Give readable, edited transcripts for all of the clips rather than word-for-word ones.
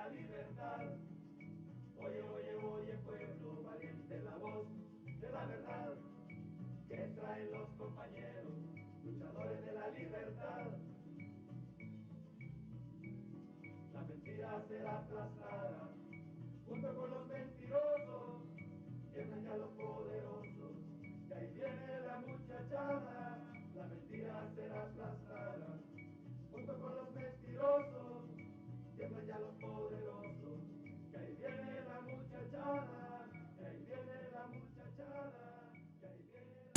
la libertad. Oye, oye, oye, pueblo valiente, la voz de la verdad que traen los compañeros, luchadores de la libertad. La mentira será aplastada, junto con los mentirosos, tienen ya los poderosos, que ahí viene la muchachada. La mentira será aplastada, junto con los mentirosos, tienen ya los poderosos, que ahí viene la muchachada, que ahí viene la muchachada, que ahí viene la...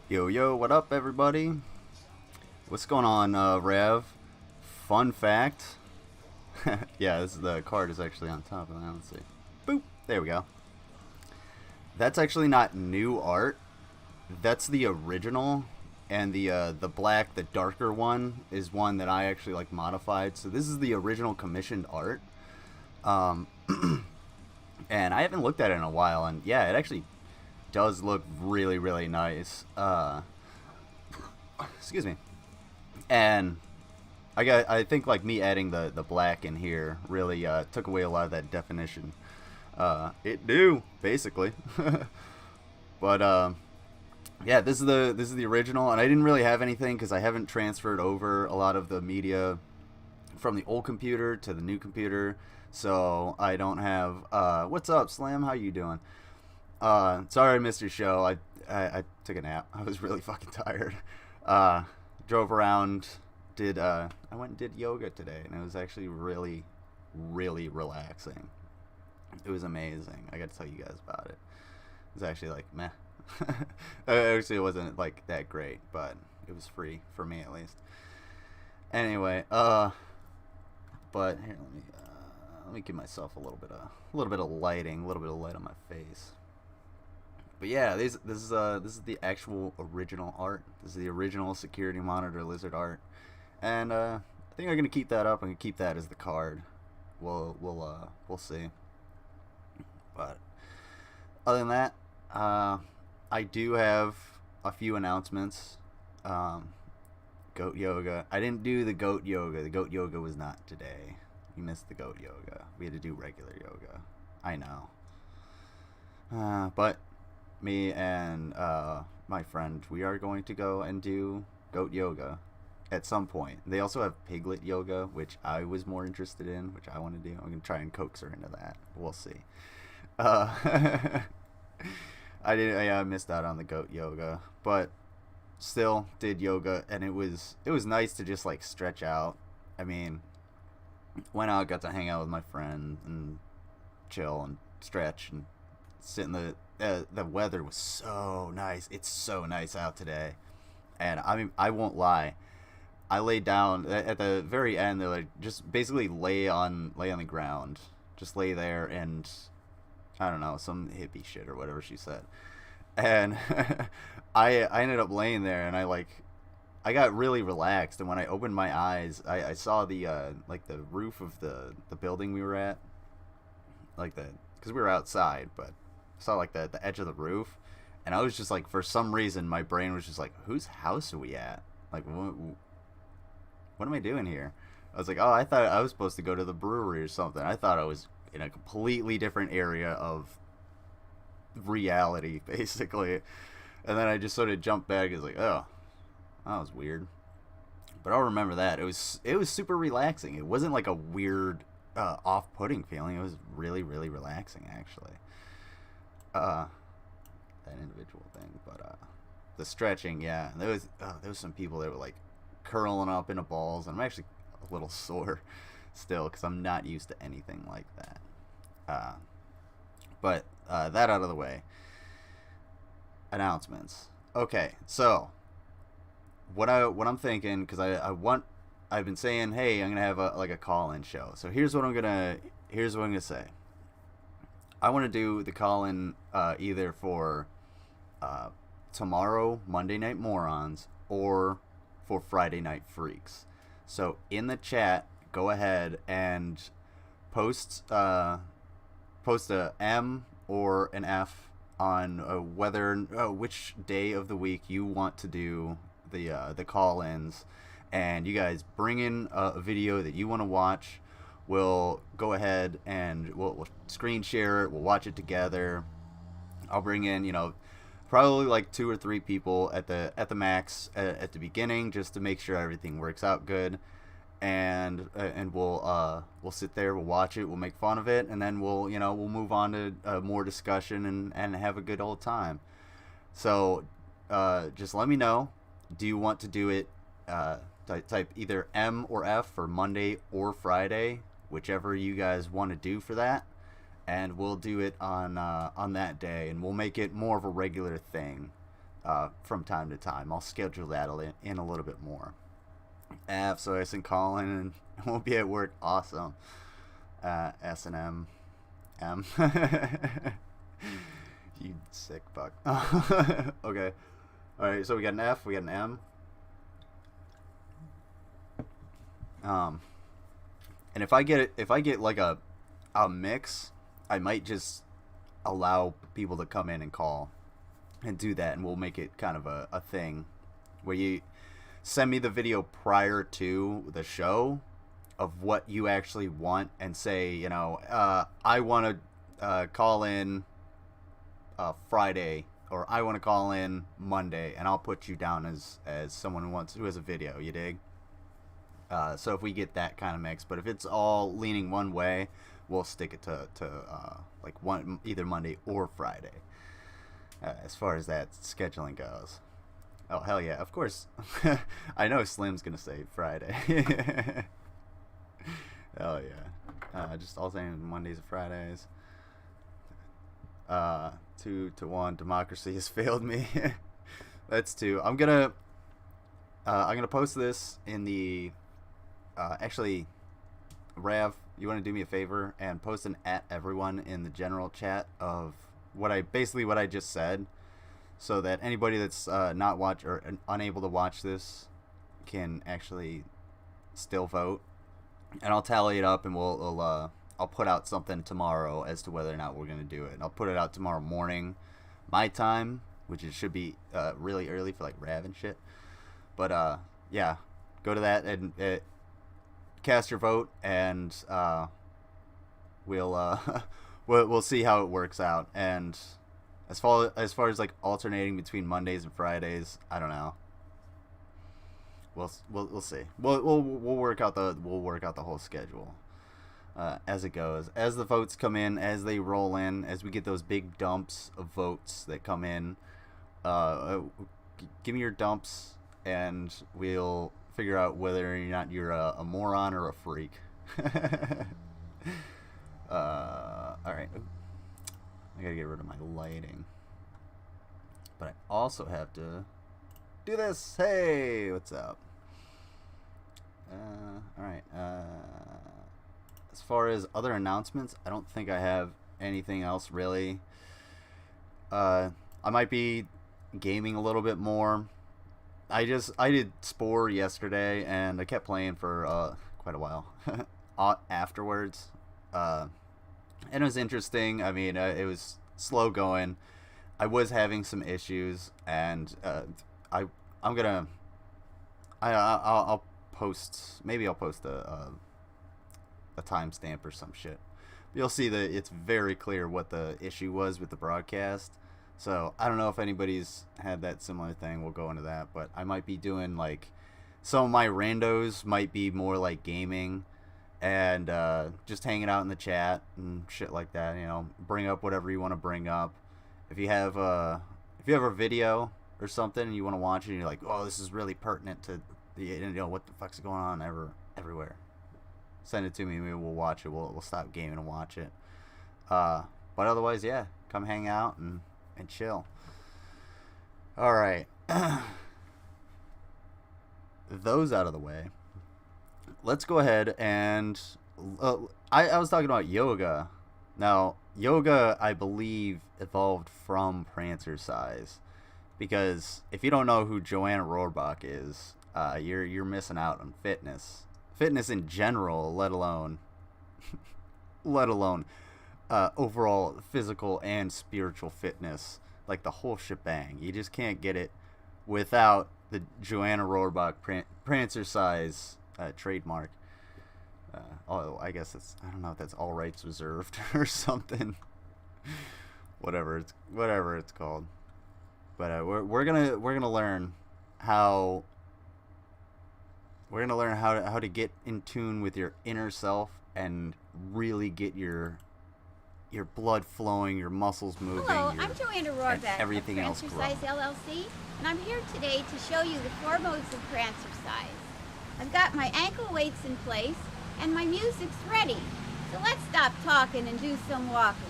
Yo, what up, everybody? What's going on, Rev? Fun fact. Yeah, the card is actually on top of that. Let's see. Boop. There we go. That's actually not new art. That's the original, and the black, the darker one, is one that I actually like modified. So this is the original commissioned art. And I haven't looked at it in a while, and yeah, it actually does look really, really nice. Excuse me. And I think like me adding the black in here really took away a lot of that definition. It do basically. But yeah, this is the original, and I didn't really have anything because I haven't transferred over a lot of the media from the old computer to the new computer, so I don't have. What's up, Slam? How you doing? Sorry I missed your show. I took a nap. I was really fucking tired. Drove around, I went and did yoga today, and it was actually really, really relaxing. It was amazing. I got to tell you guys about it. It was actually like meh. Actually, it wasn't like that great, but it was free for me at least. Anyway, but here, let me give myself a little bit of lighting, a little bit of light on my face. But yeah, this is the actual original art. This is the original security monitor lizard art, and I think I'm gonna keep that up. I'm gonna keep that as the card. We'll see. But other than that, I do have a few announcements. Goat yoga. I didn't do the goat yoga. The goat yoga was not today. You missed the goat yoga. We had to do regular yoga. I know. But me and my friend, we are going to go and do goat yoga at some point. They also have piglet yoga, which I was more interested in, which I want to do. I'm going to try and coax her into that. We'll see. I missed out on the goat yoga, but still did yoga, and it was nice to just like stretch out. I mean, went out, got to hang out with my friend and chill and stretch and sit in the weather was so nice. It's so nice out today, and I mean, I won't lie, I laid down at the very end. They're like, just basically lay on the ground, just lay there, and I don't know, some hippie shit or whatever she said, and I ended up laying there, and I got really relaxed, and when I opened my eyes, I saw the like the roof of the building we were at, like because we were outside, but saw like the edge of the roof, and I was just like, for some reason my brain was just like, whose house are we at? Like, what am I doing here? I was like, oh, I thought I was supposed to go to the brewery or something. I thought I was in a completely different area of reality, basically. And then I just sort of jumped back. It's like, oh, that was weird. But I'll remember that. It was super relaxing. It wasn't like a weird off-putting feeling. It was really, really relaxing, actually. That individual thing, but the stretching, yeah. There was some people that were like curling up into balls, and I'm actually a little sore still because I'm not used to anything like that. But that out of the way. Announcements. Okay, so what I'm thinking, because I've been saying, hey, I'm gonna have a call-in show. So here's what I'm gonna say. I want to do the call-in either for tomorrow, Monday Night Morons, or for Friday Night Freaks. So in the chat, go ahead and post a M or an F on which day of the week you want to do the call-ins, and you guys bring in a video that you want to watch. We'll go ahead and we'll screen share it. We'll watch it together. I'll bring in, probably like 2 or 3 people at the max at the beginning, just to make sure everything works out good. And we'll sit there, we'll watch it, we'll make fun of it, and then we'll move on to more discussion and have a good old time. So just let me know. Do you want to do it Type either M or F for Monday or Friday, whichever you guys want to do for that, and we'll do it on that day, and we'll make it more of a regular thing from time to time. I'll schedule that in a little bit more. F, so I isn't calling and won't be at work. Awesome. S and M. You sick fuck. Okay. Alright, so we got an F, we got an M. And if I get like a mix, I might just allow people to come in and call and do that, and we'll make it kind of a thing where you send me the video prior to the show of what you actually want and say, you know, I want to call in Friday, or I want to call in Monday, and I'll put you down as someone who has a video. You dig? So if we get that kind of mix, but if it's all leaning one way, we'll stick it to like either Monday or Friday. As far as that scheduling goes. Oh hell yeah! Of course, I know Slim's gonna say Friday. Hell yeah! Just alternating Mondays and Fridays. 2-1 democracy has failed me. That's 2. I'm gonna post this in the actually, Rav, you want to do me a favor and post an at everyone in the general chat of what I just said, so that anybody that's not watch or unable to watch this can actually still vote, and I'll tally it up, and I'll put out something tomorrow as to whether or not we're gonna do it. And I'll put it out tomorrow morning, my time, which it should be really early for like Rav and shit. But yeah, go to that and cast your vote, and we'll see how it works out. And as far as like alternating between Mondays and Fridays, I don't know. We'll see. We'll work out the whole schedule as it goes, as the votes come in, as they roll in, as we get those big dumps of votes that come in. Give me your dumps, and we'll figure out whether or not you're a moron or a freak. Alright. I gotta get rid of my lighting. But I also have to do this. Hey, what's up? Alright. As far as other announcements, I don't think I have anything else really. I might be gaming a little bit more. I did Spore yesterday, and I kept playing for quite a while afterwards. And it was interesting. I mean, it was slow going. I was having some issues, and I'll post, maybe I'll post a timestamp or some shit. You'll see that it's very clear what the issue was with the broadcast. So I don't know if anybody's had that similar thing. We'll go into that, but I might be doing like some of my randos might be more like gaming and just hanging out in the chat and shit like that. You know, bring up whatever you want to bring up. If you have a video or something and you want to watch it, and you're like, oh, this is really pertinent to the, you know, what the fuck's going on everywhere. Send it to me. Maybe we'll watch it. We'll stop gaming and watch it. But otherwise, yeah, come hang out and chill. All right. Those out of the way. Let's go ahead and I was talking about yoga. Now, yoga, I believe, evolved from Prancercise, because if you don't know who Joanna Rohrbach is, you're missing out on fitness in general, let alone overall physical and spiritual fitness, like the whole shebang. You just can't get it without the Joanna Rohrbach Prancercise trademark. I guess I don't know if that's all rights reserved or something. whatever it's called. But we're gonna learn how to get in tune with your inner self and really get your blood flowing, your muscles moving. Hello, I'm Joanna Rohrbach everything of Prancercise LLC, and I'm here today to show you the 4 modes of Prancercise. I've got my ankle weights in place and my music's ready. So let's stop talking and do some walking.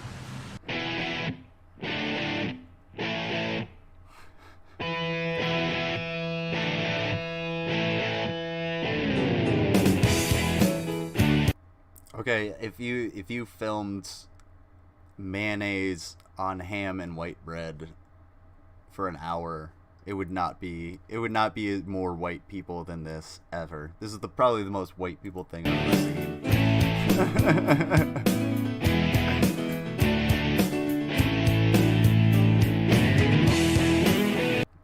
Okay, if you filmed mayonnaise on ham and white bread for an hour, it would not be more white people than this ever. This is probably the most white people thing I've ever seen.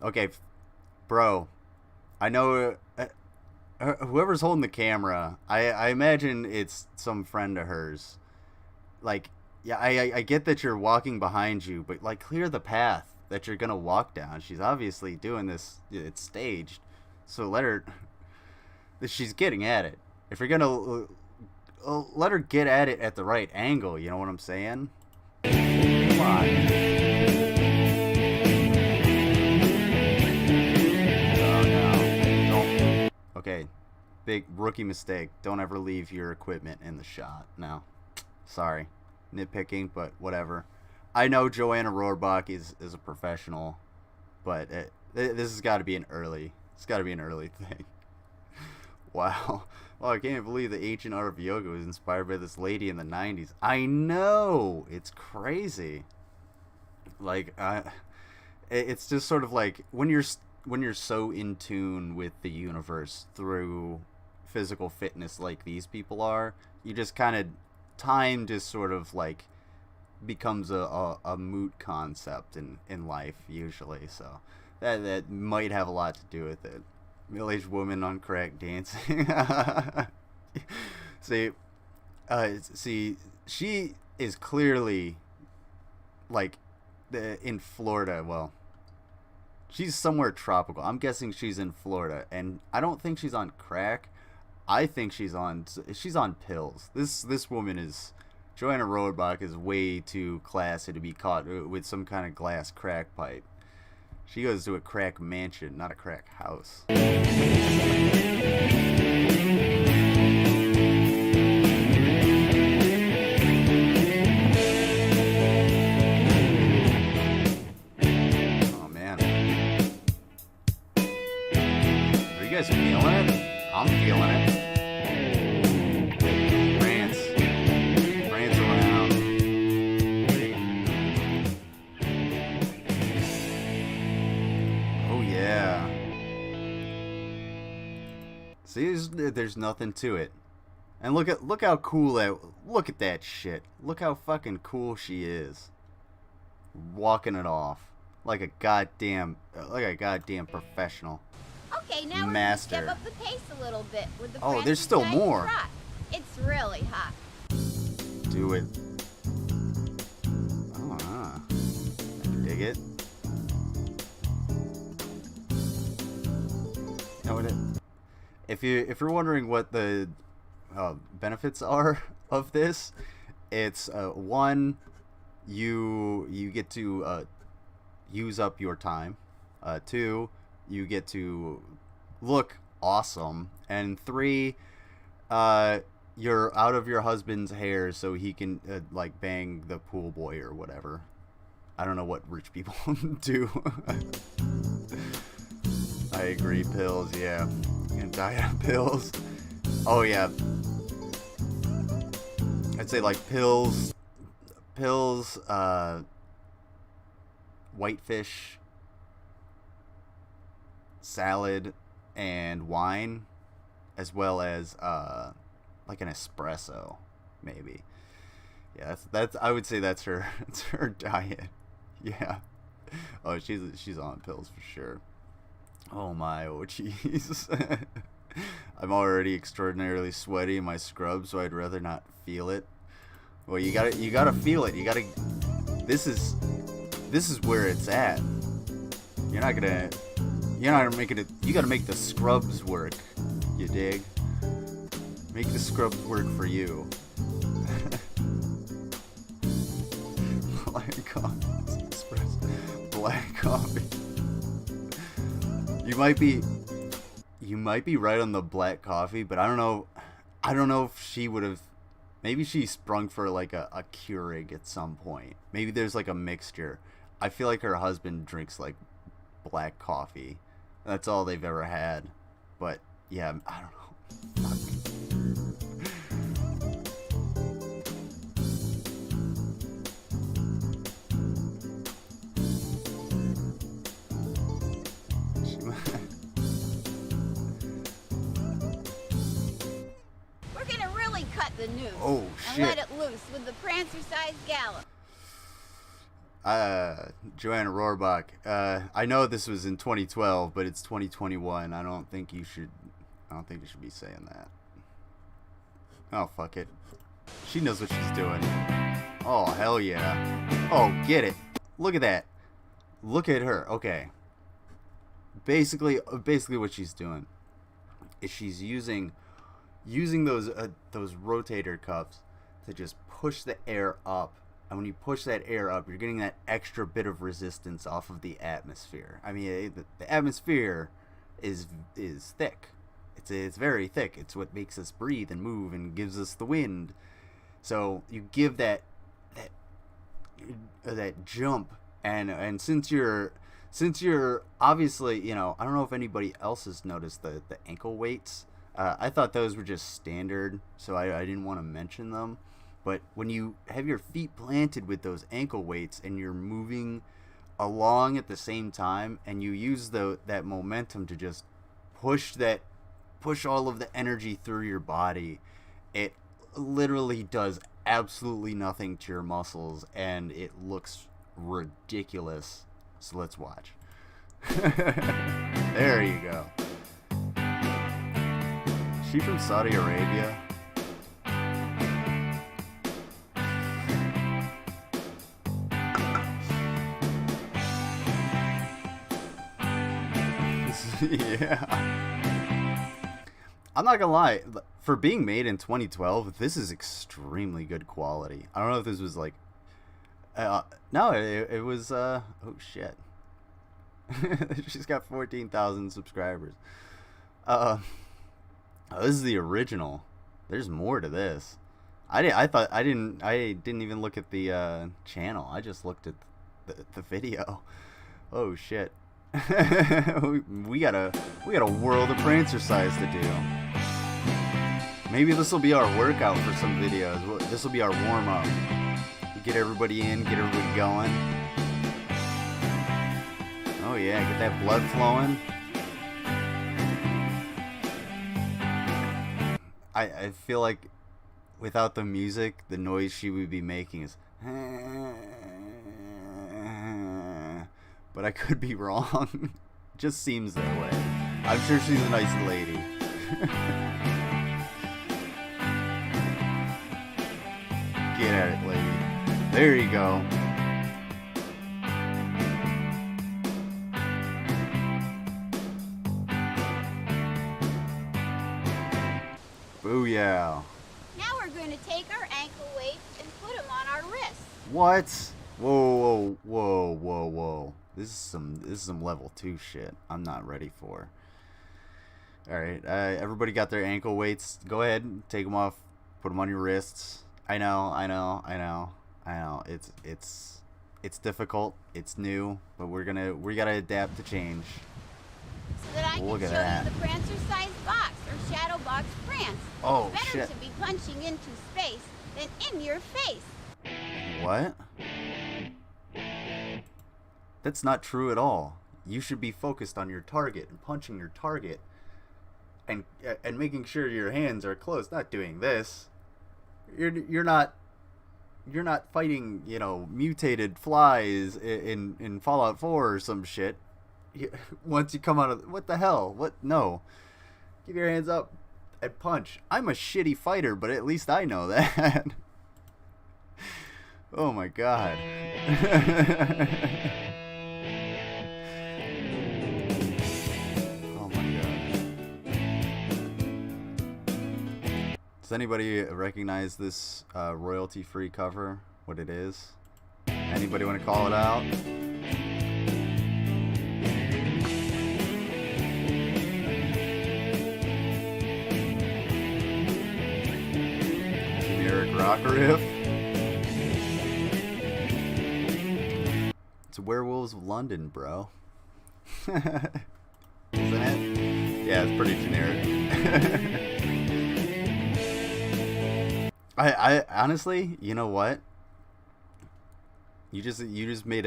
Okay, bro, I know whoever's holding the camera, I imagine it's some friend of hers. Like, yeah, I get that you're walking behind you, but like clear the path that you're gonna walk down. She's obviously doing this, it's staged, so let her, she's getting at it. If you're gonna let her get at it at the right angle, you know what I'm saying? Come on. Okay, big rookie mistake. Don't ever leave your equipment in the shot. No, sorry, nitpicking, but whatever. I know Joanna Rohrbach is a professional, but this has got to be an early. It's got to be an early thing. Wow. Well, I can't believe the ancient art of yoga was inspired by this lady in the '90s. I know, it's crazy. Like, it's just sort of like when you're so in tune with the universe through physical fitness like these people are, you just kind of, time just sort of like becomes a moot concept in life usually. So that might have a lot to do with it. Middle-aged woman on crack dancing. See, she is clearly like in Florida. Well, she's somewhere tropical. I'm guessing she's in Florida, and I don't think she's on crack. I think she's on pills. This woman is, Joanna Rohrbach is way too classy to be caught with some kind of glass crack pipe. She goes to a crack mansion, not a crack house. You guys feeling it? I'm feeling it. Prance around. Oh yeah. See, there's nothing to it. And look how cool look at that shit. Look how fucking cool she is. Walking it off like a goddamn professional. Okay, now Master. we're gonna step up the pace a little bit with the Oh, there's still Prancercise more. trot. It's really hot. Do it. Oh, I can dig it. You know what if you're wondering what the benefits are of this, it's one, you get to use up your time. Two, you get to look awesome, and three, you're out of your husband's hair so he can like bang the pool boy or whatever. I don't know what rich people do. I agree, pills, yeah. And diet pills. Oh yeah. I'd say like pills, whitefish, salad, and wine, as well as like an espresso, maybe. Yeah, that's I would say that's her diet. Yeah. Oh, she's on pills for sure. Oh my, oh jeez. I'm already extraordinarily sweaty in my scrub, so I'd rather not feel it. Well, you gotta feel it. This is where it's at. You're not making it. You gotta make the scrubs work. You dig? Make the scrubs work for you. Black coffee, espresso, black coffee. You you might be right on the black coffee, but I don't know. I don't know if she would have. Maybe she sprung for like a Keurig at some point. Maybe there's like a mixture. I feel like her husband drinks like black coffee. That's all they've ever had. But yeah, I don't know. Fuck. We're gonna really cut the noose. Oh, and shit. let it loose with the Prancercise gallop. Joanna Rohrbach. I know this was in 2012, but it's 2021. I don't think you should be saying that. Oh, fuck it. She knows what she's doing. Oh, hell yeah. Oh, get it. Look at that. Look at her. Okay. Basically what she's doing is she's using those rotator cuffs to just push the air up. And when you push that air up, you're getting that extra bit of resistance off of the atmosphere. I mean, the atmosphere is thick. It's very thick. It's what makes us breathe and move and gives us the wind. So you give that jump, and since you're obviously, you know, I don't know if anybody else has noticed the ankle weights. I thought those were just standard, so I didn't want to mention them. But when you have your feet planted with those ankle weights and you're moving along at the same time, and you use that momentum to just push all of the energy through your body, it literally does absolutely nothing to your muscles, and it looks ridiculous. So let's watch. There you go. Is she from Saudi Arabia? Yeah. I'm not gonna lie, for being made in 2012, this is extremely good quality. I don't know if this was like no, it was oh shit. She's got 14,000 subscribers. Oh, this is the original. There's more to this. I didn't even look at the channel. I just looked at the video. Oh shit. we got a world of Prancercise to do. Maybe this will be our workout for some videos. This will be our warm up. Get everybody in, get everybody going. Oh yeah, get that blood flowing. I feel like without the music, the noise she would be making is. But I could be wrong. Just seems that way. I'm sure she's a nice lady. Get at it, lady. There you go. Booyah. Now we're going to take our ankle weights and put them on our wrists. What? Whoa. This is some level 2 shit I'm not ready for. Alright, everybody got their ankle weights. Go ahead and take them off. Put them on your wrists. I know. It's difficult. It's new, but we gotta adapt to change. So that I Look can at show that. you the Prancercise box or shadow box prance. Oh, It's better shit. to be punching into space than in your face. What? That's not true at all. You should be focused on your target and punching your target and making sure your hands are closed, not doing this. You're not fighting, you know, mutated flies in Fallout 4 or some shit. Once you come out of, what the hell? What? No. Give your hands up and punch. I'm a shitty fighter, but at least I know that. Oh my god. Oh my god. Does anybody recognize this royalty-free cover? What it is? Anybody want to call it out? rock riff. It's Werewolves of London, bro. Isn't it? Yeah, it's pretty generic. I honestly, you know what? You just made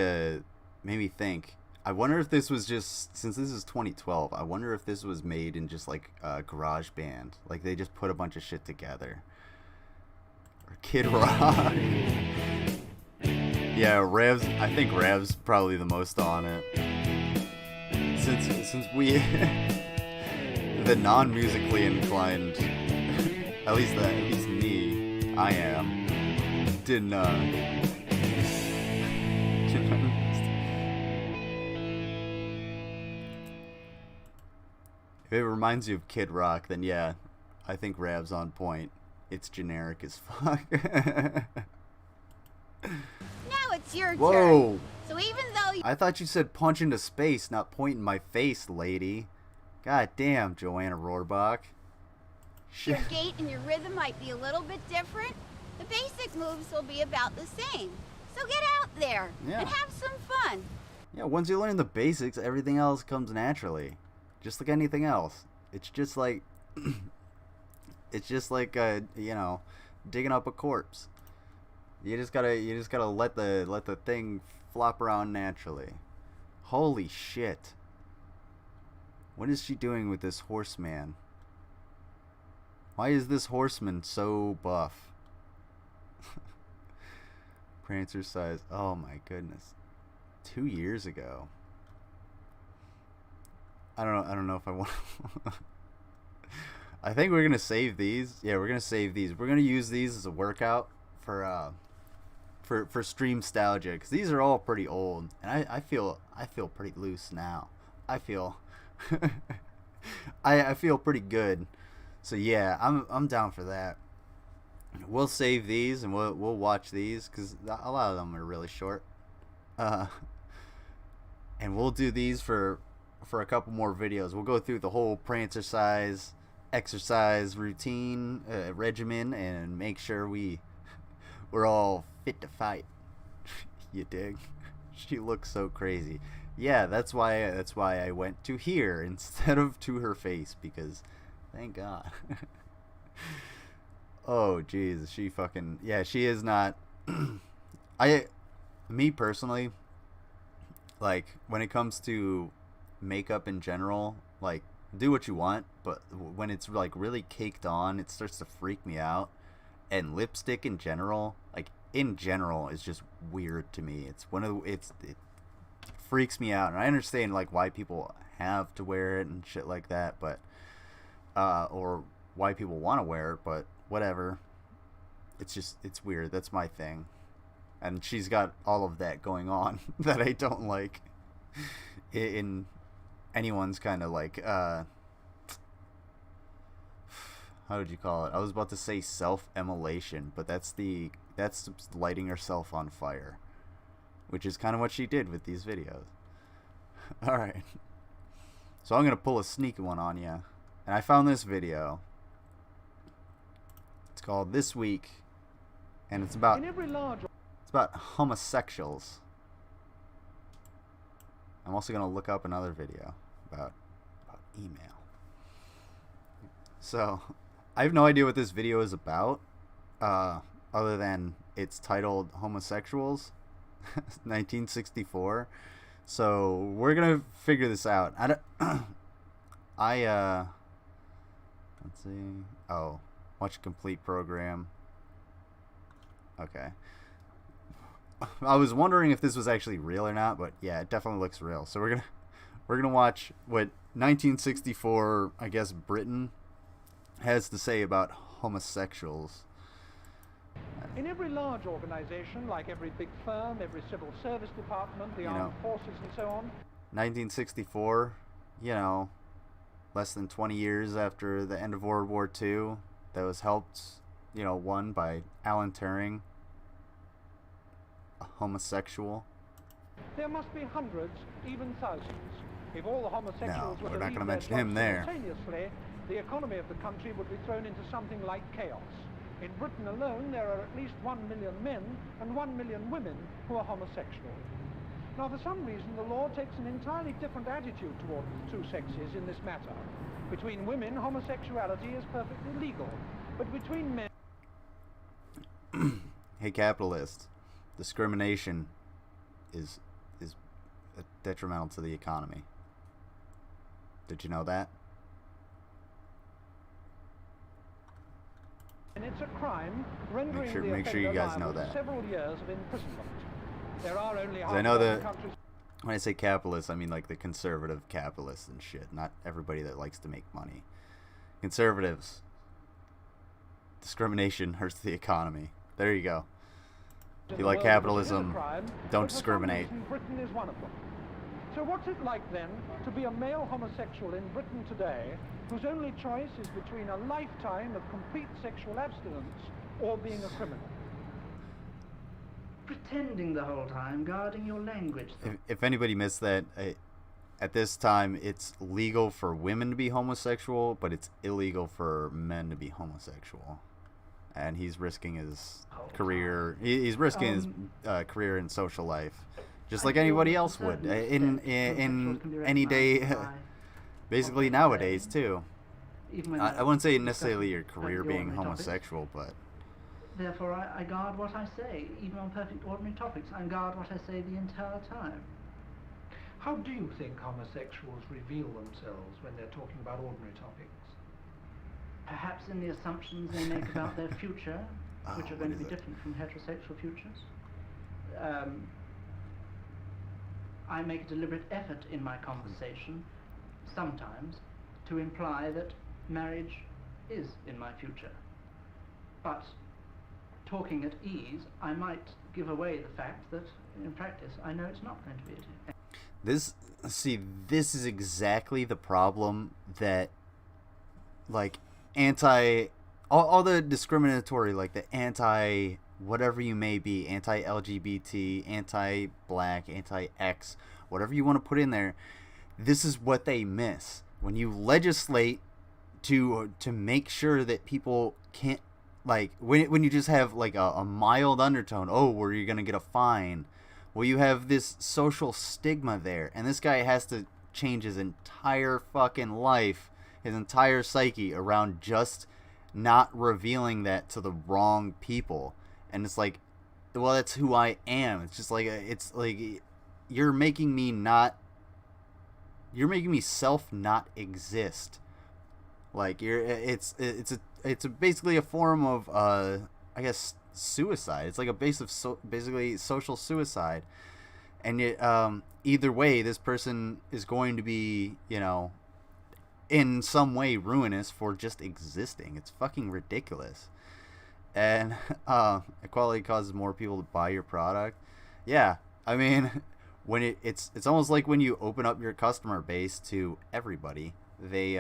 me think. I wonder if this was just, since this is 2012, I wonder if this was made in just like Garage Band. Like they just put a bunch of shit together. Or Kid Rock. Yeah, Rev's, I think Rev's probably the most on it. Since we, the non-musically inclined, at least me, I am, didn't if it reminds you of Kid Rock, then yeah, I think Rav's on point. It's generic as fuck. Now it's your Whoa. turn. So even though I thought you said punch into space, not point in my face, lady. God damn, Joanna Rohrbach. your gait and your rhythm might be a little bit different, the basic moves will be about the same. So get out there and have some fun. Yeah, once you learn the basics, everything else comes naturally. Just like anything else. It's just like you know, digging up a corpse. You just gotta let the thing flop around naturally. Holy shit. What is she doing with this horseman? Why is this horseman so buff? Prancercise. Oh my goodness. 2 years ago. I don't know if I want I think we're gonna save these. Yeah, we're gonna save these. We're gonna use these as a workout for Streamstalgia, because these are all pretty old, and I feel pretty loose now. I feel I feel pretty good. So yeah, I'm down for that. We'll save these and we'll watch these, because a lot of them are really short. And we'll do these for a couple more videos. We'll go through the whole Prancercise exercise routine regimen and make sure we're all fit to fight. You dig? She looks so crazy. Yeah, that's why I went to here instead of to her face, because thank God. Oh jeez, she fucking, yeah, she is not me personally, like when it comes to makeup in general, like do what you want, but when it's like really caked on, it starts to freak me out. And lipstick in general, like in general, is just weird to me. It's it freaks me out, and I understand like why people have to wear it and shit like that, but or why people want to wear it, but whatever. It's weird. That's my thing. And she's got all of that going on that I don't like in anyone's kind of like how would you call it? I was about to say self-immolation, but that's lighting herself on fire, which is kind of what she did with these videos. All right, so I'm gonna pull a sneaky one on you, and I found this video. It's called This Week, and it's about homosexuals. I'm also gonna look up another video about email. So I have no idea what this video is about, other than it's titled Homosexuals 1964. So we're gonna figure this out. Let's see. Oh, watch complete program. Okay. I was wondering if this was actually real or not, but yeah, it definitely looks real. So we're gonna watch what 1964, I guess, Britain has to say about homosexuals. In every large organization, like every big firm, every civil service department, the armed forces and so on. 1964, you know, less than 20 years after the end of World War II, that was helped, you know, won by Alan Turing, a homosexual. There must be hundreds, even thousands. If all the homosexuals were we're not to going to leave mention their him jobs there. simultaneously, the economy of the country would be thrown into something like chaos. In Britain alone, there are at least 1 million men and 1 million women who are homosexual. Now, for some reason, the law takes an entirely different attitude toward the two sexes in this matter. Between women, homosexuality is perfectly legal, but between men... Hey, capitalist, discrimination is detrimental to the economy. Did you know that? And it's a crime, rendering make sure you guys know that. Several years of imprisonment. There are only I know that when I say capitalist, I mean like the conservative capitalists and shit, not everybody that likes to make money. Conservatives. Discrimination hurts the economy. There you go. If you like capitalism, don't discriminate. Britain is one of them. So what's it like then to be a male homosexual in Britain today whose only choice is between a lifetime of complete sexual abstinence or being a criminal? Pretending the whole time, guarding your language. If anybody missed that, at this time it's legal for women to be homosexual, but it's illegal for men to be homosexual. And he's risking his career. He's risking his career in social life, just like anybody else would in any day. Basically nowadays too. I wouldn't say necessarily your career being homosexual, but therefore I guard what I say, even on perfect ordinary topics. I guard what I say the entire time. How do you think homosexuals reveal themselves when they're talking about ordinary topics? Perhaps in the assumptions they make about their future, which are going to be different from heterosexual futures. I make a deliberate effort in my conversation, sometimes, to imply that marriage is in my future. But talking at ease, I might give away the fact that, in practice, I know it's not going to be it. This is exactly the problem that, like, all the discriminatory, like the anti whatever you may be, anti-LGBT, anti-black, anti-X, whatever you want to put in there, this is what they miss. When you legislate to make sure that people can't, like, when you just have like a mild undertone, where you're gonna get a fine, well, you have this social stigma there, and this guy has to change his entire fucking life, his entire psyche around just not revealing that to the wrong people. And it's like, well, that's who I am. It's just like, it's like you're making me self not exist. Like it's basically a form of I guess suicide. It's like a basically social suicide. And either way, this person is going to be, in some way ruinous for just existing. It's fucking ridiculous. And equality causes more people to buy your product. Yeah, I mean, when it's almost like when you open up your customer base to everybody, they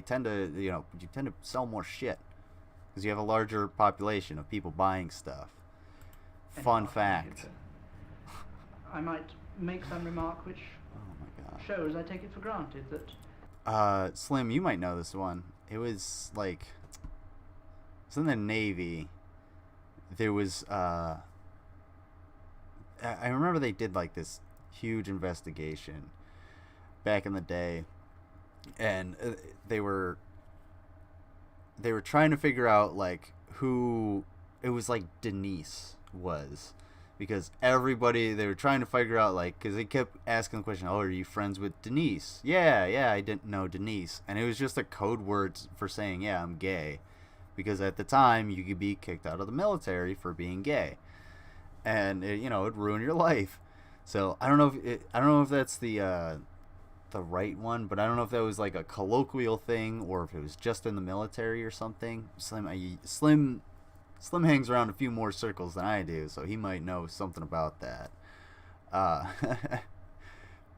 tend to you tend to sell more shit because you have a larger population of people buying stuff. Fun fact. I might make some remark which shows I take it for granted that. Slim, you might know this one. It was like, it's in the Navy. There was I remember they did like this huge investigation back in the day, and they were trying to figure out like who it was, like Denise was, because everybody, they were trying to figure out, like, because they kept asking the question, are you friends with Denise? Yeah, I didn't know Denise. And it was just a code word for saying, yeah, I'm gay. Because at the time, you could be kicked out of the military for being gay. And, it'd ruin your life. So, I don't know if that's the right one, but I don't know if that was, like, a colloquial thing, or if it was just in the military or something. Slim hangs around a few more circles than I do, so he might know something about that.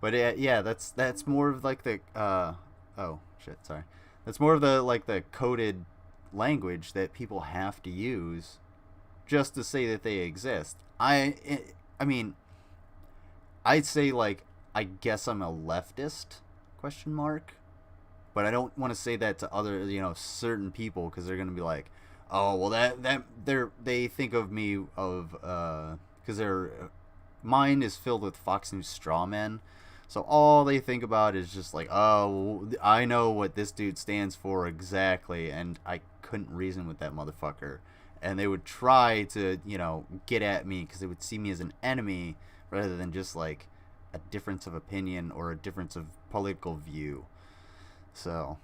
But yeah, that's more of like the that's more of the like the coded language that people have to use just to say that they exist. I mean, I'd say, like, I guess I'm a leftist ? But I don't want to say that to other certain people, because they're gonna be like, oh well, they think of me of because their mind is filled with Fox News straw men. So all they think about is just like, oh, I know what this dude stands for exactly, and I couldn't reason with that motherfucker. And they would try to, get at me because they would see me as an enemy rather than just like a difference of opinion or a difference of political view. So,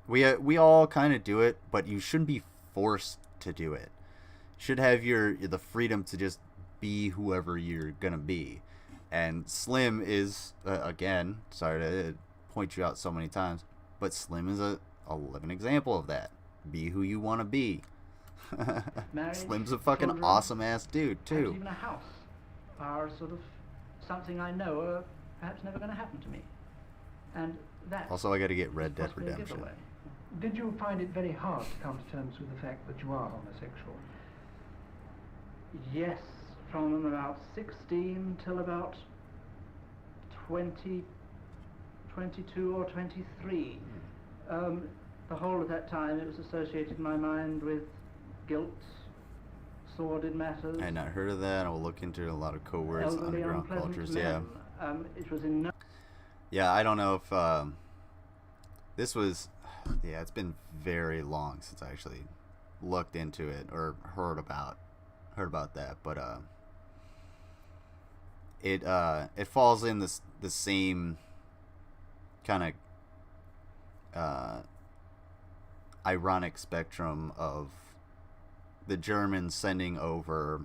we all kind of do it, but you shouldn't be forced to do it. You should have the freedom to just be whoever you're gonna be. And Slim is, again, sorry to point you out so many times, but Slim is a living example of that. Be who you want to be. Marriage, Slim's a fucking children, awesome-ass dude, too. Even a house are sort of something I know are perhaps never going to happen to me. And that... Also, I got to get Red Dead Redemption. Did you find it very hard to come to terms with the fact that you are homosexual? Yes. From about 16 till about 20, 22 or 23. The whole of that time it was associated in my mind with guilt, sordid matters. I had not heard of that. I will look into a lot of code words, underground cultures. Men. It was in yeah, I don't know if this was... Yeah, it's been very long since I actually looked into it or heard about that, but it falls in the same kind of ironic spectrum of the Germans sending over,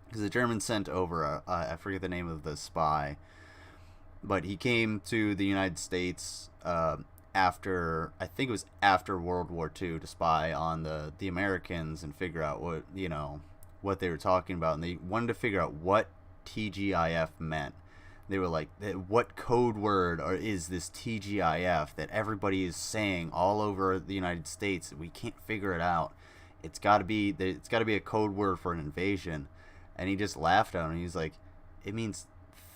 because the Germans sent over I forget the name of the spy, but he came to the United States after, I think it was after World War II, to spy on the Americans and figure out what they were talking about, and they wanted to figure out what TGIF meant. They were like, what code word is this TGIF that everybody is saying all over the United States? We can't figure it out. It's got to be a code word for an invasion. And he just laughed at him. He's like, it means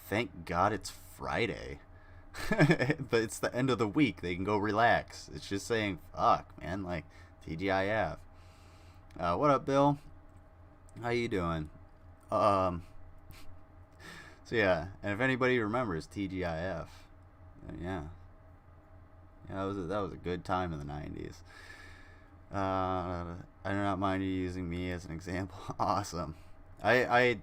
thank God it's Friday. But it's the end of the week. They can go relax. It's just saying, fuck, man, like TGIF. What up, Bill? How you doing? So yeah, and if anybody remembers TGIF, yeah, that was a good time in the 90s. I do not mind you using me as an example. Awesome. I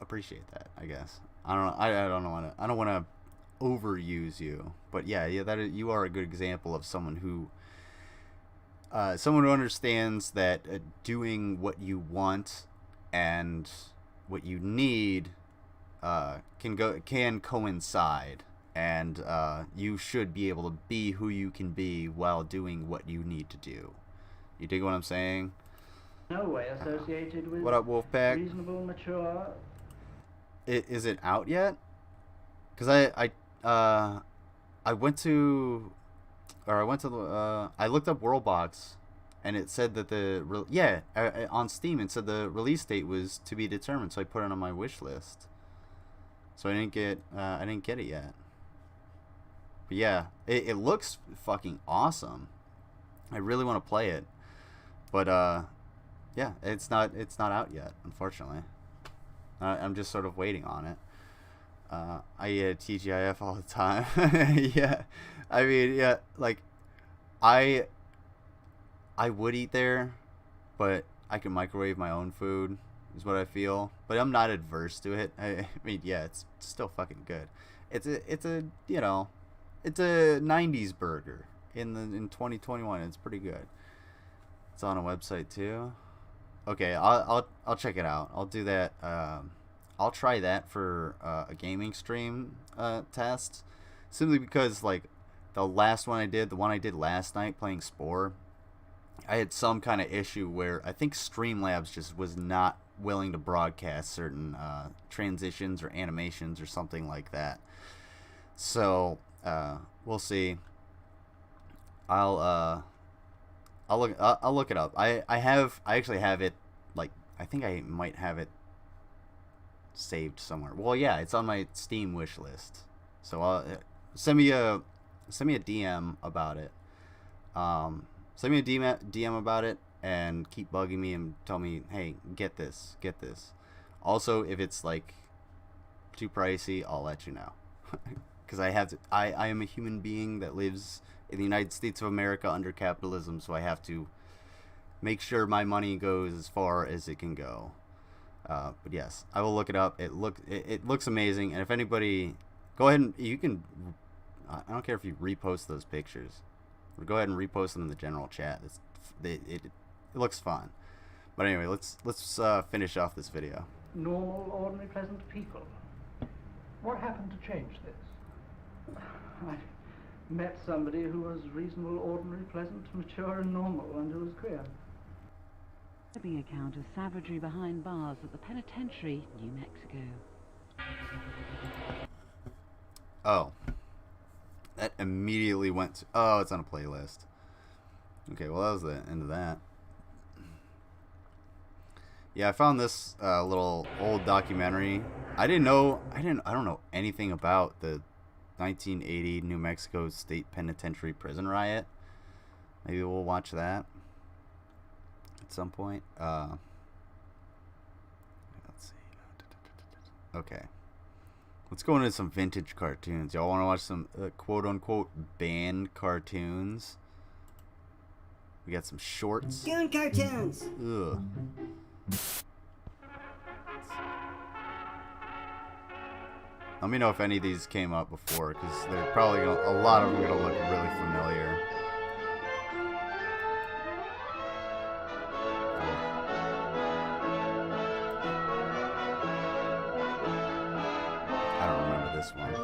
appreciate that, I guess. I don't want to overuse you, but yeah, you are a good example of someone who understands that doing what you want and what you need can coincide, and you should be able to be who you can be while doing what you need to do. You dig what I'm saying? No way associated with what up, Wolfpack? Reasonable, mature. Is it out yet? Because I looked up Worldbox, and it said that on Steam it said the release date was to be determined, so I put it on my wish list. So I didn't get it yet. But yeah, it looks fucking awesome. I really want to play it, but yeah, it's not out yet, unfortunately. I'm just sort of waiting on it. I eat at TGIF all the time. Yeah, I mean, yeah, like I would eat there, but I can microwave my own food, is what I feel. But I'm not adverse to it. I mean, yeah, it's still fucking good. It's a 90s burger in 2021. It's pretty good. It's on a website too. Okay, I'll check it out. I'll do that. I'll try that for a gaming stream test, simply because like the last one I did, the one I did last night playing Spore, I had some kind of issue where I think Streamlabs just was not willing to broadcast certain transitions or animations or something like that. So we'll see. I'll look it up. I actually have it, like, I think I might have it saved somewhere. Well, yeah, it's on my Steam wish list. So send me a DM about it, Send me a DM about it and keep bugging me and tell me, hey, get this. Also, if it's like too pricey, I'll let you know. Because I am a human being that lives in the United States of America under capitalism, so I have to make sure my money goes as far as it can go. But yes, I will look it up. It looks amazing, and if anybody, go ahead and you can. I don't care if you repost those pictures, or go ahead and repost them in the general chat. It looks fun. But anyway, let's finish off this video. Normal, ordinary, pleasant people. What happened to change this? I met somebody who was reasonable, ordinary, pleasant, mature, and normal, and who was queer. Account of savagery behind bars at the penitentiary, New Mexico. Oh. That immediately went to... Oh, it's on a playlist. Okay, well, that was the end of that. Yeah, I found this little old documentary. I don't know anything about the 1980 New Mexico State Penitentiary prison riot. Maybe we'll watch that at some point. Let's see. Okay. Let's go into some vintage cartoons. Y'all want to watch some quote-unquote banned cartoons? We got some shorts. Goon cartoons! Ugh. Let me know if any of these came up before, because they're probably a lot of them are gonna look really familiar. I don't remember this one.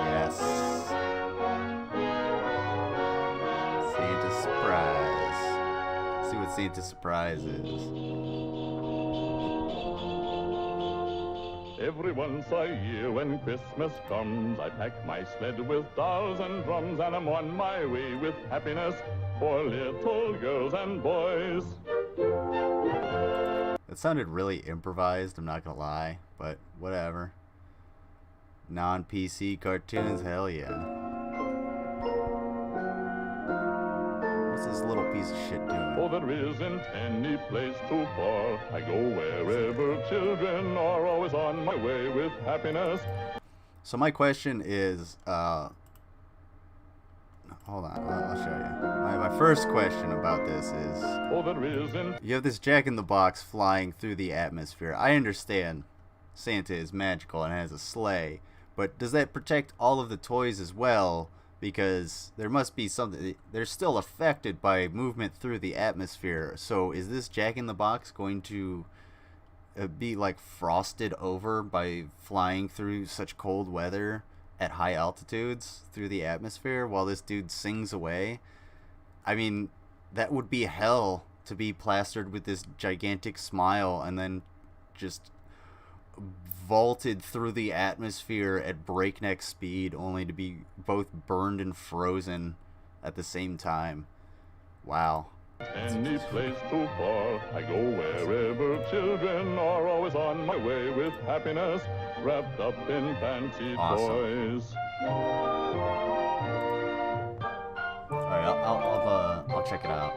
Yes. Santa surprise. Let's see what Santa surprise is. Every once a year when Christmas comes, I pack my sled with dolls and drums, and I'm on my way with happiness for little girls and boys. It sounded really improvised, I'm not gonna lie, but whatever. Non-PC cartoons, hell yeah. What's this little piece of shit doing? Oh, there isn't any place too far. I go wherever children are, always on my way with happiness. So my question is, hold on, I'll show you. My first question about this is, oh, there isn't. You have this Jack-in-the-Box flying through the atmosphere. I understand Santa is magical and has a sleigh, but does that protect all of the toys as well? Because there must be something, they're still affected by movement through the atmosphere. So is this Jack-in-the-Box going to be like frosted over by flying through such cold weather at high altitudes through the atmosphere while this dude sings away? I mean, that would be hell to be plastered with this gigantic smile and then just vaulted through the atmosphere at breakneck speed only to be both burned and frozen at the same time. Wow. Any place too far, I go wherever children are, always on my way with happiness, wrapped up in fancy toys. Alright, I'll check it out.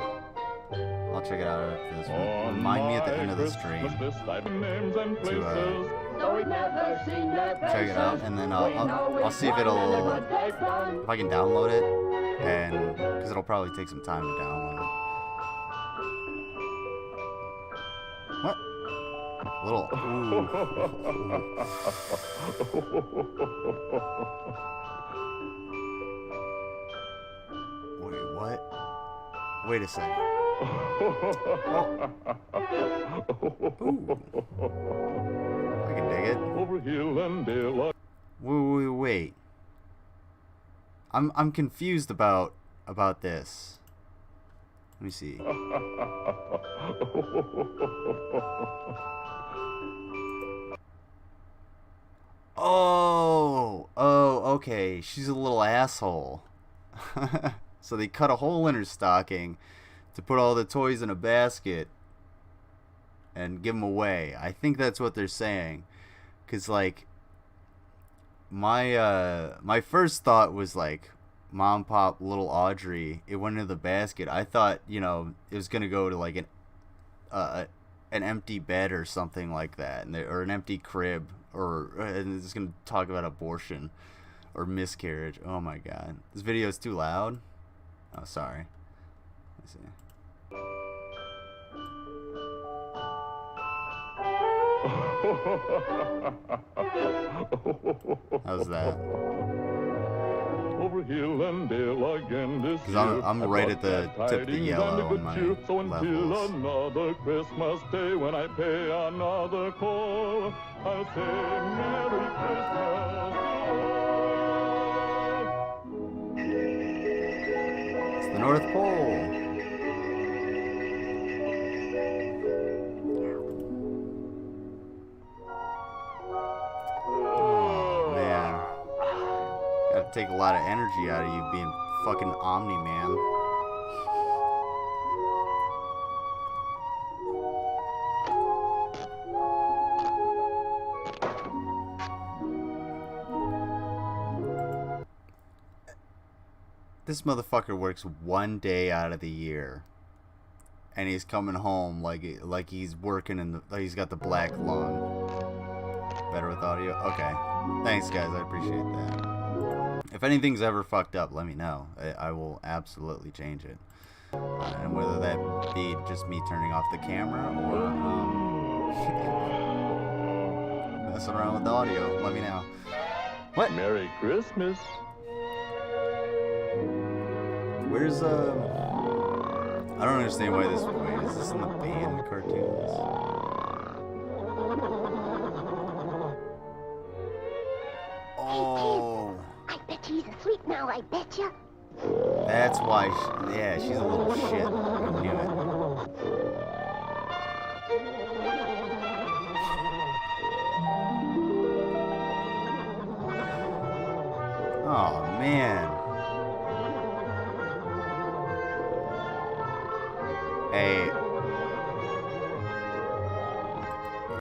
I'll check it out after this one. Remind me at the end of the stream to check it out, and then I'll see if if I can download it, and because it'll probably take some time to download it. What? Little. Wait, what? Wait a second. Oh. Ooh. I can dig it. Over hill and dale. Wait. I'm confused about this. Let me see. Oh, okay. She's a little asshole. So they cut a hole in her stocking to put all the toys in a basket and give them away. I think that's what they're saying. Cause like my first thought was like Mom, Pop, little Audrey. It went into the basket. I thought, you know, it was gonna go to like an empty bed or something like that, or an empty crib, or and it's gonna talk about abortion or miscarriage. Oh my god, this video is too loud. Oh, sorry. Let's see. How's that? Over hill and dale again this year. Because I'm right at the tip of the yellow on my so until levels. another Christmas day, when I pay another call, I'll say Merry Christmas to all. It's the North Pole. Take a lot of energy out of you being fucking Omni-Man. This motherfucker works one day out of the year, and he's coming home like he's working in the, like he's got the black lung. Better with audio? Okay. Thanks guys, I appreciate that. If anything's ever fucked up, let me know. I will absolutely change it. And whether that be just me turning off the camera or messing around with the audio, let me know. What? Merry Christmas. Where's I don't understand why this. Wait, is this in the band cartoons? Oh. I bet he's asleep now, I bet you. That's why, yeah, she's a little shit. I knew it. Oh, man. Hey.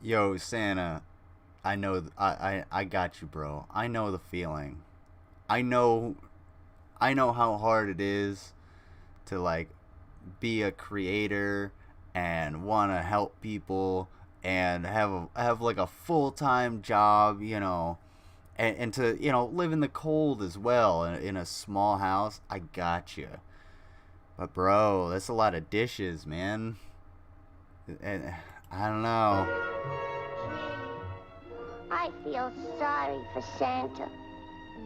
Yo, Santa. I know, I got you, bro. I know the feeling. I know how hard it is to like be a creator and want to help people and have like a full-time job, you know, and to, you know, live in the cold as well in a small house. I got you. But bro, that's a lot of dishes, man. And I don't know. I feel sorry for Santa.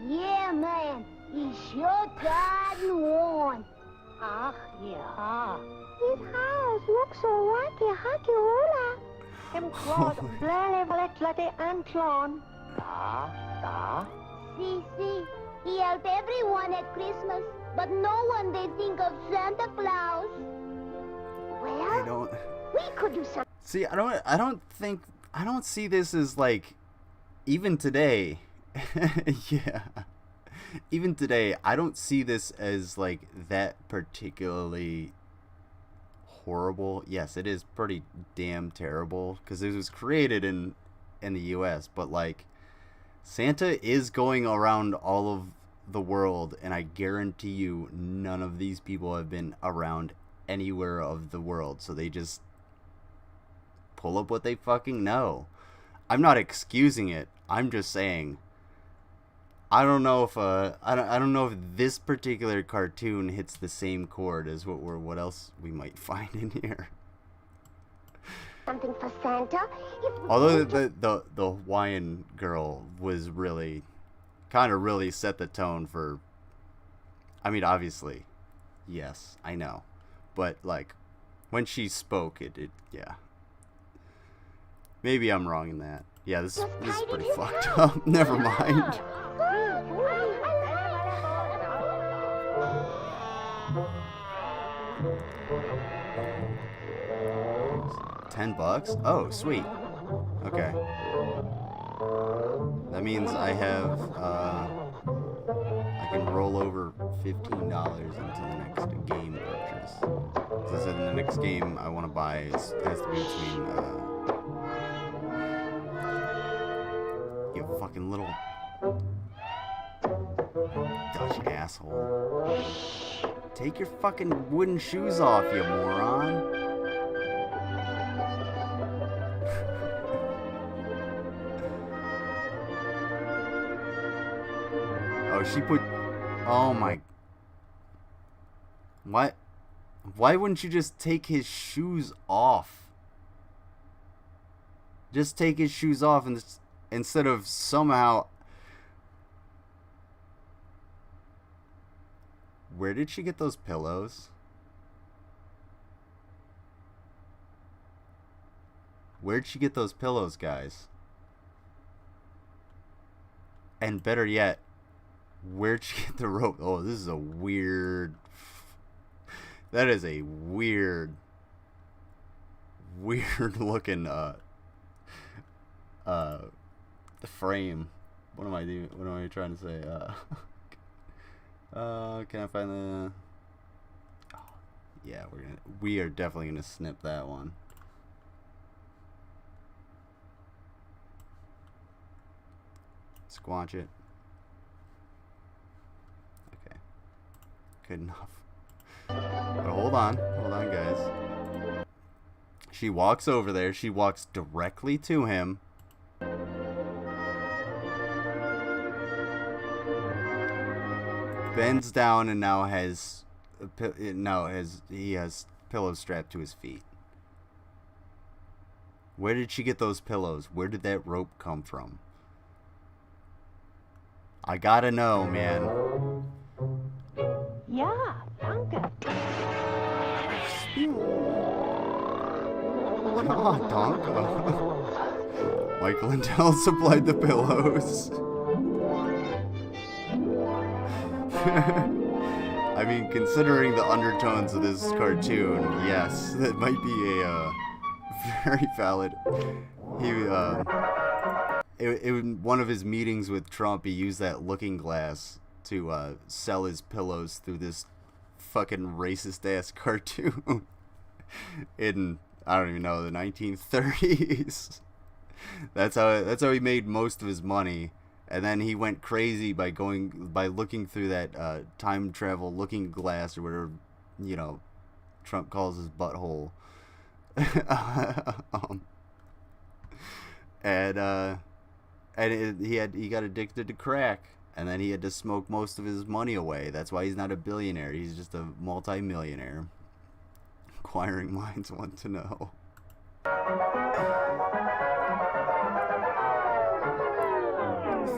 Yeah, man. He's sure tired and worn. Ach, ja. His house looks so wacky, hacky, hola. Hem klart blare vletlate anklon. Da. See. He helped everyone at Christmas, but no one they think of Santa Claus. Well, we could do something. See, I don't see this as like, even today. Yeah. Even today, I don't see this as like that particularly horrible. Yes, it is pretty damn terrible because it was created in the US, but like Santa is going around all of the world, and I guarantee you none of these people have been around anywhere of the world, so they just pull up what they fucking know. I'm not excusing it. I'm just saying I don't know if this particular cartoon hits the same chord as what else we might find in here. Something for Santa. Although the Hawaiian girl was really set the tone for. I mean, obviously, yes, I know, but like when she spoke, it yeah. Maybe I'm wrong in that. Yeah, this is pretty fucked up. Never mind. $10? Oh, sweet. Okay. That means I have, I can roll over $15 into the next game purchase. As I said, in the next game I want to buy has to be between, you fucking little Dutch asshole. Take your fucking wooden shoes off, you moron. Oh, she put... Oh my... What? Why wouldn't you just take his shoes off? Just take his shoes off and instead of somehow... Where did she get those pillows? Where'd she get those pillows, guys? And better yet, where'd she get the rope? Oh, this is a weird... That is a weird looking frame. What am I doing? What am I trying to say? Can I find the... Oh, yeah, we are definitely gonna snip that one. Squanch it. Okay. Good enough. But hold on, guys. She walks over there. She walks directly to him. Bends down and now he has pillows strapped to his feet. Where did she get those pillows? Where did that rope come from? I gotta know, man. Yeah, danke. Ah, danke. Michael Lindell supplied the pillows. I mean, considering the undertones of this cartoon, yes, that might be a very valid. In one of his meetings with Trump, he used that looking glass to sell his pillows through this fucking racist ass cartoon in, I don't even know, the 1930s. That's how he made most of his money. And then he went crazy by looking through that time travel looking glass, or whatever, you know, Trump calls his butthole. He got addicted to crack, and then he had to smoke most of his money away. That's why he's not a billionaire. He's just a multi-millionaire. Inquiring minds want to know.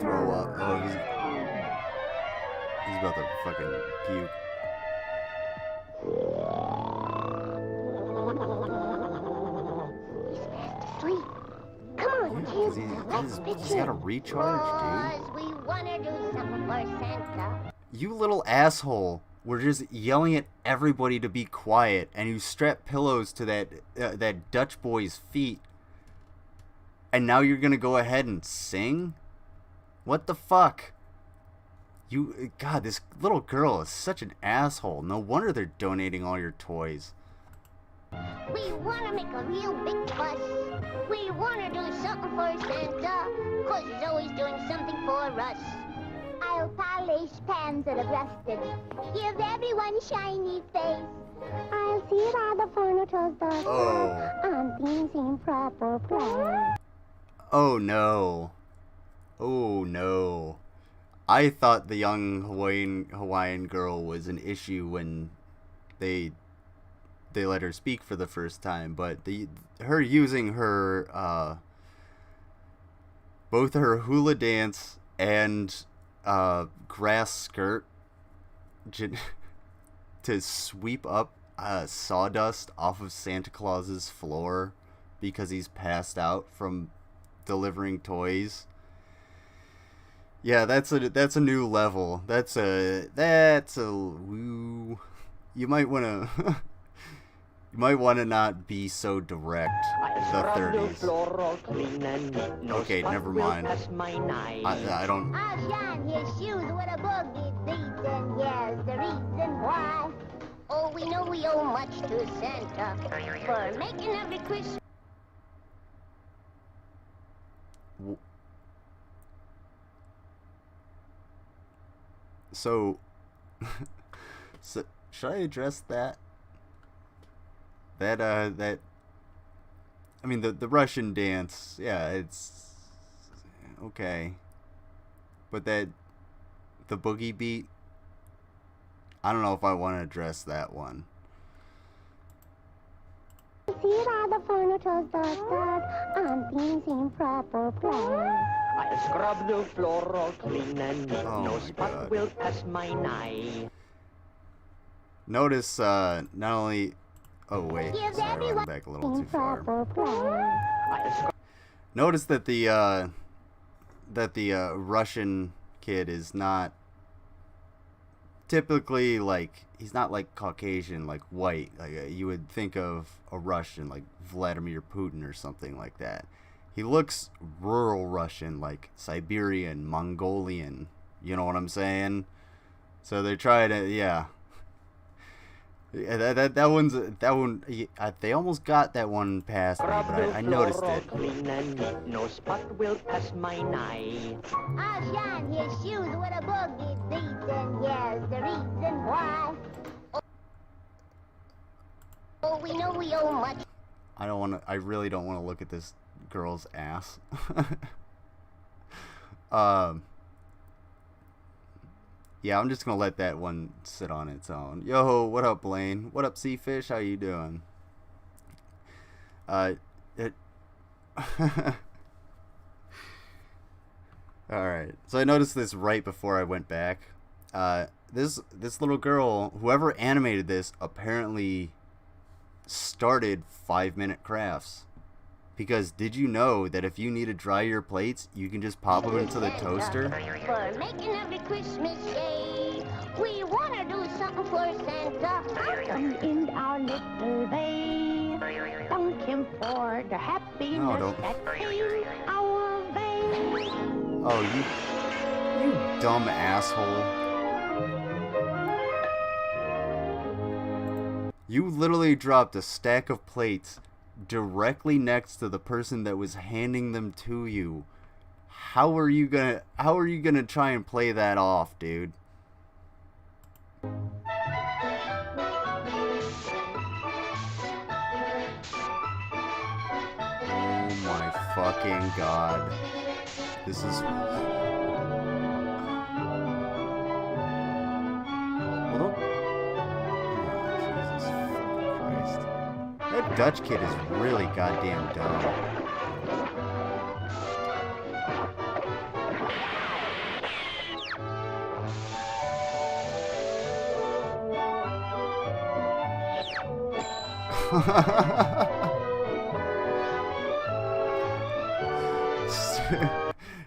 Throw up. Oh, he's about to fucking puke. He's fast asleep. Come on, kids. He's got a recharge, dude. We wanna do something for Santa. You little asshole. We're just yelling at everybody to be quiet, and you strap pillows to that Dutch boy's feet. And now you're gonna go ahead and sing? What the fuck? God, this little girl is such an asshole. No wonder they're donating all your toys. We wanna make a real big fuss. We wanna do something for Santa, 'cause he's always doing something for us. I'll polish pans that are rusted, give everyone shiny face. I'll see that the furniture's dusted, and things in proper place. Oh no. Oh no. I thought the young Hawaiian girl was an issue when they let her speak for the first time, but her using her both her hula dance and grass skirt to sweep up sawdust off of Santa Claus's floor because he's passed out from delivering toys. Yeah, that's a new level. That's a woo. You might want to You might want to not be so direct. The 30s. Okay, never mind. I don't... I'll shine his shoes with a boogie beats, and here's the reason why. Oh, we know we owe much to Santa for making every Christmas. So, should I address that? I mean, the Russian dance, yeah, it's okay. But the boogie beat, I don't know if I want to address that one. See all the furniture's dusted, and things in proper place. I'll scrub the floor all clean and neat, no spot God. will pass my nigh. Notice, not only... Oh, wait. Sorry, I went back a little too far. Notice that the Russian kid is not typically, like, he's not, like, Caucasian, like, white. Like, you would think of a Russian, like Vladimir Putin or something like that. He looks rural Russian, like Siberian, Mongolian. You know what I'm saying? So they try to, yeah. Yeah, that one. They almost got that one past me, but I noticed it. Clean and neat, no spot will pass my nigh. I'll shine his shoes with a boogie beats, and here's the reason why. Oh, we know we owe much. I really don't want to look at this girl's ass. Yeah, I'm just gonna let that one sit on its own. Yo, what up, Blaine? What up, Seafish? How you doing? Alright. So I noticed this right before I went back. This little girl, whoever animated this, apparently started 5-minute crafts. Because did you know that if you need to dry your plates, you can just pop them into the toaster? For making every Christmas day, we want to do something for Santa. Come in our little bay. Thank him for the happiness that came our way. Oh, you dumb asshole. You literally dropped a stack of plates directly next to the person that was handing them to you. How are you gonna try and play that off, dude? Oh my fucking god. This is... That Dutch kid is really goddamn dumb.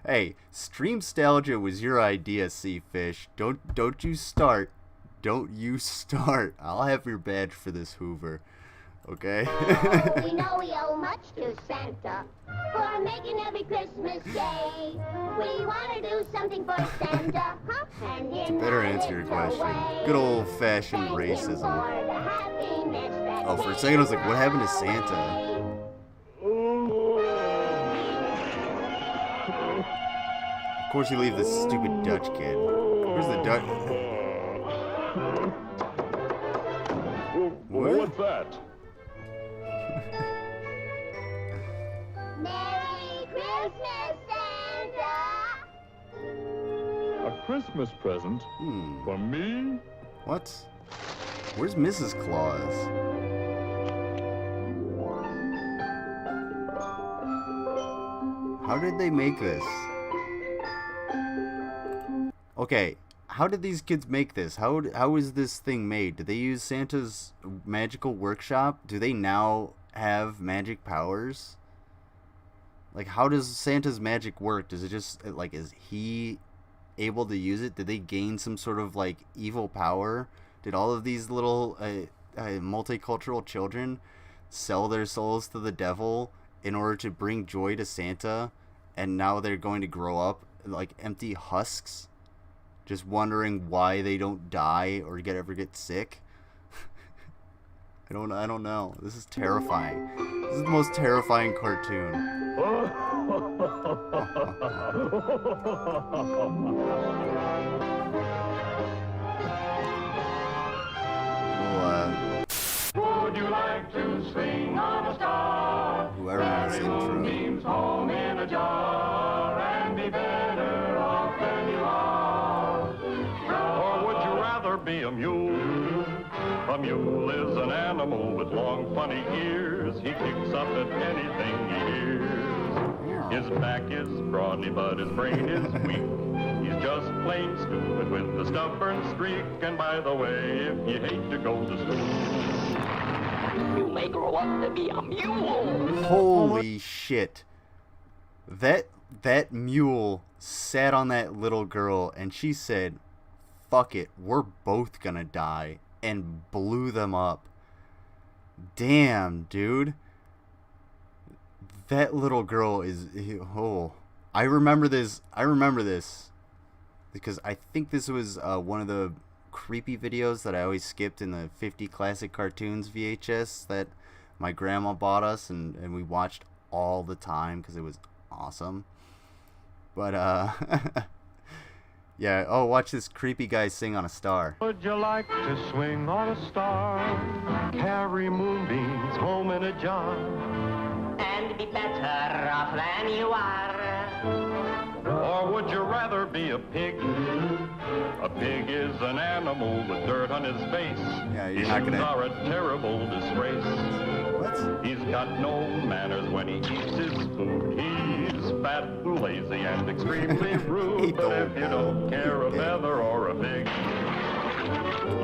Hey, Streamstalgia was your idea, Seafish. Don't you start. Don't you start. I'll have your badge for this, Hoover. Okay? We know we owe much to Santa for making every Christmas day. We want to do something for Santa, huh? And To better answer your question, good old-fashioned racism. Oh, for a second I was like, what happened to Santa? Of course you leave this stupid Dutch kid. Where's the Dutch? What's that? Merry Christmas, Santa! A Christmas present? For me? What? Where's Mrs. Claus? How did they make this? Okay, how did these kids make this? How is this thing made? Did they use Santa's magical workshop? Do they now have magic powers? Like, how does Santa's magic work? Does it just, like, is he able to use it? Did they gain some sort of, like, evil power? Did all of these little multicultural children sell their souls to the devil in order to bring joy to Santa, and now they're going to grow up like empty husks, just wondering why they don't die or ever get sick. I don't know. This is terrifying. This is the most terrifying cartoon. Would you like to swing on a star? Whoever this intro. Means home in a jar and be better off than you are. Or would you rather be a mule? A mule is an animal with long, funny ears. He kicks up at anything he hears. His back is brawny, but his brain is weak. He's just plain stupid with a stubborn streak. And by the way, if you hate to go to school, you may grow up to be a mule. Holy shit. That mule sat on that little girl and she said, fuck it, we're both gonna die, and blew them up. Damn, dude. That little girl is... Oh. I remember this because I think this was one of the creepy videos that I always skipped in the 50 Classic Cartoons VHS that my grandma bought us, and we watched all the time because it was awesome. But, yeah, oh, watch this creepy guy sing on a star. would you like to swing on a star? Carry moonbeams home in a jar. And be better off than you are. Or would you rather be a pig? A pig is an animal with dirt on his face. Yeah, you're His not gonna... are a terrible disgrace. What? He's got no manners when he eats his food. He's fat, lazy, and extremely rude. But if you don't care a feather or a pig,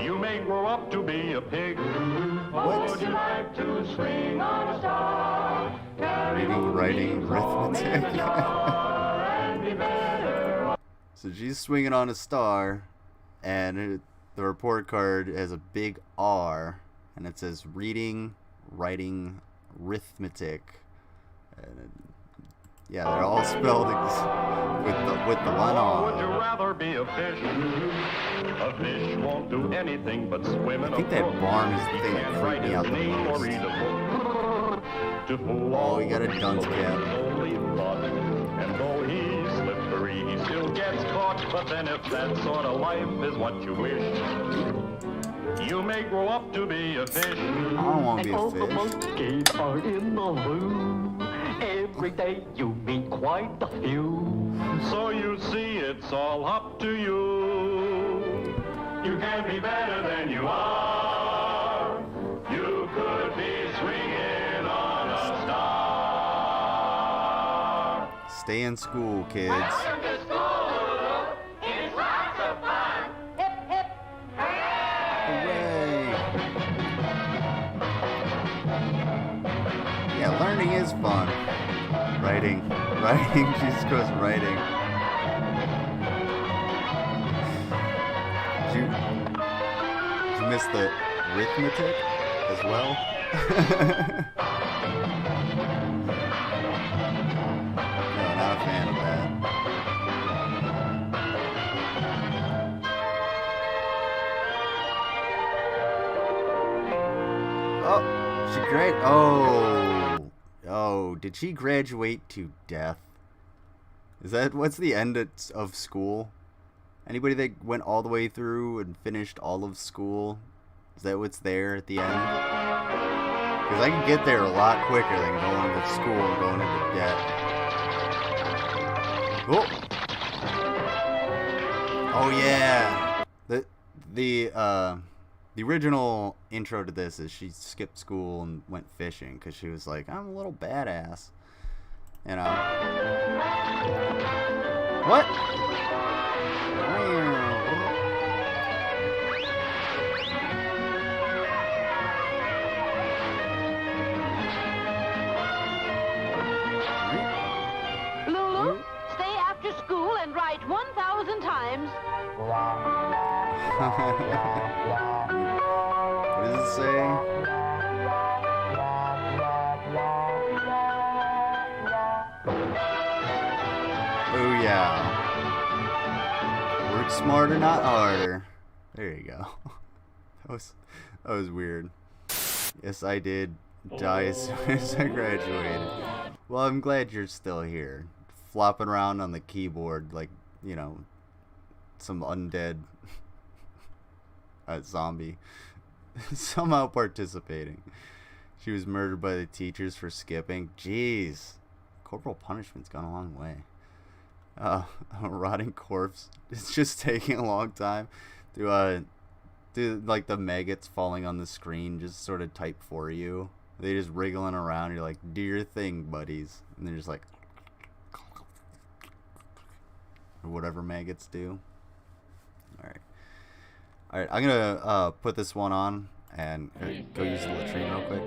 you may grow up to be a pig. What? Would you like to swing on a star? Reading, writing, arithmetic. So she's swinging on a star, and the report card has a big R, and it says reading, writing, arithmetic. And yeah, they're all spelled with the one R. Would you rather be a fish? A fish won't do anything but swim in a I think that barn is the thing that freaked me out the most. Oh, he got a dunce cap. And though he's slippery, he still gets caught. But then if that sort of life is what you wish, you may grow up to be a fish. I don't want to be a All the fish. monkeys are in the room. Every day you meet quite a few. So you see, it's all up to you. You can be better than you are. You could be swinging on a star. Stay in school, kids. Welcome to school. It's lots of fun. Hip, hip, Hooray! Yeah, learning is fun. Writing, Jesus Christ, writing. Did you miss the arithmetic as well? No, not a fan of that. Oh, she Oh, did she graduate to death? What's the end of school? Anybody that went all the way through and finished all of school? Is that what's there at the end? Because I can get there a lot quicker than going to school and going into debt. Oh yeah. The original intro to this is she skipped school and went fishing because she was like, I'm a little badass. You know. What? Lulu, stay after school and write 1,000 times. What is to say. Oh yeah. Work smarter, not harder. There you go. That was weird. Yes, I did die as soon as I graduated. Well, I'm glad you're still here. Flopping around on the keyboard like, you know, some undead zombie. Somehow participating. She was murdered by the teachers for skipping. Jeez. Corporal punishment's gone a long way. A rotting corpse. It's just taking a long time to like the maggots falling on the screen just sort of type for you. They just wriggling around. You're like, do your thing, buddies. And they're just like, or whatever maggots do. Alright, I'm gonna put this one on and go use the latrine real quick.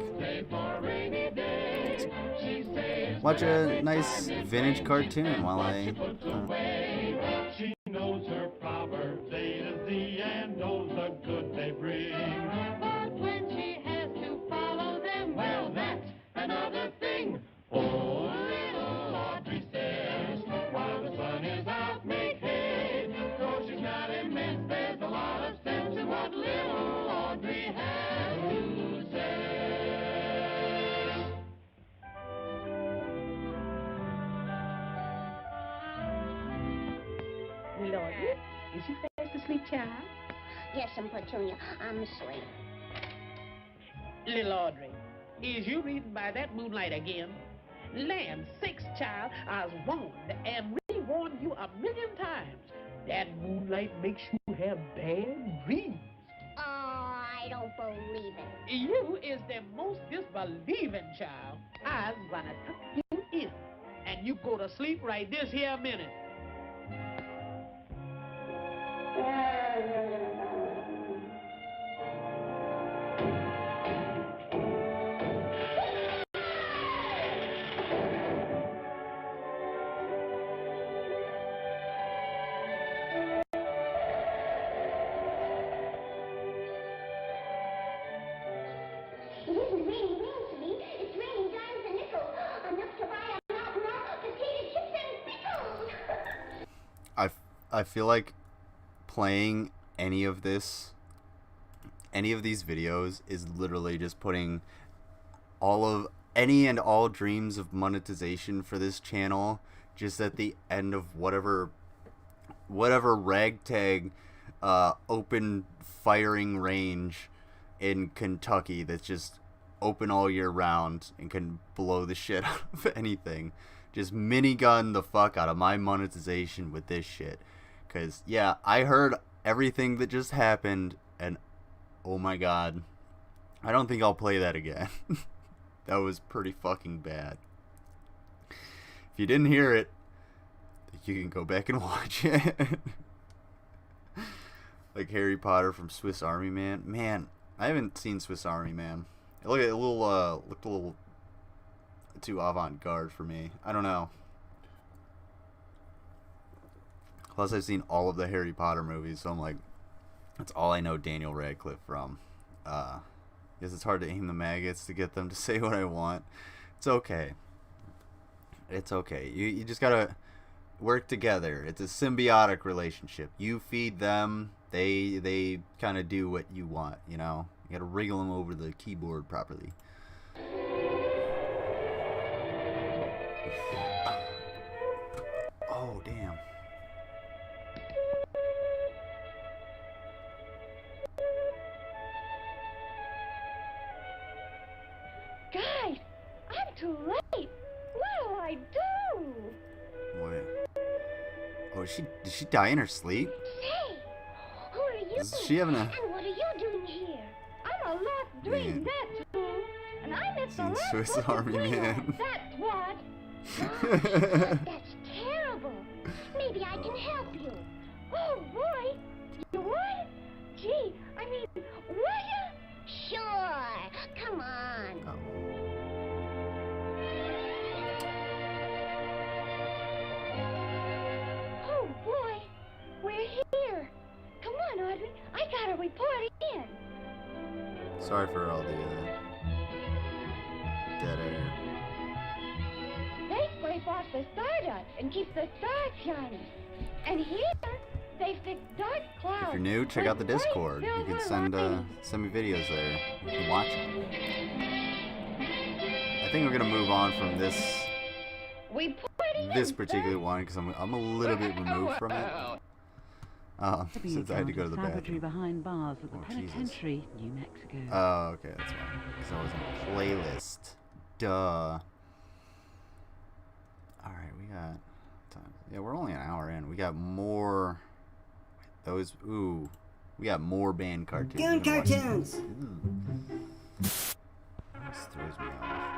Watch a nice vintage cartoon while I... She knows her proverbs A to Z and knows the good they bring. But when she has to follow them, well, that's another thing. Oh, little Audrey says, while the sun is out, make hay. Though she's not immense, there's a lot of sense in what little Audrey has to say. Lordy, is you fast asleep, child? Yes, Petunia, I'm asleep. Little Audrey, is you reading by that moonlight again? Land sakes, child, I was warned and re-warned you a million times. That moonlight makes you have bad dreams. Oh, I don't believe it. You is the most disbelieving child. I's gonna tuck you in, and you go to sleep right this here minute. It isn't raining rain to me. It's raining dimes and nickels. Enough to buy a lot more potato chips and pickles. I feel like playing any of these videos is literally just putting any and all dreams of monetization for this channel just at the end of whatever ragtag open firing range in Kentucky that's just open all year round and can blow the shit out of anything. Just minigun the fuck out of my monetization with this shit. Because, yeah, I heard everything that just happened, and oh my god, I don't think I'll play that again. That was pretty fucking bad. If you didn't hear it, you can go back and watch it. Like Harry Potter from Swiss Army Man. Man, I haven't seen Swiss Army Man. It looked a little too avant-garde for me. I don't know. Plus, I've seen all of the Harry Potter movies, so I'm like, that's all I know Daniel Radcliffe from. Guess it's hard to aim the maggots to get them to say what I want. It's okay. It's okay. You just gotta work together. It's a symbiotic relationship. You feed them, they kind of do what you want, you know? You gotta wriggle them over the keyboard properly. Oh, damn. Guys, I'm too late. What'll I do? What? Oh, did she die in her sleep? Say, who are you? Is she having a... And what are you doing here? I'm a lost dream, that's who. And I'm at the Seen last Swiss book of Army Greenland, Man. That's what. That's terrible. Maybe I can help you. Oh, boy. You would? Gee, I mean, would you? Sure. Come on. Oh, boy. We're here. Come on, Audrey. I gotta report in. Sorry for all the dead air. They scrape off the stardust and keep the stars shining. And here, they fix dark clouds. If you're new, check out the Discord. You can send me videos there. You can watch them. I think we're gonna move on from this particular one because I'm a little bit removed from it. Since I had to go to the bathroom. Behind bars at the penitentiary, New Mexico. Oh, okay, that's why. Because I was on a playlist. Duh. Alright, we got time. Yeah, we're only an hour in. We got more. Those. Ooh. We got more band cartoons. Goon cartoons! This throws me off.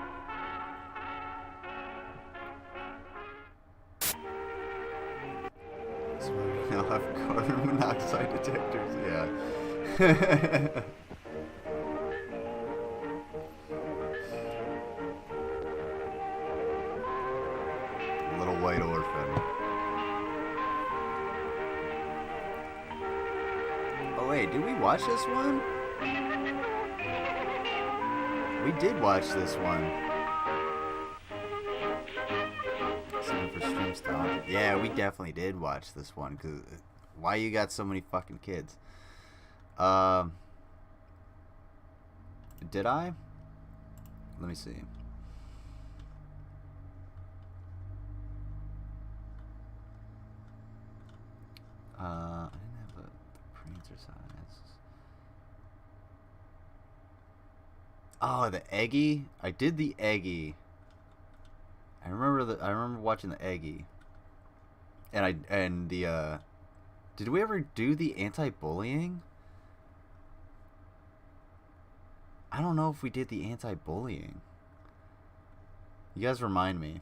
So we now have carbon monoxide detectors, yeah. Little white orphan. Oh wait, did we watch this one? We did watch this one. For Streamstalgia. Yeah, we definitely did watch this one. Cause why you got so many fucking kids? Did I? Let me see. I didn't have the Prancercise. Oh, the Eggy. I did the Eggy. I remember watching the Eggy. And did we ever do the anti-bullying? I don't know if we did the anti-bullying. You guys remind me.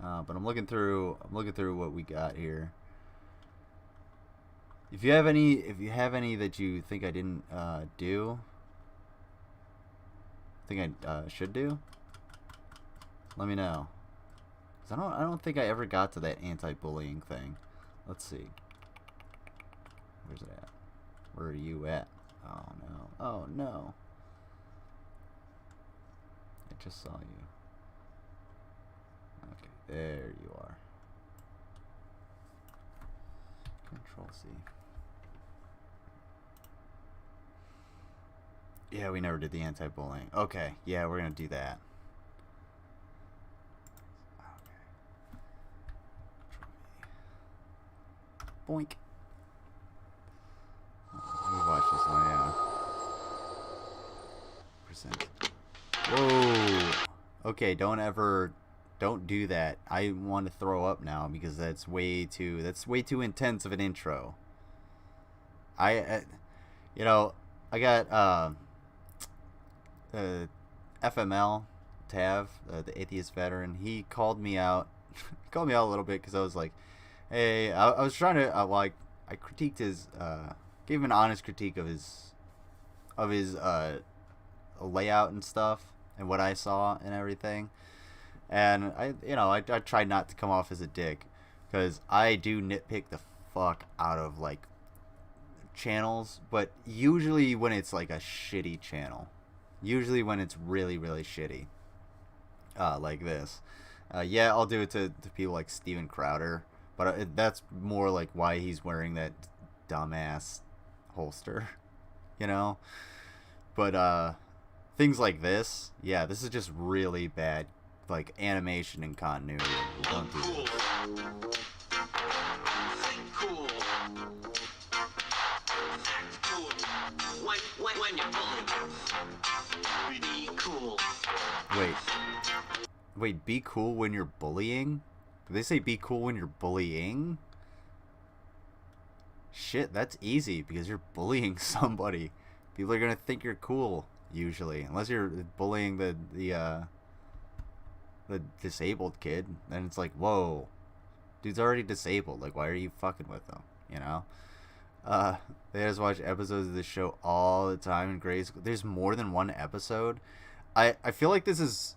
But I'm looking through what we got here. If you have any that you think I didn't do, think I should do, let me know. I don't think I ever got to that anti-bullying thing. Let's see. Where's it at? Where are you at? Oh no. Oh no. I just saw you. Okay, there you are. Control C. Yeah, we never did the anti-bullying. Okay, yeah, we're gonna do that. Boink. Let me watch this one, yeah. Percent. Whoa. Okay, don't do that. I want to throw up now because that's way too intense of an intro. I got FML Tav, the atheist veteran. He called me out. He called me out a little bit because I was like, hey, I was trying to I critiqued his gave him an honest critique of his layout and stuff and what I saw and everything. And I tried not to come off as a dick because I do nitpick the fuck out of like channels, but usually when it's like a shitty channel, usually when it's really shitty, like this. Yeah, I'll do it to people like Steven Crowder. But that's more like why he's wearing that dumbass holster, you know? But things like this, yeah, this is just really bad, like animation and continuity. Don't do this. Think cool. Act cool. When you're bullying. Be cool. Wait, be cool when you're bullying? Did they say be cool when you're bullying? Shit, that's easy because you're bullying somebody. People are gonna think you're cool usually, unless you're bullying the disabled kid. Then it's like, whoa, dude's already disabled. Like, why are you fucking with them? You know? They just watch episodes of this show all the time in grade school. There's more than one episode. I feel like this is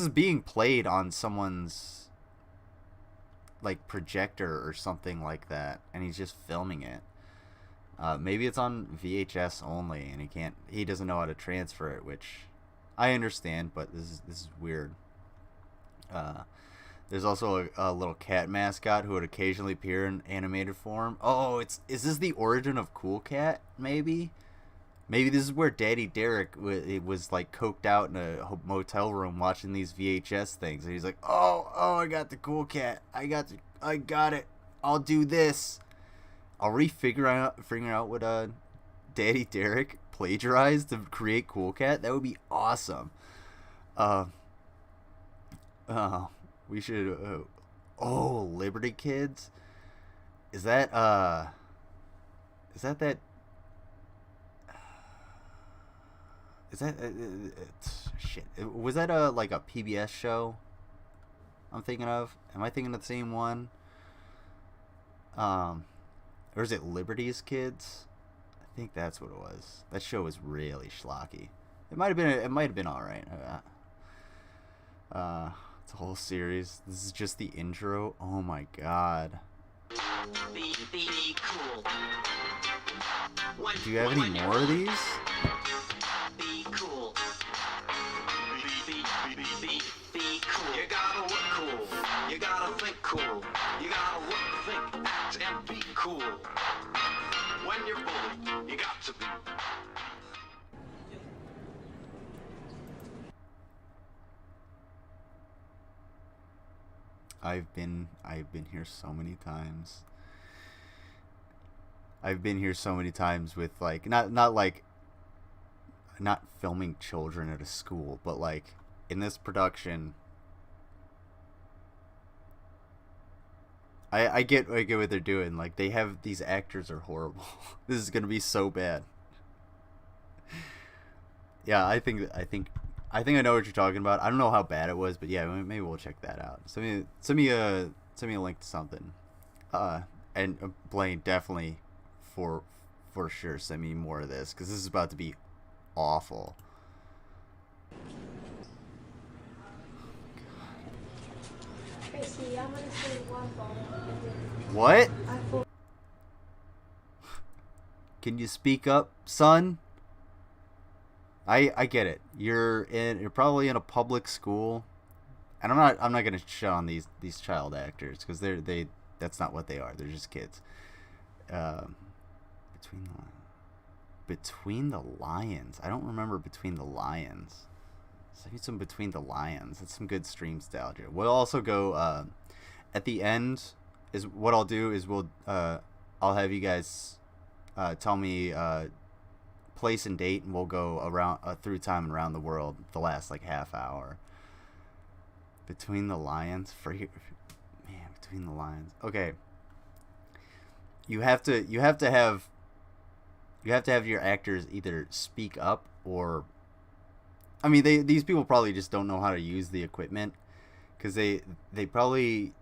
being played on someone's like projector or something like that, and he's just filming it. Maybe it's on VHS only, and he doesn't know how to transfer it, which I understand, but this is weird. There's also a little cat mascot who would occasionally appear in animated form. Oh, is this the origin of Cool Cat? Maybe this is where Daddy Derek was like coked out in a motel room watching these VHS things, and he's like, oh, I got the Cool Cat. I got it. I'll do this. I'll figure out what Daddy Derek plagiarized to create Cool Cat. That would be awesome. We should. Liberty Kids. Is that that? Is that shit? Was that like a PBS show? I'm thinking of. Am I thinking of the same one? Or is it Liberty's Kids? I think that's what it was. That show was really schlocky. It might have been all right. It's a whole series. This is just the intro. Oh my god. Be cool. Do you have any more of these? Be cool. Be cool. You gotta look cool. You gotta think cool. You gotta look, think, act, and be cool. When you're bullied, you got to be. I've been here so many times. I've been here so many times with like not filming children at a school, but like in this production. I get what they're doing. Like they have these actors are horrible. This is gonna be so bad. Yeah, I think I know what you're talking about. I don't know how bad it was, but yeah, maybe we'll check that out. Send me a link to something. And Blaine, definitely for sure send me more of this, because this is about to be awful. Tracy, I'm gonna say one ball. What? Can you speak up, son? I get it. You're probably in a public school, and I'm not gonna shit on these child actors, because that's not what they are. They're just kids. Between the Lions. I don't remember Between the Lions. Send me some Between the Lions. That's some good Streamstalgia. We'll also go at the end. Is what I'll do is I'll have you guys tell me place and date, and we'll go around through time and around the world the last like half hour. Between the Lions, Between the Lions. Okay. You have to have your actors either speak up, or I mean these people probably just don't know how to use the equipment, because they probably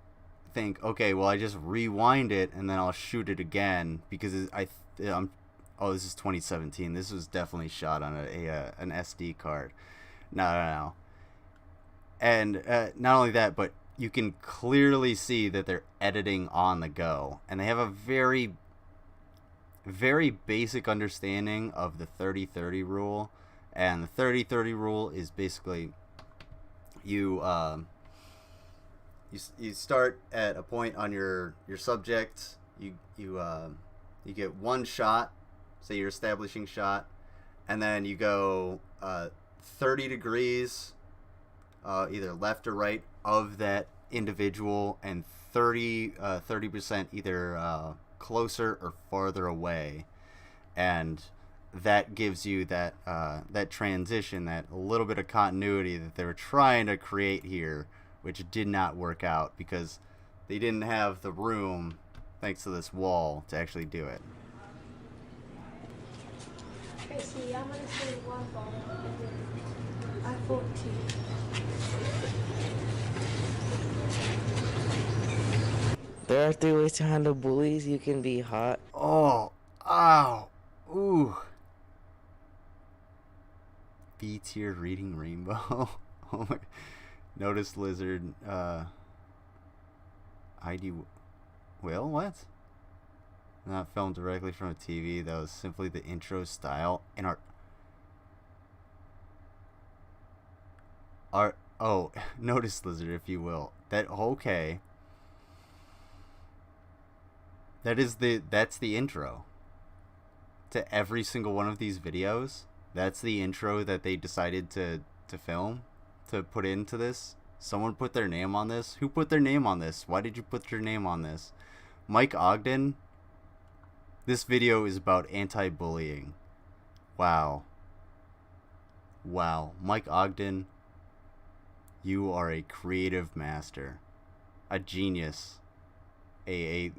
think, okay, well, I just rewind it and then I'll shoot it again, because this is 2017. This was definitely shot on an SD card. No. And not only that, but you can clearly see that they're editing on the go, and they have a very, very basic understanding of the 30-30 rule. And the 30-30 rule is basically you start at a point on your subject. You get one shot, say your establishing shot, and then you go 30 degrees either left or right of that individual, and 30% either closer or farther away, and that gives you that transition, that little bit of continuity that they were trying to create here, which did not work out because they didn't have the room, thanks to this wall, to actually do it. Tracy, I'm gonna say one ball. I'm 14. There are 3 ways to handle bullies. You can be hot. Oh, ow, ooh. B-tier reading rainbow. Oh my. Notice lizard. ID. Well, what? Not filmed directly from a TV. That was simply the intro style and our oh, notice Lizard, if you will. Okay. That's the intro to every single one of these videos. That's the intro that they decided to film, to put into this. Someone put their name on this. Who put their name on this? Why did you put your name on this? Mike Ogden. This video is about anti-bullying. Wow. Wow. Mike Ogden, you are a creative master. A genius. A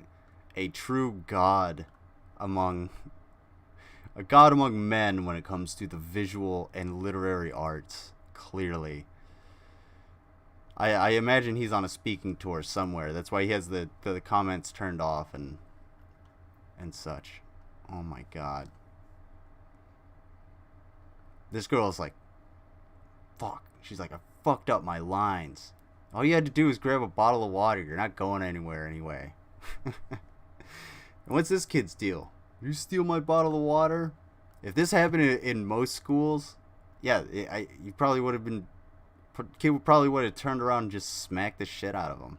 true god among men when it comes to the visual and literary arts. Clearly. I imagine he's on a speaking tour somewhere. That's why he has the comments turned off and such. Oh my god. This girl is like, fuck. She's like, I fucked up my lines. All you had to do is grab a bottle of water. You're not going anywhere anyway. And what's this kid's deal? You steal my bottle of water? If this happened in most schools, yeah, you probably would have been... Kid probably would have turned around and just smacked the shit out of him.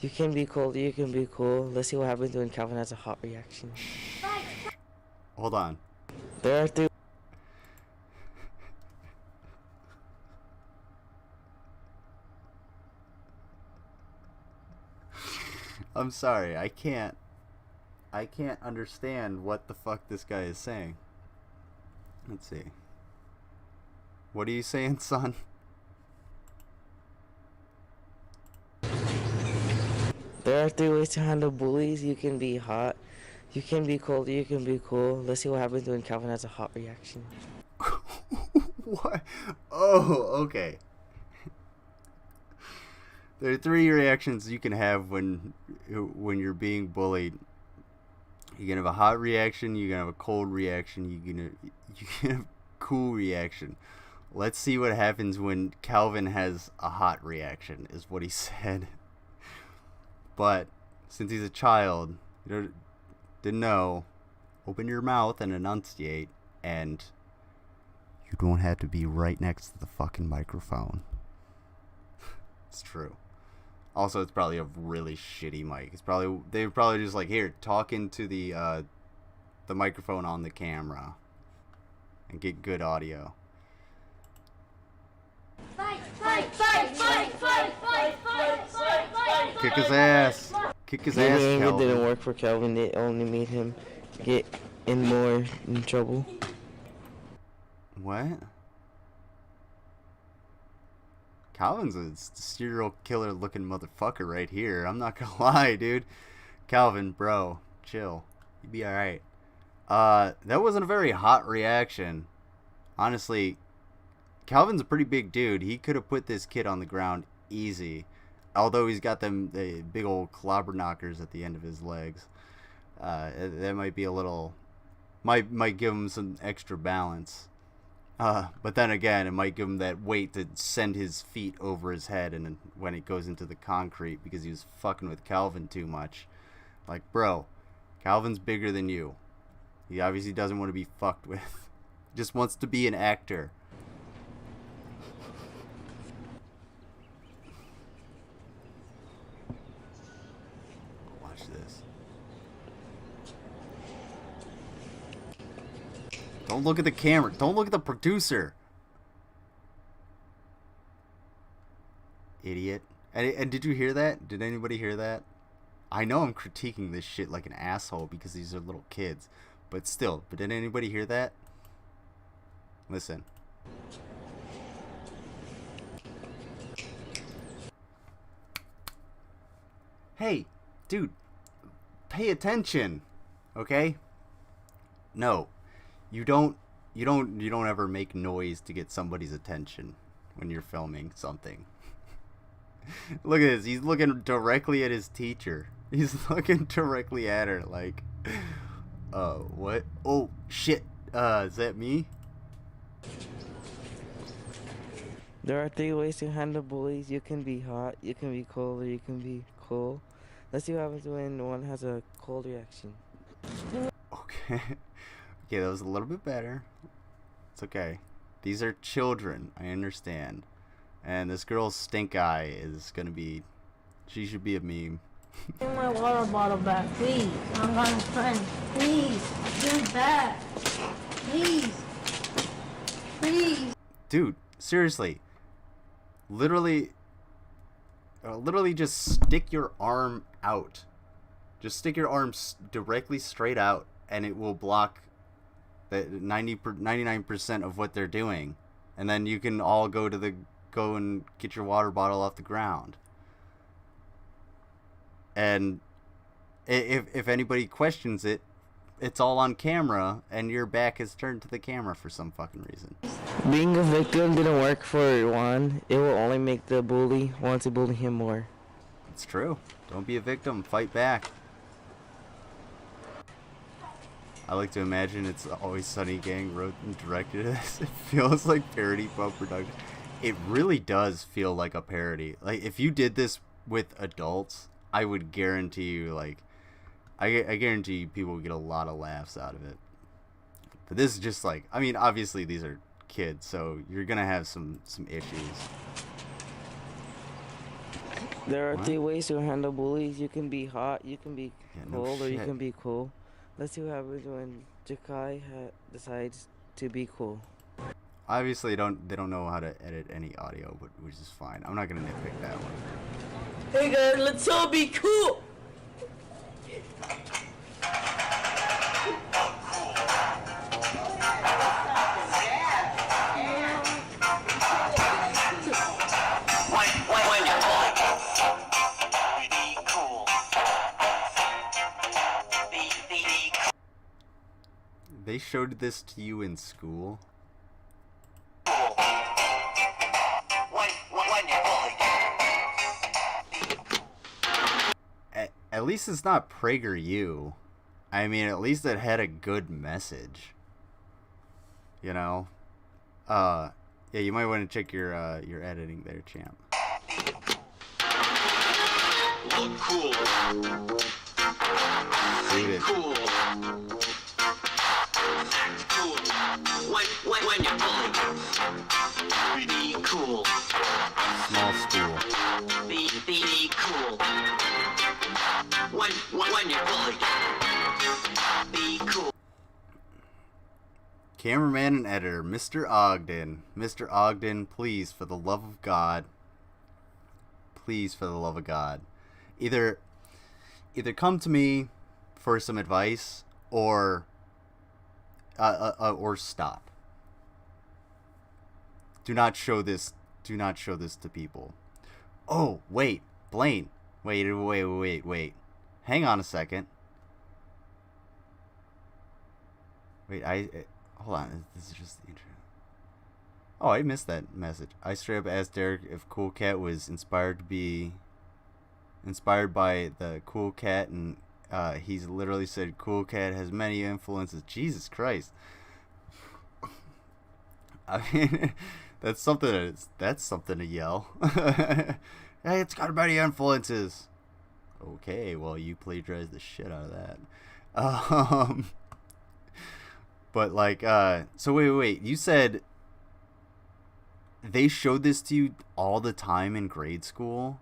You can be cold, you can be cool. Let's see what happens when Calvin has a hot reaction. Hold on. There are 3... I'm sorry, I can't understand what the fuck this guy is saying. Let's see. What are you saying, son? There are 3 ways to handle bullies. You can be hot, you can be cold, you can be cool. Let's see what happens when Calvin has a hot reaction. What? Oh, okay. There are 3 reactions you can have when you're being bullied. You can have a hot reaction, you can have a cold reaction, you can have a cool reaction. Let's see what happens when Calvin has a hot reaction, is what he said. But since he's a child, you didn't know, open your mouth and enunciate, and you don't have to be right next to the fucking microphone. It's true. Also, it's probably a really shitty mic. They're probably just like, here, talk into the microphone on the camera and get good audio. Fight, fight, fight, fight, fight, fight, fight, fight, fight. Kick his ass. Kick his ass, Maybe Calvin. it didn't work for Calvin. It only made him get more in trouble. What? Calvin's a serial killer looking motherfucker right here. I'm not gonna lie, dude. Calvin, bro, chill. You be alright. That wasn't a very hot reaction. Honestly, Calvin's a pretty big dude. He could have put this kid on the ground easy. Although he's got them big old clobber knockers at the end of his legs. That might be a little... Might give him some extra balance. But then again, it might give him that weight to send his feet over his head and when it goes into the concrete because he was fucking with Calvin too much. Like, bro, Calvin's bigger than you. He obviously doesn't want to be fucked with. Just wants to be an actor. Watch this. Don't look at the camera. Don't look at the producer. Idiot. And did you hear that? Did anybody hear that? I know I'm critiquing this shit like an asshole because these are little kids. But still, but did anybody hear that? Listen. Hey, dude, pay attention, okay? No, you don't ever make noise to get somebody's attention when you're filming something. Look at this. He's looking directly at his teacher. He's looking directly at her like, what? Oh, shit. Is that me? There are 3 ways to handle bullies. You can be hot, you can be cold, or you can be cool. Let's see what happens when one has a cold reaction. Okay. Okay, that was a little bit better. It's okay. These are children, I understand. And this girl's stink eye is gonna be... She should be a meme. Give my water bottle back, please. I'm my friend. Please, give it back. Please. Please. Dude, seriously. Literally just stick your arm out. Just stick your arm directly straight out, and it will block the 99% of what they're doing. And then you can all go and get your water bottle off the ground. And if anybody questions it, it's all on camera, and your back is turned to the camera for some fucking reason. Being a victim didn't work for Juan. It will only make the bully want to bully him more. It's true. Don't be a victim. Fight back. I like to imagine It's Always Sunny gang wrote and directed this. It feels like parody pub production. It really does feel like a parody. Like, if you did this with adults, I would guarantee you, like, I guarantee you people would get a lot of laughs out of it. But this is just like, I mean, obviously these are kids, so you're gonna have some issues. There are 3 ways to handle bullies. You can be hot, you can be cold, or you can be cool. Let's see what happens when Jakai decides to be cool. Obviously, they don't know how to edit any audio, but which is fine. I'm not gonna nitpick that one. Hey guys, let's all be cool. They showed this to you in school? At least it's not PragerU. I mean, at least it had a good message. You know? Yeah, you might want to check your editing there, champ. Look cool. Dude, it. Cool. Act cool. When you're bullied. Be cool. Small school. Be cool. When you're bullied. Be cool. Cameraman and editor, Mr. Ogden. Mr. Ogden, please, for the love of God. Please, for the love of God. Either come to me for some advice, or stop. Do not show this. Do not show this to people. Oh, wait, Blaine. Wait. Hang on a second. Wait, hold on. This is just the intro. Oh, I missed that message. I straight up asked Derek if Cool Cat was inspired by the Cool Cat, and he's literally said Cool Cat has many influences. Jesus Christ. I mean, that's something to yell. Hey, it's got many influences. Okay, well, you plagiarized the shit out of that. But like, so wait. You said they showed this to you all the time in grade school?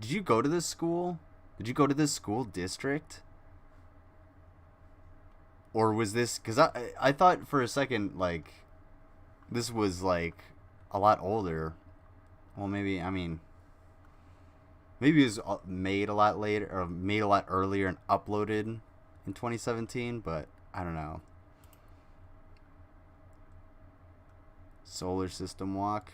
Did you go to this school? Did you go to this school district? Or was this... Because I thought for a second, like, this was, like, a lot older. Well, maybe, I mean... Maybe it was made a lot later, or made a lot earlier and uploaded in 2017, but I don't know. Solar system walk.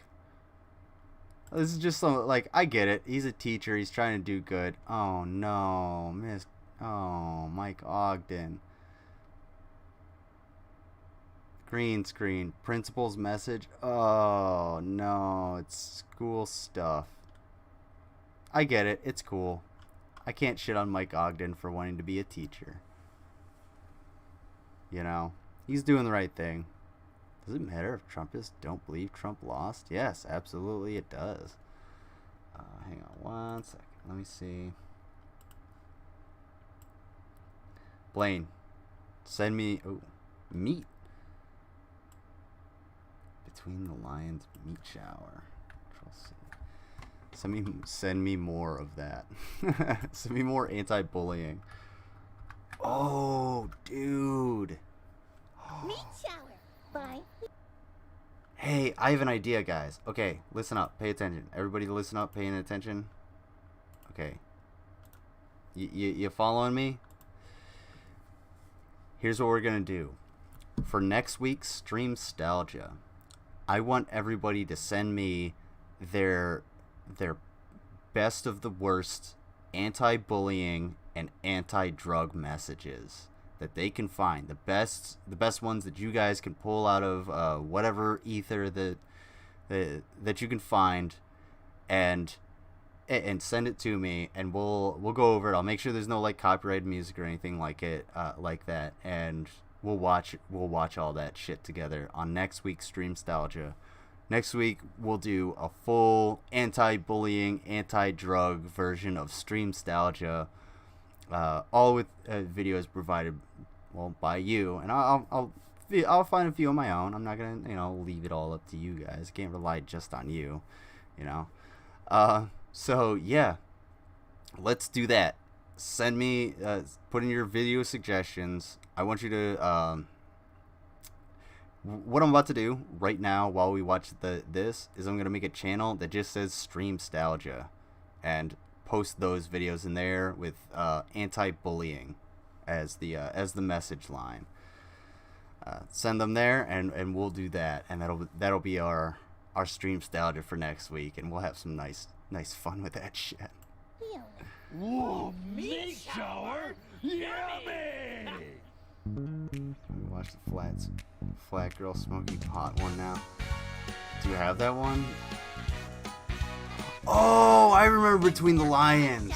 This is just some, like, I get it. He's a teacher. He's trying to do good. Oh, no. Mike Ogden. Green screen. Principal's message. Oh, no. It's school stuff. I get it. It's cool. I can't shit on Mike Ogden for wanting to be a teacher. You know? He's doing the right thing. Does it matter if Trumpists don't believe Trump lost? Yes, absolutely it does. Hang on one second. Let me see. Blaine, send me meat. Between the Lions meat shower. Send me more of that. Send me more anti-bullying. Oh, dude. Meat shower. Bye. Hey, I have an idea, guys. Okay, listen up. Pay attention. Everybody listen up. Paying attention. Okay. You following me? Here's what we're going to do. For next week's Streamstalgia, I want everybody to send me their best of the worst anti-bullying and anti-drug messages that they can find. The best ones that you guys can pull out of whatever ether that you can find, and send it to me, and we'll go over it. I'll make sure there's no like copyrighted music or anything like it like that, and we'll watch all that shit together on next week's Streamstalgia. Next week we'll do a full anti-bullying, anti-drug version of Streamstalgia, all with videos provided by you, and I'll find a few of my own. I'm not gonna leave it all up to you guys. Can't rely just on you, So yeah, let's do that. Send me, put in your video suggestions. I want you to, what I'm about to do right now while we watch this is I'm going to make a channel that just says Streamstalgia and post those videos in there with anti-bullying as the message line. Send them there, and we'll do that, and that'll be our Streamstalgia for next week, and we'll have some nice fun with that shit. Whoa, meat shower? Yummy! Watch the flat girl smoking pot one now. Do you have that one? Oh, I remember Between the Lions.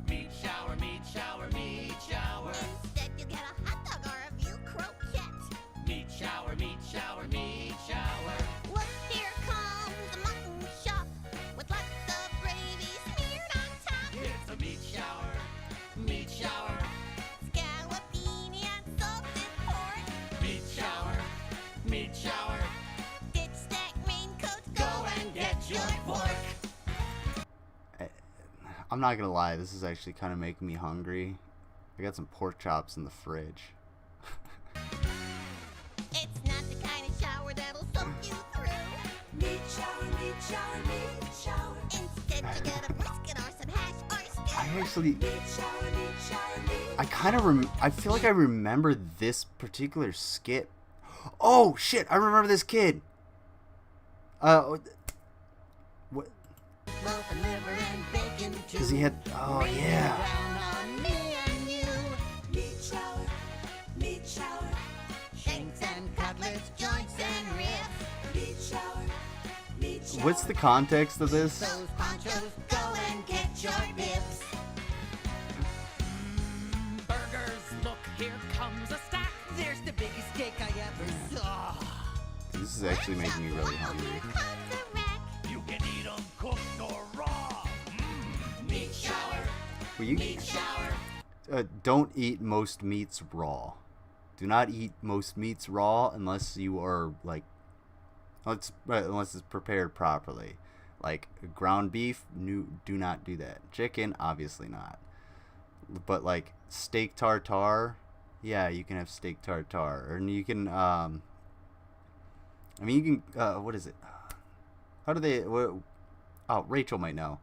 Meat shower, meat shower, meat shower. Instead you get a hot dog or a veal croquette. Meat shower, meat shower, meat shower. Look, here comes the mutton chop with lots of gravy smeared on top. It's a meat shower, meat shower. Scallopini and salted pork. Meat shower, meat shower. Ditch that main coat, go and get your pork. I'm not gonna lie, this is actually kind of making me hungry. I got some pork chops in the fridge. It's not the kind of shower that'll soak you through. Meat shower, meat shower, meat shower. Instead you get a brisket or some hash or stew. I actually, Meat shower, meat shower, meat. I feel like I remember this particular skit. Oh shit, I remember this kid. What? Both liver and bacon too. Because he had, oh yeah. On me and you. Meat shower, meat shower. Shanks and cutlets, joints and ribs. Meat shower, meat shower. What's the context of this? Those ponchos, go and get your bibs. Burgers, look, here comes a stack. There's the biggest cake I ever saw. This is actually making me really hungry. You can eat them cooked or raw. Meat shower, meat shower. Don't eat most meats raw. Do not eat most meats raw unless you are unless it's prepared properly. Like ground beef, do not do that. Chicken, obviously not. But like steak tartare, yeah, you can have steak tartare, and you can you can what is it? How do they? Oh, Rachel might know.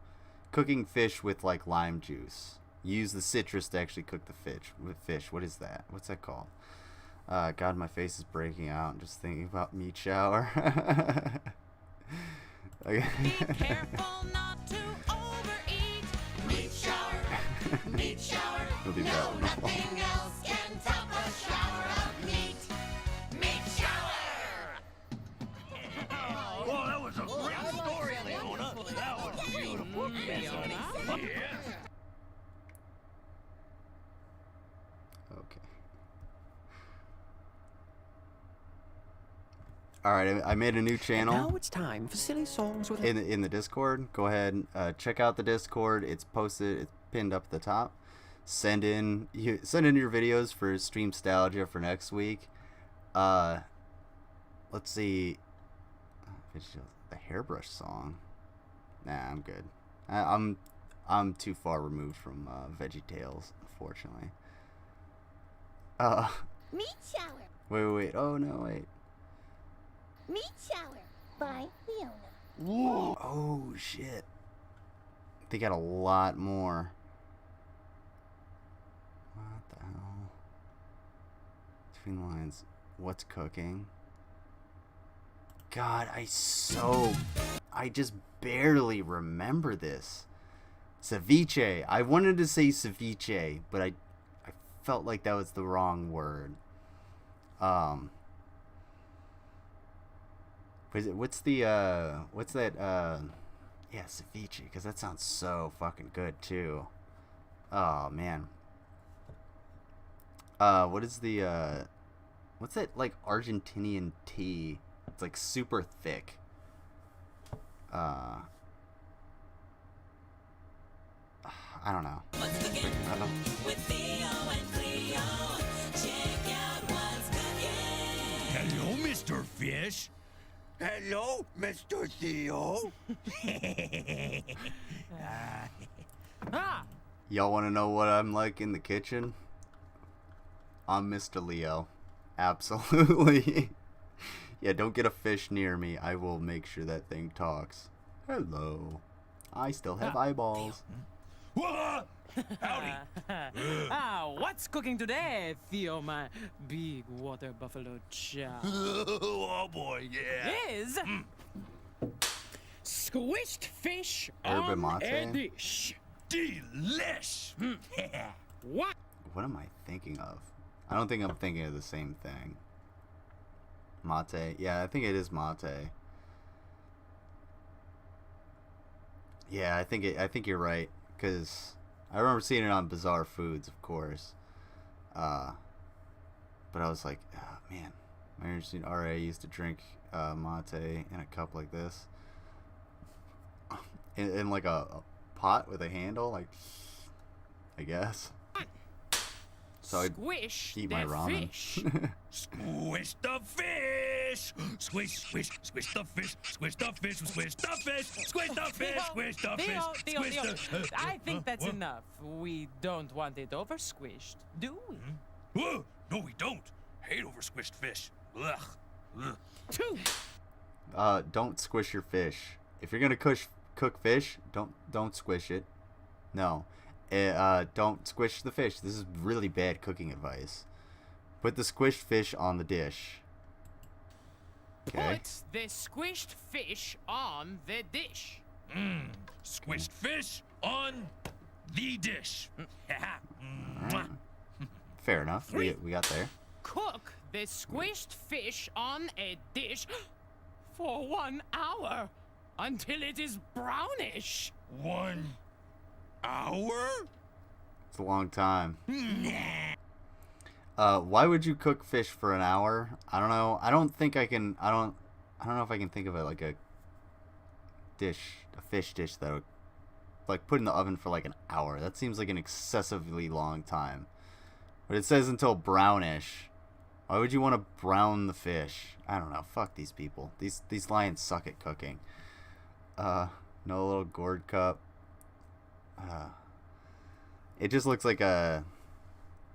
Cooking fish with like lime juice. You use the citrus to actually cook the fish. What is that? What's that called? God, my face is breaking out just thinking about meat shower. Okay. Be careful not to overeat. Meat shower, meat shower. We'll do that one. Nothing else can top a shower of meat. Meat shower. Well, that was a great story, Leona. That was beautiful. Yes, honey. Yes. Okay. All right, I made a new channel. And now it's time for silly songs with in the Discord. Go ahead, check out the Discord. It's posted. It's pinned up at the top. Send in your videos for Streamstalgia for next week. Let's see. The hairbrush song. Nah, I'm good. I'm too far removed from VeggieTales, unfortunately. Meat shower. Wait. Oh no, wait. Meat shower by Fiona. Whoa. Oh shit. They got a lot more. What the hell? Between the lines. What's cooking? God, I just barely remember this. Ceviche. I wanted to say ceviche, but I felt like that was the wrong word. What's that? Yeah, ceviche, because that sounds so fucking good too. Oh man. What is the what's that, like, Argentinian tea? It's like super thick. I don't know. Hello, Mr. Fish. Hello, Mr. Theo. Y'all want to know what I'm like in the kitchen? I'm Mr. Leo. Absolutely. Yeah, don't get a fish near me. I will make sure that thing talks. Hello. I still have eyeballs. Howdy. What's cooking today, Theo, my big water buffalo chow? Oh boy, yeah. Is squished fish Herb on a mate? dish. Delish. What? What am I thinking of? I don't think I'm thinking of the same thing. Mate? Yeah, I think it is mate. Yeah, I think you're right, because I remember seeing it on Bizarre Foods, of course. But I was like, oh, man, my interesting RA used to drink mate in a cup like this, in like a pot with a handle, like, I guess. So I'd eat my ramen. Squish the fish. Squish the fish. Squish the fish. Squish the fish. Squish the fish. Squish the fish. Squish the fish. I think that's enough. We don't want it over squished, do we? Whoa, no, we don't. Hate over squished fish. Ugh. Ugh. Two. Don't squish your fish. If you're gonna cook fish, don't squish it. No. Don't squish the fish. This is really bad cooking advice. Put the squished fish on the dish. Okay. Put the squished fish on the dish. Squished fish on the dish. Right. Fair enough. We got there. Cook the squished fish on a dish for 1 hour until it is brownish. 1 hour? It's a long time. Why would you cook fish for an hour? I don't know. I don't know if I can think of it like a fish dish that would, like, put in the oven for like an hour. That seems like an excessively long time. But it says until brownish. Why would you want to brown the fish? I don't know. Fuck these people. These lions suck at cooking. No little gourd cup. It just looks like the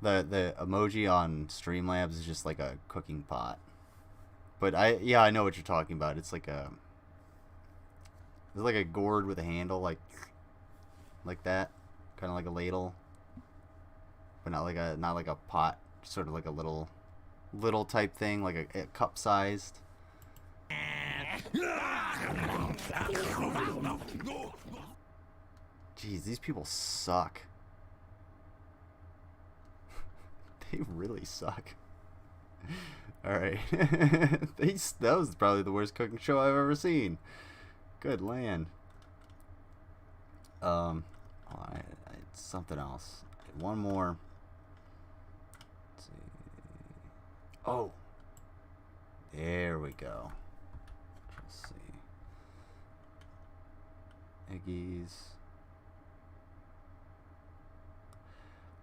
emoji on Streamlabs is just like a cooking pot. But I know what you're talking about. It's like a gourd with a handle, like that, kind of like a ladle, but not like a pot, sort of like a little type thing, like a cup sized. Jeez, these people suck. They really suck. Alright. That was probably the worst cooking show I've ever seen. Good land. Something else. One more. Let's see. Oh. There we go. Let's see. Eggies.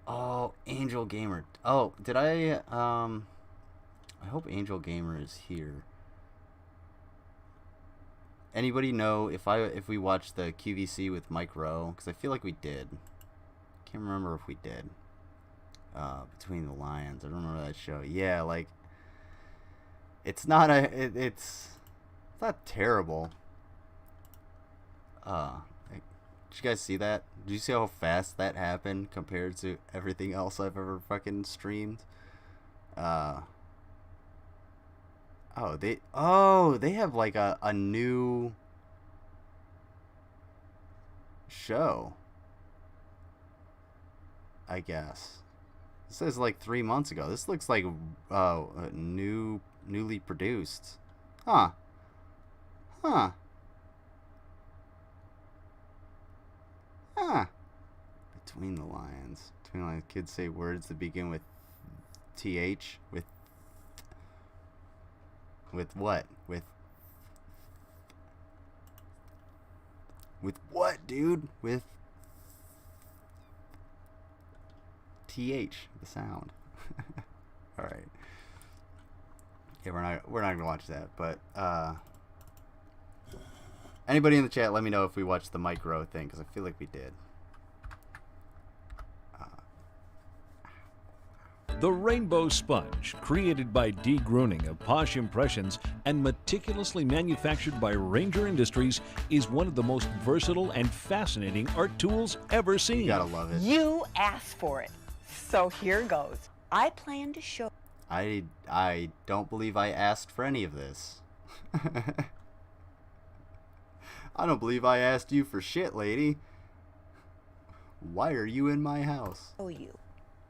Oh, Angel Gamer. Oh, did I hope Angel Gamer is here. Anybody know if we watched the QVC with Mike Rowe? Because I feel like we did. Can't remember if we did. Between the Lions. I remember that show. Yeah, like it's not it's not terrible. Did you guys see that? Did you see how fast that happened compared to everything else I've ever fucking streamed? They have like a new show, I guess. This says like 3 months ago. This looks like newly produced. Huh. Between the Lions. Between the Lions. Kids say words that begin with TH. With what? With what, dude? With TH, the sound. All right. Yeah, we're not gonna watch that, but anybody in the chat, let me know if we watched the micro thing, because I feel like we did. The Rainbow Sponge, created by Dee Gruning of Posh Impressions and meticulously manufactured by Ranger Industries, is one of the most versatile and fascinating art tools ever seen. You gotta love it. You asked for it, so here goes. I plan to show... I don't believe I asked for any of this. I don't believe I asked you for shit, lady. Why are you in my house? You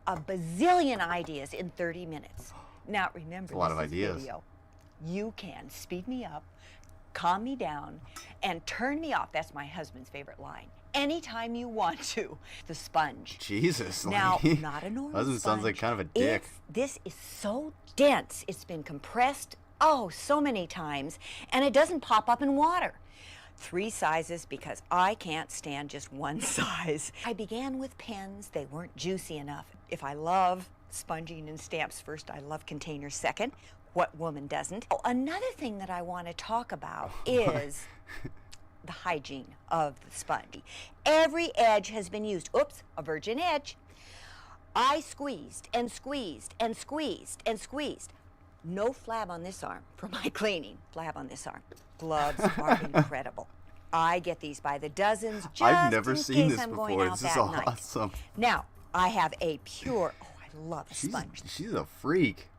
a bazillion ideas in 30 minutes. Now remember, a lot of this is ideas. Video. You can speed me up, calm me down, and turn me off. That's my husband's favorite line. Anytime you want to. The sponge. Jesus, now, lady. not a normal Husband sponge. sounds like kind of a dick. This is so dense. It's been compressed, so many times, and it doesn't pop up in water. 3 sizes because I can't stand just one size. I began with pens. They weren't juicy enough. If I love sponging and stamps first, I love containers second. What woman doesn't? Oh, another thing that I want to talk about is the hygiene of the sponge. Every edge has been used. Oops, a virgin edge. I squeezed and squeezed and squeezed and squeezed. No flab on this arm for my cleaning. Flab on this arm. Gloves are incredible. I get these by the dozens just I've never in seen case this I'm before. going out This is that night. awesome. Now, I have a pure, I love a sponge. She's a freak.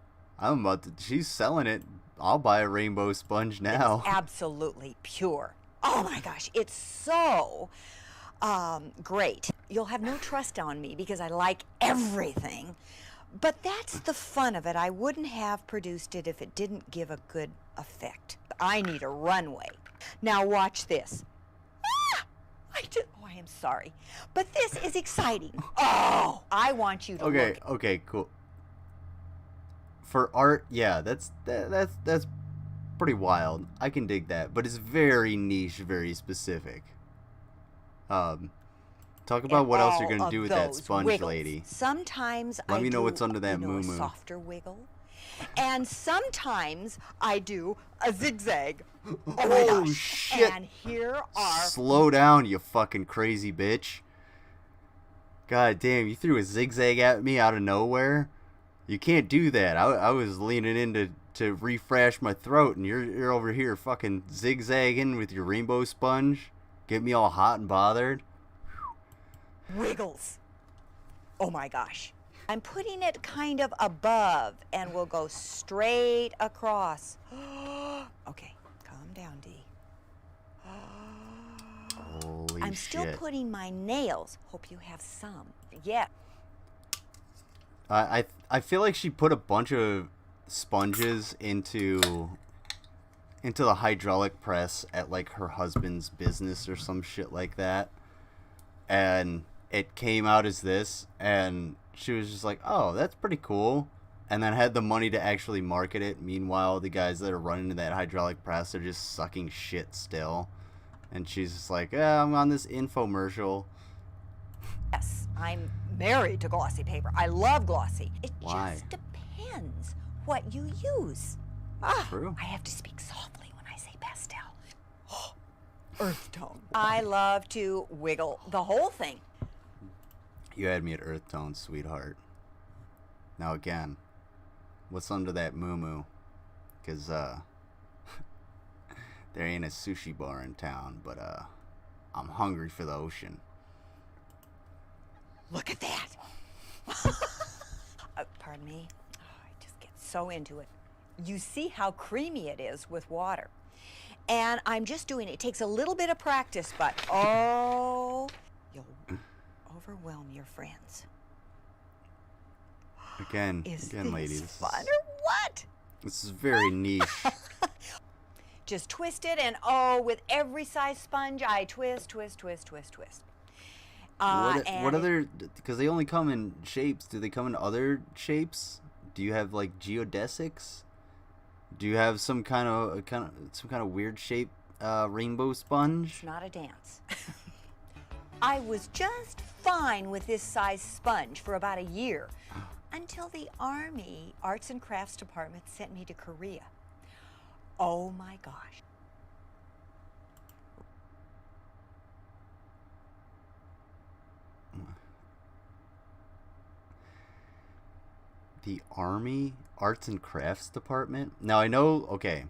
She's selling it. I'll buy a rainbow sponge now. It's absolutely pure. Oh my gosh, it's so great. You'll have no trust on me because I like everything. But that's the fun of it. I wouldn't have produced it if it didn't give a good effect. I need a runway. Now watch this. I am sorry. But this is exciting. Oh, I want you to look. Okay, cool. For art, yeah, that's pretty wild. I can dig that, but it's very niche, very specific. Talk about what else you're gonna do with that sponge, wiggles. lady. Sometimes Let me know what's under that a moo-moo. softer wiggle, and sometimes I do a zigzag. Oh my gosh! Shit! And here are. Slow down, you fucking crazy bitch. God damn, you threw a zigzag at me out of nowhere. You can't do that. I was leaning in to refresh my throat, and you're over here fucking zigzagging with your rainbow sponge. Get me all hot and bothered. Wiggles. Oh my gosh. I'm putting it kind of above, and we'll go straight across. Okay, calm down, Dee. Holy I'm shit. still putting my nails. Hope you have some. Yeah. I feel like she put a bunch of sponges into the hydraulic press at like her husband's business or some shit like that, and it came out as this, and she was just like, oh, that's pretty cool. and then had the money to actually market it. Meanwhile, the guys that are running that hydraulic press are just sucking shit still. And she's just like, yeah, I'm on this infomercial. Yes, I'm married to glossy paper. I love glossy. It Why? just depends what you use. True. I have to speak softly when I say pastel. Earth tone. I love to wiggle the whole thing. You had me at earth tone, sweetheart. Now again, what's under that moo-moo? Because, there ain't a sushi bar in town, but, I'm hungry for the ocean. Look at that. Pardon me. Oh, I just get so into it. You see how creamy it is with water. And I'm just doing it. It takes a little bit of practice, but oh, you'll overwhelm your friends. Again, Is again, this ladies. fun or what? This is very niche. Just twist it, and oh, with every size sponge, I twist, twist, twist, twist, twist. What other? Because they only come in shapes. Do they come in other shapes? Do you have like geodesics? Do you have some kind of weird shape rainbow sponge? It's not a dance. I was just fine with this size sponge for about a year, until the Army Arts and Crafts Department sent me to Korea. Oh my gosh. The Army Arts and Crafts Department? Now I know, okay,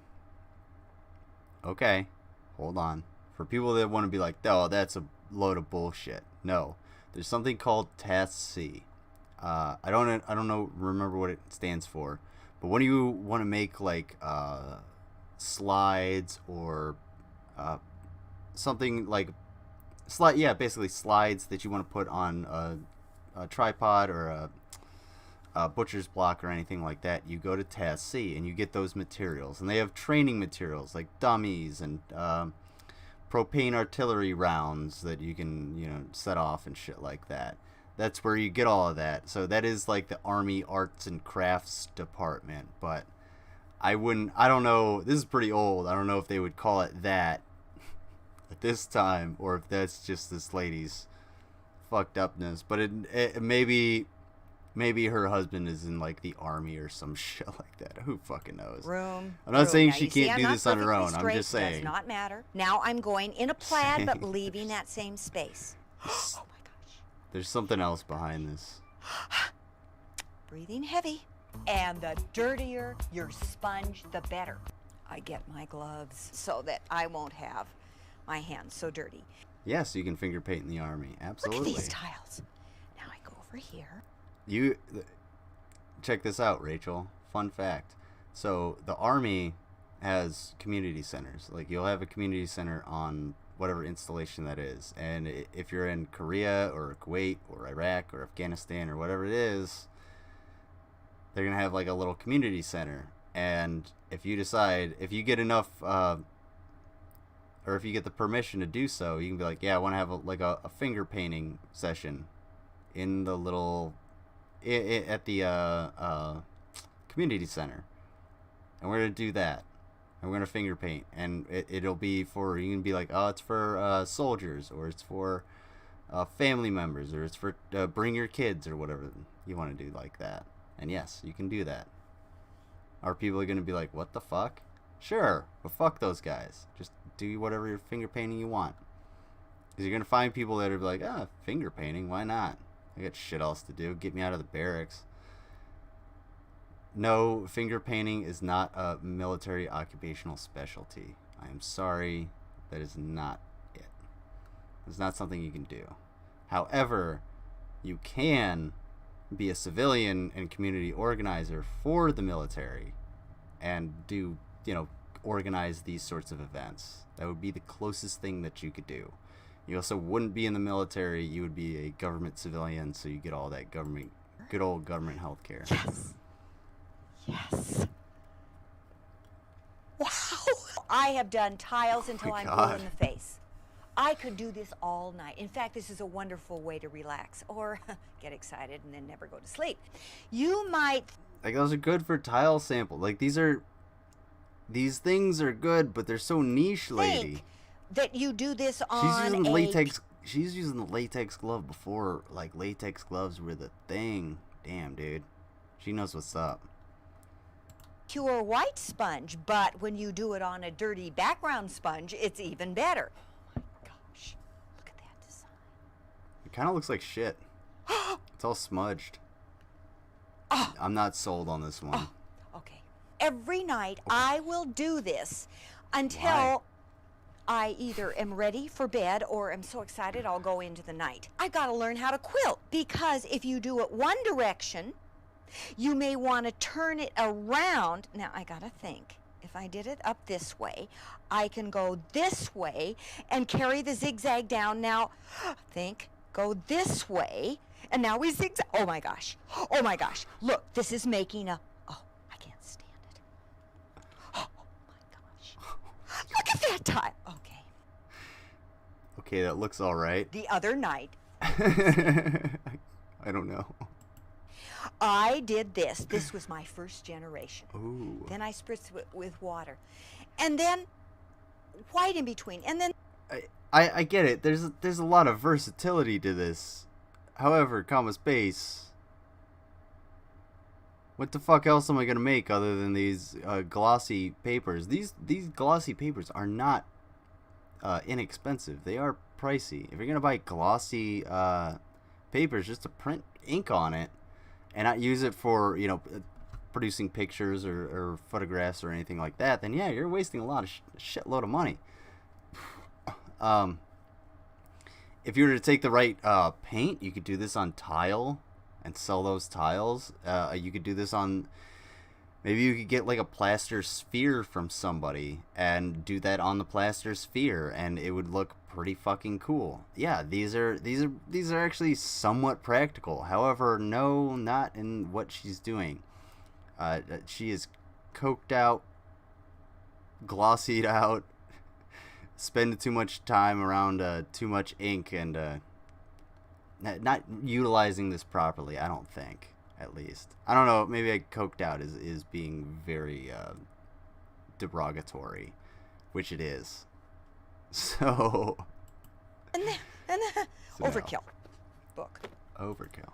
hold on. For people that want to be like, oh, that's a load of bullshit. No, there's something called Task C. I don't remember what it stands for, but when you want to make like slides or something like basically slides that you want to put on a tripod or a butcher's block or anything like that, you go to Task C and you get those materials. And they have training materials like dummies and propane artillery rounds that you can, set off and shit like that. That's where you get all of that. So that is like the Army Arts and Crafts Department. But I don't know, this is pretty old. I don't know if they would call it that at this time, or if that's just this lady's fucked upness. But it maybe her husband is in like the army or some shit like that. Who fucking knows? I'm not saying she can't do this on her own. I'm just saying. Does not matter. Now I'm going in a plaid, but leaving that same space. Oh my gosh. There's something else behind this. Breathing heavy. And the dirtier your sponge, the better. I get my gloves so that I won't have my hands so dirty. Yes, you can finger paint in the army. Absolutely. Look at these tiles. Now I go over here. Check this out, Rachel. Fun fact. So the Army has community centers. Like, you'll have a community center on whatever installation that is. And if you're in Korea or Kuwait or Iraq or Afghanistan or whatever it is, they're going to have like a little community center. And if you get enough, or if you get the permission to do so, you can be like, yeah, I want to have a finger painting session in the little... at the community center, and we're gonna do that, and we're gonna finger paint, and it'll be for, you can be like, oh, it's for soldiers, or it's for family members, or it's for bring your kids, or whatever you want to do like that. And yes, you can do that. Are people gonna be like, what the fuck? Sure, but fuck those guys. Just do whatever your finger painting you want, because you're gonna find people that are like, finger painting, why not? I got shit else to do. Get me out of the barracks. No, finger painting is not a military occupational specialty. I am sorry. That is not it. It's not something you can do. However, you can be a civilian and community organizer for the military and do, organize these sorts of events. That would be the closest thing that you could do. You also wouldn't be in the military. You would be a government civilian, so you get all that good old government health care. Yes. Wow. I have done tiles until I'm blue in the face. I could do this all night. In fact, this is a wonderful way to relax or get excited and then never go to sleep. You might... Like, those are good for tile sample. Like, these things are good, but they're so niche, lady. That you do this on She's using the latex glove before, like, latex gloves were the thing. Damn, dude. She knows what's up. Pure white sponge, but when you do it on a dirty background sponge, it's even better. Oh my gosh, look at that design. It kind of looks like shit. It's all smudged. I'm not sold on this one. Okay. Every night I will do this until I either am ready for bed or am so excited I'll go into the night. I've got to learn how to quilt, because if you do it one direction, you may want to turn it around. Now, I got to think. If I did it up this way, I can go this way and carry the zigzag down. Now, think, go this way, and now we zigzag. Oh, my gosh. Oh, my gosh. Look, this is making a... Oh, I can't stand it. Oh, my gosh. Look at that tile. Okay. Okay, that looks all right. The other night... I don't know. I did this. This was my first generation. Ooh. Then I spritzed it with water. And then white in between. And then... I get it. There's a lot of versatility to this. However, space. What the fuck else am I gonna make other than these glossy papers? These glossy papers are not inexpensive. They are pricey. If you're gonna buy glossy papers just to print ink on it and not use it for, you know, producing pictures or photographs or anything like that, then yeah, you're wasting a lot of shitload of money. If you were to take the right paint, you could do this on tile and sell those tiles. You could do this on... Maybe you could get like a plaster sphere from somebody and do that on the plaster sphere, and it would look pretty fucking cool. Yeah, these are actually somewhat practical. However, no, not in what she's doing. She is coked out, glossied out, spending too much time around too much ink, and not utilizing this properly, I don't think. At least. I don't know, maybe coked out is being very derogatory, which it is. So... And then overkill. Book. Overkill.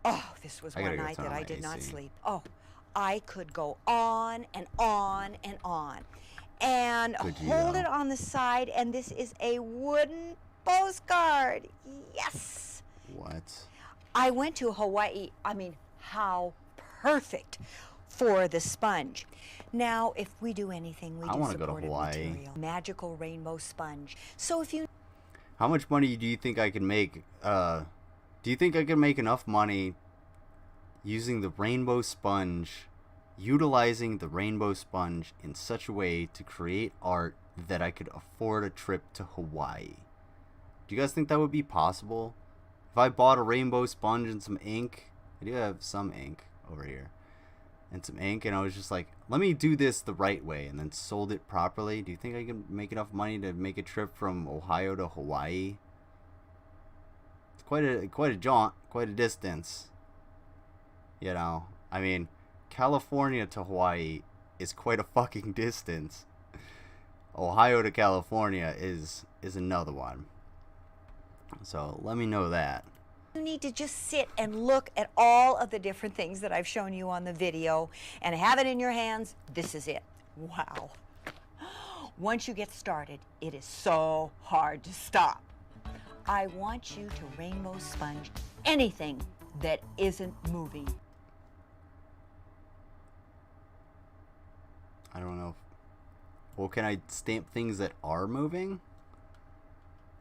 Oh, this was one night that I did not sleep. Oh, I could go on and on and on. And hold it on the side, and this is a wooden postcard. Yes! What? I went to Hawaii. I mean, how perfect for the sponge. Now, if we do anything, we do supported material. Magical rainbow sponge. So if you... How much money do you think I can make? Do you think I can make enough money using the rainbow sponge, utilizing the rainbow sponge in such a way to create art that I could afford a trip to Hawaii? Do you guys think that would be possible? If I bought a rainbow sponge and some ink, I do have some ink over here, and some ink, and I was just like, let me do this the right way, and then sold it properly, do you think I can make enough money to make a trip from Ohio to Hawaii? It's quite a jaunt, quite a distance. You know, I mean, California to Hawaii is quite a fucking distance. Ohio to California is another one. So let me know that. You need to just sit and look at all of the different things that I've shown you on the video and have it in your hands. This is it. Wow. Once you get started, it is so hard to stop. I want you to rainbow sponge anything that isn't moving. I don't know. Well, can I stamp things that are moving?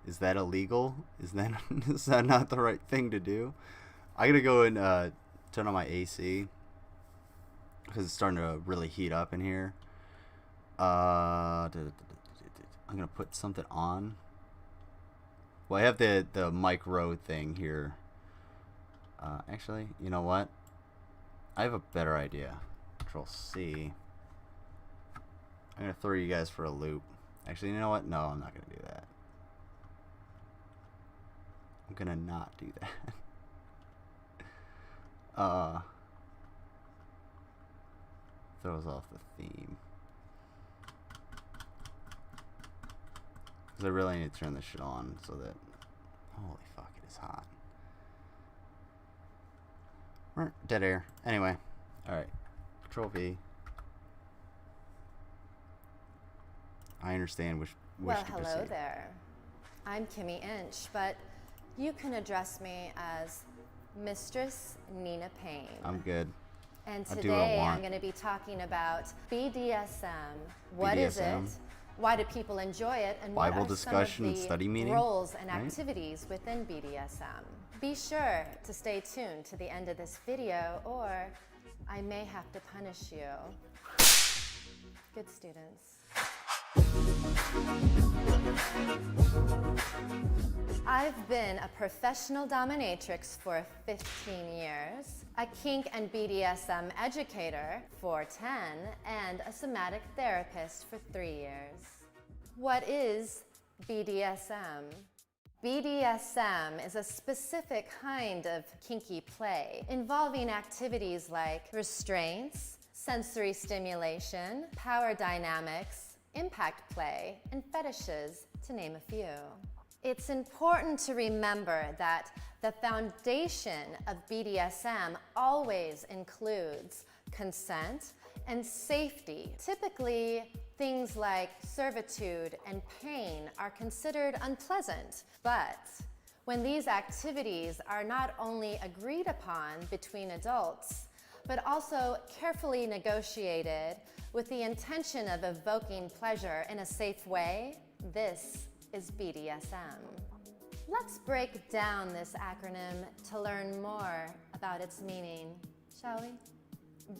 Is that illegal? Is that not the right thing to do? I gotta go and turn on my AC because it's starting to really heat up in here. I'm gonna put something on. Well, I have the micro thing here. Actually, you know what? I have a better idea. Control C. I'm gonna throw you guys for a loop. Actually, you know what? No, I'm not gonna do that. I'm gonna not do that. Throws off the theme. Because I really need to turn this shit on so that... Holy fuck, it is hot. Dead air. Anyway. Alright. Control V. I understand wish Well, to hello proceed. there. I'm Kimmy Inch, but you can address me as Mistress Nina Payne. I'm good. And I do what I today I'm want. going to be talking about BDSM. What is it? BDSM. Why do people enjoy it? And Bible what are discussion some and of the study meeting, roles and right? activities within BDSM? Be sure to stay tuned to the end of this video, or I may have to punish you. Good students. I've been a professional dominatrix for 15 years, a kink and BDSM educator for 10, and a somatic therapist for 3 years. What is BDSM? BDSM is a specific kind of kinky play involving activities like restraints, sensory stimulation, power dynamics, impact play, and fetishes, to name a few. It's important to remember that the foundation of BDSM always includes consent and safety. Typically, things like servitude and pain are considered unpleasant, but when these activities are not only agreed upon between adults, but also carefully negotiated with the intention of evoking pleasure in a safe way, this is BDSM. Let's break down this acronym to learn more about its meaning, shall we?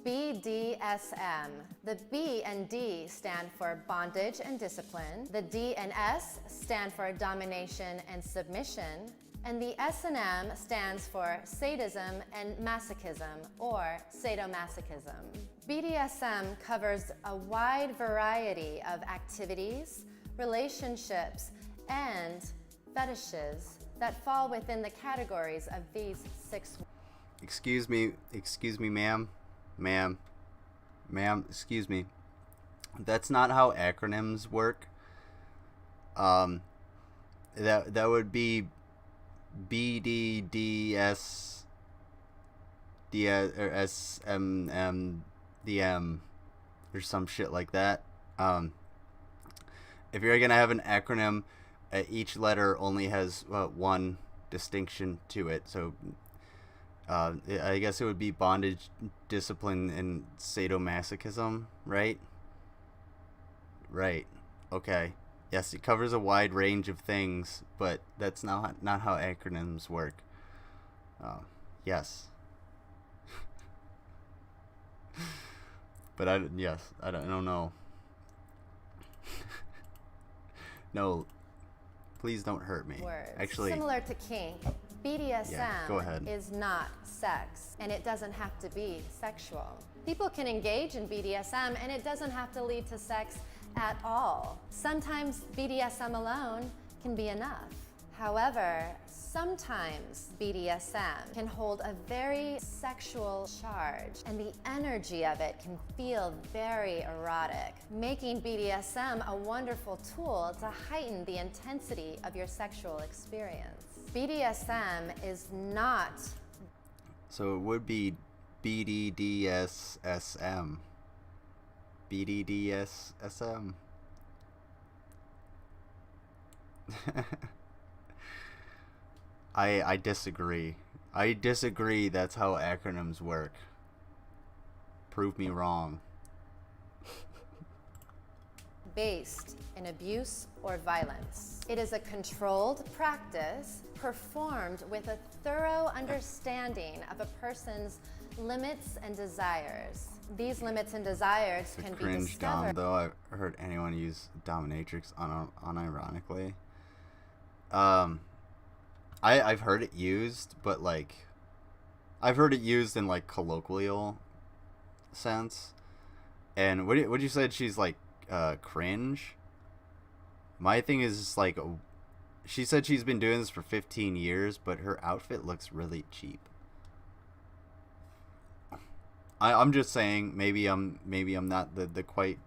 BDSM. The B and D stand for bondage and discipline. The D and S stand for domination and submission. And the S and M stands for sadism and masochism, or sadomasochism. BDSM covers a wide variety of activities, relationships, and fetishes that fall within the categories of these 6. Excuse me, ma'am. Ma'am, excuse me. That's not how acronyms work. That would be BDDS or SMMDM or some shit like that. If you're gonna have an acronym, each letter only has one distinction to it. So I guess it would be bondage, discipline, and sadomasochism, right? Right. Okay. Yes, it covers a wide range of things, but that's not how acronyms work. Yes. But I don't know. No, please don't hurt me. Words. Actually, similar to kink, BDSM yeah, go ahead. is not sex, and it doesn't have to be sexual. People can engage in BDSM, and it doesn't have to lead to sex at all. Sometimes BDSM alone can be enough. However, sometimes BDSM can hold a very sexual charge, and the energy of it can feel very erotic, making BDSM a wonderful tool to heighten the intensity of your sexual experience. BDSM is not... So it would be BDDSSM. BDDSSM. I disagree. I disagree that's how acronyms work. Prove me wrong. based in abuse or violence. It is a controlled practice performed with a thorough understanding of a person's limits and desires. These limits and desires can be Cringe discovered. dom, though. I've heard anyone use dominatrix unironically. I've heard it used, but like, I've heard it used in like colloquial sense. And what you said? She's like cringe. My thing is just like, She said she's been doing this for 15 years, but her outfit looks really cheap. I'm just saying, maybe I'm not the quite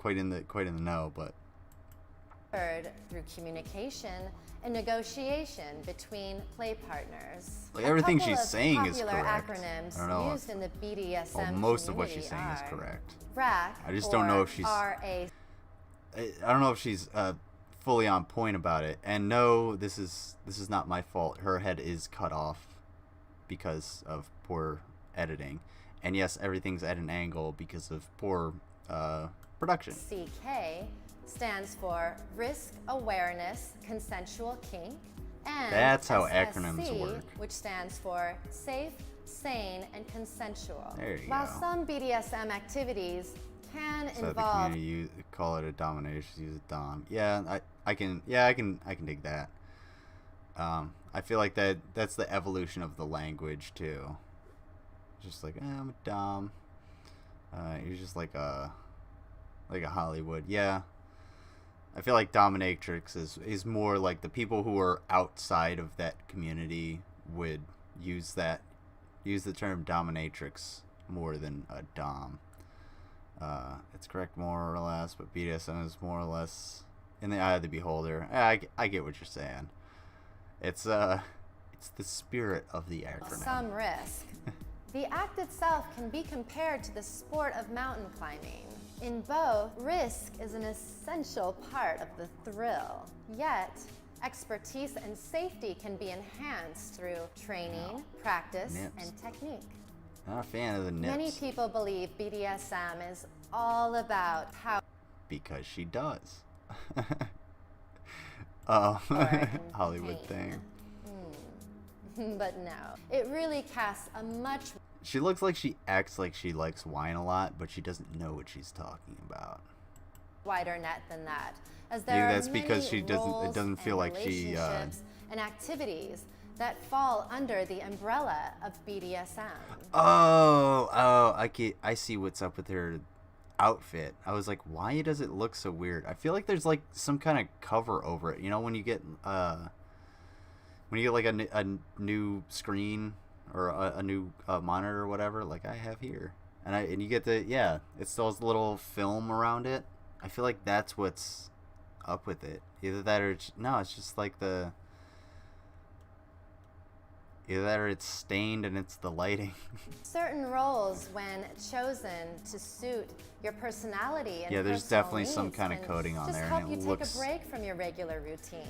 in the know, but through communication and negotiation between play partners. Like everything she's saying is popular correct. Acronyms I don't know. used in the BDSM Well, most of what she's saying is are correct. RAC, I just don't know if she's. RA. I don't know if she's fully on point about it. And no, this is not my fault. Her head is cut off because of poor editing. And yes, everything's at an angle because of poor production. CK stands for Risk Awareness Consensual Kink. And That's how SSC, acronyms work. which stands for Safe, Sane, and Consensual. There you While go. some BDSM activities can So the involve community call it a domination, use a dom. Yeah, I can dig that. I feel like that's the evolution of the language too. Just like I'm a dom. You're just like a Hollywood. Yeah. I feel like dominatrix is more like the people who are outside of that community would use the term dominatrix more than a dom. It's correct more or less, but BDSM is more or less in the eye of the beholder. I get what you're saying. It's the spirit of the acronym. some risk. The act itself can be compared to the sport of mountain climbing. In both, risk is an essential part of the thrill. Yet, expertise and safety can be enhanced through training, practice, Nips. and technique. Not a fan of the nips. Many people believe BDSM is all about power. Because she does. Hollywood thing. But no, it really casts a much She looks like she acts like she likes wine a lot, but she doesn't know what she's talking about. wider net than that, as Maybe there that's are because many she doesn't. It roles doesn't feel and like she. relationships and activities that fall under the umbrella of BDSM. I see what's up with her outfit. I was like, why does it look so weird? I feel like there's like some kind of cover over it. You know, when you get like a new screen or a new monitor or whatever, like I have here, and you get it's those little film around it. I feel like that's what's up with it. Either that or it's just like either that or it's stained and it's the lighting. Certain roles, when chosen to suit your personality and there's personal definitely some needs, kind of can coating on just there, help and you it take looks. a break from your regular routine.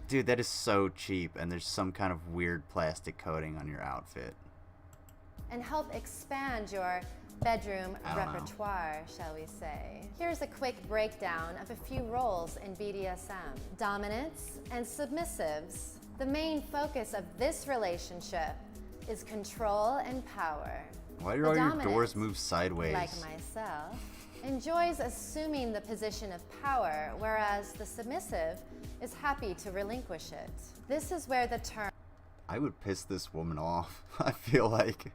Dude, that is so cheap, and there's some kind of weird plastic coating on your outfit. And help expand your bedroom I don't know. repertoire, shall we say. Here's a quick breakdown of a few roles in BDSM. Dominants and submissives. The main focus of this relationship is control and power. Why do The all your dominant, doors move sideways? like myself, enjoys assuming the position of power, whereas the submissive is happy to relinquish it. This is where the term I would piss this woman off. I feel like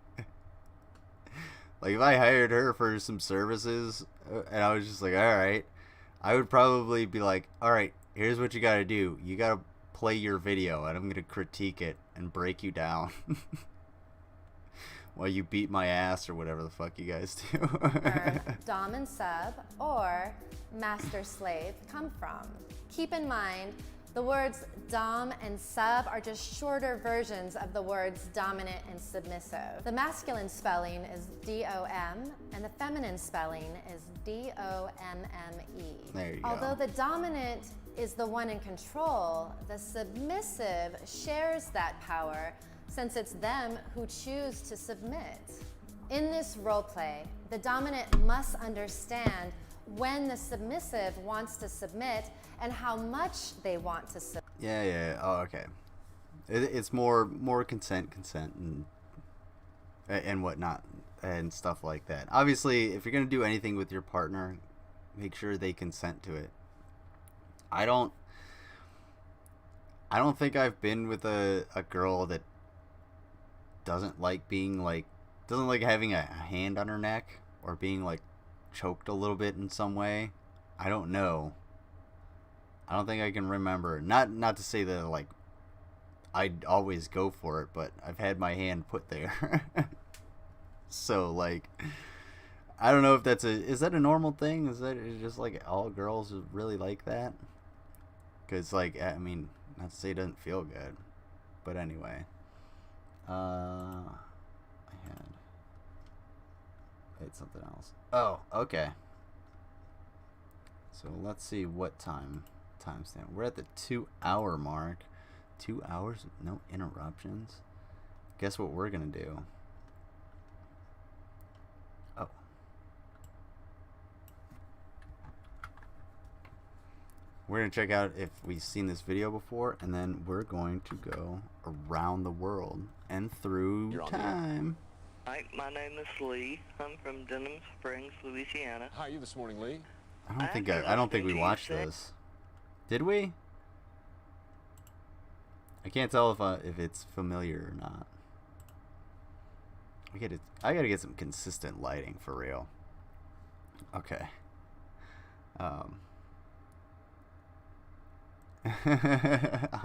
if I hired her for some services and I was just like, all right, I would probably be like, all right, here's what you got to do. You got to play your video and I'm going to critique it and break you down while you beat my ass or whatever the fuck you guys do. dom and sub or master slave come from. Keep in mind, the words dom and sub are just shorter versions of the words dominant and submissive. The masculine spelling is D-O-M and the feminine spelling is D-O-M-M-E. There you Although go. the dominant is the one in control, the submissive shares that power since it's them who choose to submit. In this roleplay, the dominant must understand when the submissive wants to submit and how much they want to submit. Yeah. Oh, okay. It's more consent and whatnot and stuff like that. Obviously, if you're gonna do anything with your partner, make sure they consent to it. I don't think I've been with a girl that doesn't like having a hand on her neck or being like choked a little bit in some way. I don't know. I don't think I can remember. Not to say that like I'd always go for it, but I've had my hand put there. So like, I don't know if is that a normal thing? Is that just like all girls really like that? Because like, I mean, not to say it doesn't feel good, but anyway. I had something else. Oh, okay. So let's see what timestamp. We're at the 2-hour mark. 2 hours, no interruptions. Guess what we're gonna do? Oh. We're gonna check out if we've seen this video before, and then we're going to go around the world and through time. Hi, my name is Lee. I'm from Denham Springs, Louisiana. How are you this morning, Lee? I don't think we watched this. Did we? I can't tell if it's familiar or not. I gotta get some consistent lighting for real. Okay. I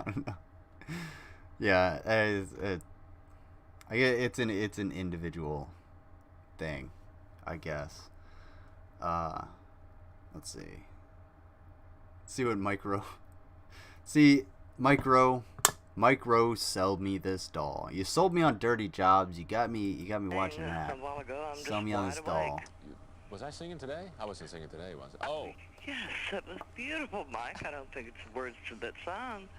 don't know. Yeah, it's an individual thing, I guess. Let's see. See what Micro sold me this doll. You sold me on Dirty Jobs. You got me watching that. A while ago, I'm Sell me on this doll. Was I singing today? I wasn't singing today, was it? Oh. Yes, that was beautiful, Mike. I don't think it's words to that song.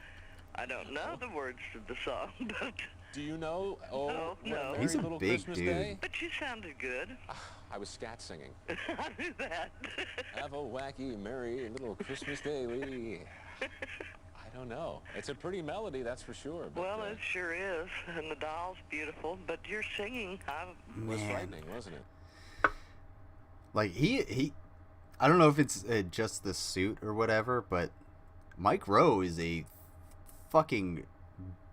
I don't know the words to the song, but... Do you know? Oh, no. He's a little big Christmas dude. Day? But you sounded good. I was scat singing. I knew that. Have a wacky, merry little Christmas day, Lee. I don't know. It's a pretty melody, that's for sure. But, well, it sure is, and the doll's beautiful, but your singing, it was frightening, wasn't it? Like, he I don't know if it's just the suit or whatever, but Mike Rowe is a fucking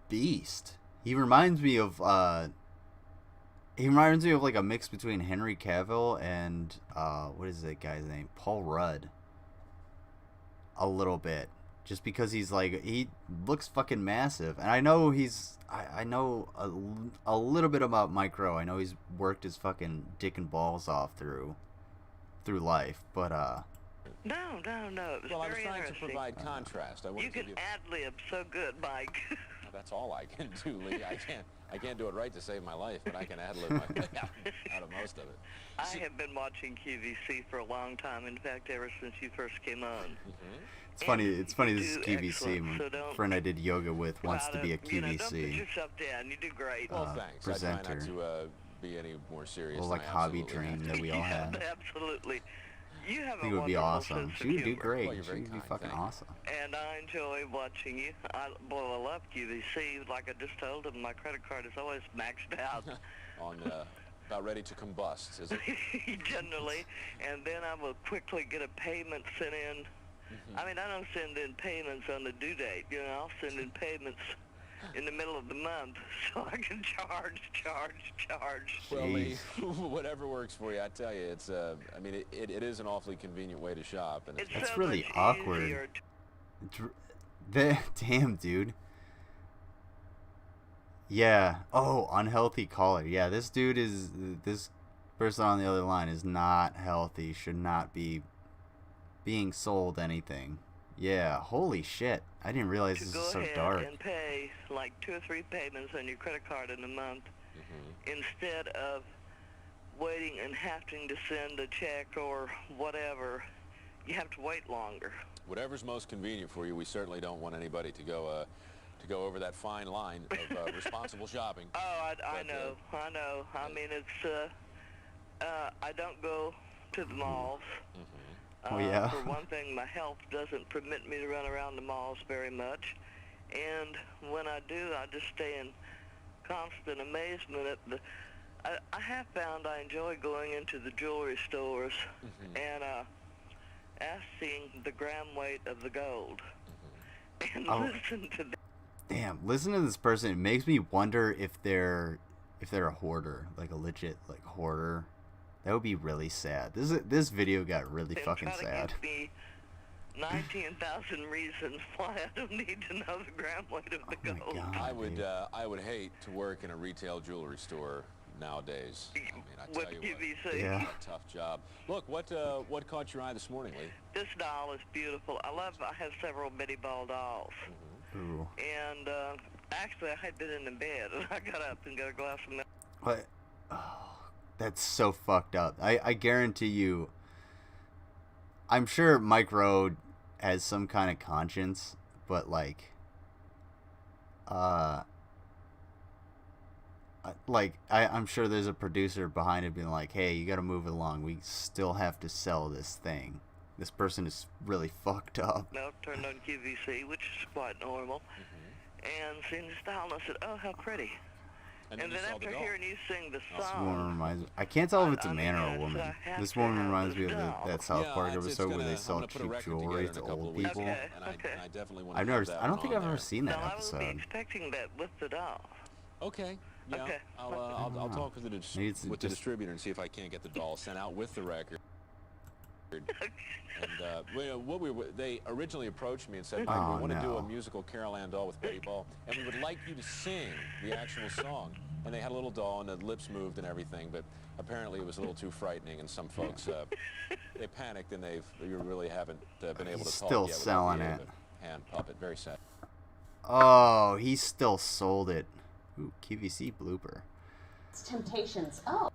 beast. He reminds me of like a mix between Henry Cavill and what is that guy's name? Paul Rudd. A little bit. Just because he looks fucking massive. And I know I know a little bit about Mike Rowe. I know he's worked his fucking dick and balls off through life, but No. It was well, I was very trying to interesting. provide contrast. You can ad-lib so good, Mike. That's all I can do, Lee. I can't do it right to save my life, but I can ad-lib my way out of most of it. I have been watching QVC for a long time. In fact, ever since you first came on. It's funny. This is QVC. My friend I did yoga with wants to be a QVC. Don't put yourself down. You do great. Well, thanks. Presenter. I try not to be any more serious. Well, like hobby dream that we all have. Absolutely. You have I think it would be awesome. She would do great. She would be fucking awesome. And I enjoy watching you. I love QVC. Like I just told him, my credit card is always maxed out. On about ready to combust, is it? Generally. And then I will quickly get a payment sent in. I mean, I don't send in payments on the due date. You know, I'll send in payments in the middle of the month, so I can charge. Well, Lee, whatever works for you. I tell you, it's I mean, it is an awfully convenient way to shop, and it's so really awkward. Damn, dude. Yeah. Oh, unhealthy caller. Yeah, this person on the other line is not healthy. Should not be being sold anything. Yeah, holy shit. I didn't realize this is so dark. Go ahead and pay like 2 or 3 payments on your credit card in a month instead of waiting and having to send a check or whatever. You have to wait longer. Whatever's most convenient for you. We certainly don't want anybody to go over that fine line of responsible shopping. Oh, I know. I mean, it's I don't go to the malls. Oh, yeah. For one thing, my health doesn't permit me to run around the malls very much. And when I do, I just stay in constant amazement at the... I have found I enjoy going into the jewelry stores and asking the gram weight of the gold. And listen to them. Damn, listen to this person. It makes me wonder if they're a hoarder, like a legit hoarder. That would be really sad. This video got really fucking sad. Me 19,000 reasons why I don't need to know the gram weight of the gold. I would hate to work in a retail jewelry store nowadays. I mean, I tell you what, Yeah. a tough job. Look, what caught your eye this morning, Lee? This doll is beautiful. I have several Betty Ball dolls. Ooh. And actually, I had been in the bed, and I got up and got a glass of milk. What? Oh, that's so fucked up. I guarantee you. I'm sure Mike Rowe has some kind of conscience, but like, I'm sure there's a producer behind it being like, hey, you got to move it along. We still have to sell this thing. This person is really fucked up. Milk turned on QVC, which is quite normal. And seen the style, and I said, oh, how pretty. And then after hearing you sing the This song, woman reminds me. I can't tell if it's a man or a woman. This woman reminds me of that South Park episode where they sell cheap jewelry to old people. I definitely want to I don't think I've ever seen that episode. I would be expecting that with the doll. Okay. Yeah. Okay. I'll talk with the distributor and see if I can't get the doll sent out with the record. And they originally approached me and said, Mike, we want to do a musical Carol Ann doll with Betty Ball, and we would like you to sing the actual song. And they had a little doll, and the lips moved and everything, but apparently it was a little too frightening, and some folks they panicked, and you really haven't been able to talk still yet. Selling it. Hand puppet, very sad. Oh, he still sold it. Ooh, QVC blooper. It's Temptations. Oh.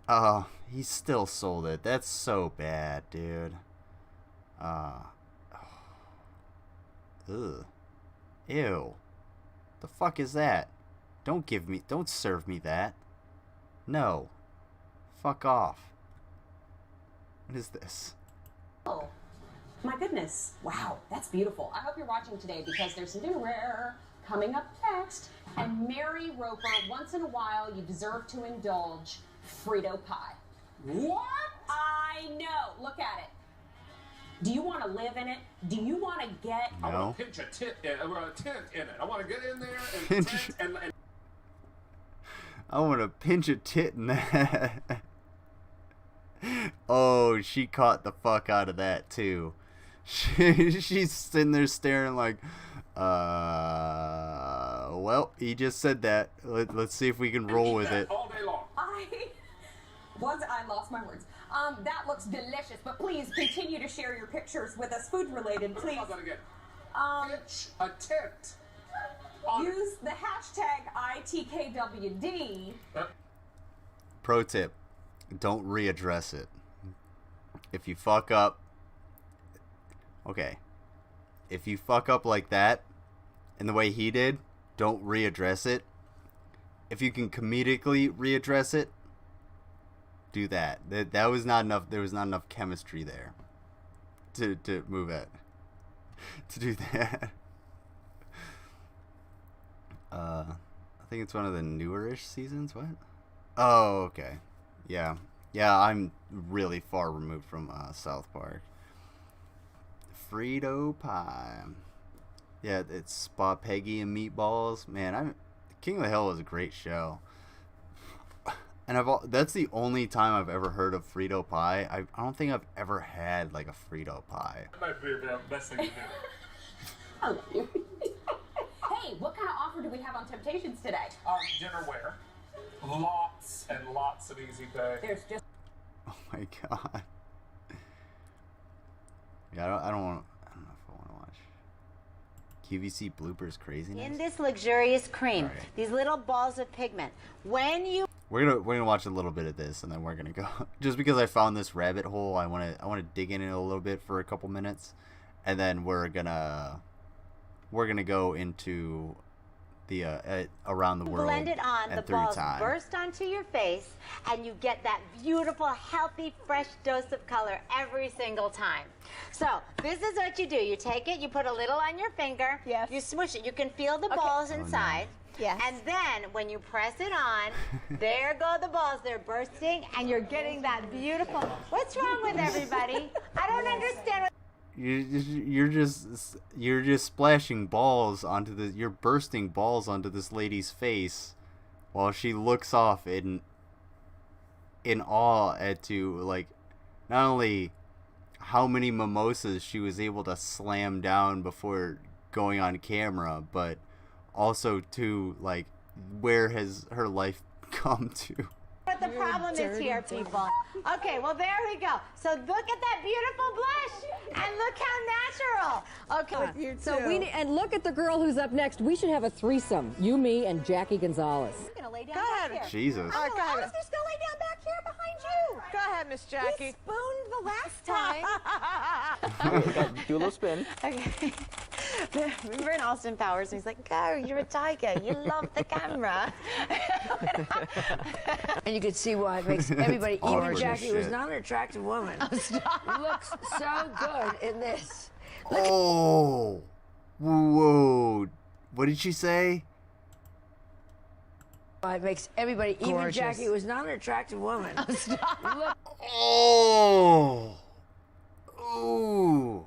Oh, he still sold it. That's so bad, dude. Ugh. Ew. The fuck is that? Don't serve me that. No. Fuck off. What is this? Oh, my goodness. Wow, that's beautiful. I hope you're watching today because there's something rare coming up next. And Mary Roper, once in a while, you deserve to indulge Frito pie. What? I know. Look at it. Do you want to live in it? Do you want to get... I want to pinch a tent in it. I want to get in there and tent and I want to pinch a tit in that. Oh, she caught the fuck out of that too. She's sitting there staring like, well, he just said that. Let's see if we can roll with it. all day long. I lost my words. That looks delicious, but please continue to share your pictures with us, food related, please. Pinch a tent. Use the hashtag ITKWD. Pro tip, don't readdress it. If you fuck up, okay. If you fuck up like that, in the way he did, don't readdress it. If you can comedically readdress it, do that. That was not enough. There was not enough chemistry there to move it. To do that. I think it's one of the newer-ish seasons. What? Oh, okay. Yeah. I'm really far removed from South Park. Frito pie. Yeah, it's Spa Peggy and Meatballs. Man, King of the Hill was a great show. And that's the only time I've ever heard of Frito pie. I don't think I've ever had like a Frito pie. That might be the best thing to do. I love you. Hey, what kind of offer do we have on Temptations today? Dinnerware. Lots and lots of easy pay. There's just... Oh my god. Yeah, I don't know if I want to watch QVC bloopers craziness. In this luxurious cream, Right. these little balls of pigment. When you We're gonna watch a little bit of this and then we're gonna go. Just because I found this rabbit hole, I wanna dig in it a little bit for a couple minutes, and then we're gonna go into the around the world blend it on, and the through balls time. burst onto your face, and you get that beautiful, healthy, fresh dose of color every single time. So this is what you do. You take it, you put a little on your finger, yes. You smush it. You can feel the balls inside. Yes. And then when you press it on, there go the balls. They're bursting, and you're getting that beautiful... What's wrong with everybody? I don't understand what... You're just splashing balls onto the. You're bursting balls onto this lady's face, while she looks off in awe at to like, not only how many mimosas she was able to slam down before going on camera, but also to like where has her life come to. What the problem is here, people. Okay, well, there we go. So look at that beautiful blush, and look how natural. Okay, So and look at the girl who's up next. We should have a threesome. You, me, and Jackie Gonzalez. I'm gonna lay down Go back ahead. here. Jesus. I was just gonna lay down back here behind you. Go ahead, Miss Jackie. He spooned the last time. Do a little spin. Okay. Remember in Austin Powers, he's like, "Go, you're a tiger. You love the camera." And you could see why it makes everybody, even Awkward Jackie, as who's shit. not an attractive woman, looks so good in this. Oh, whoa! What did she say? Why it makes everybody, even Gorgeous. Jackie, who's not an attractive woman, look. Oh, ooh!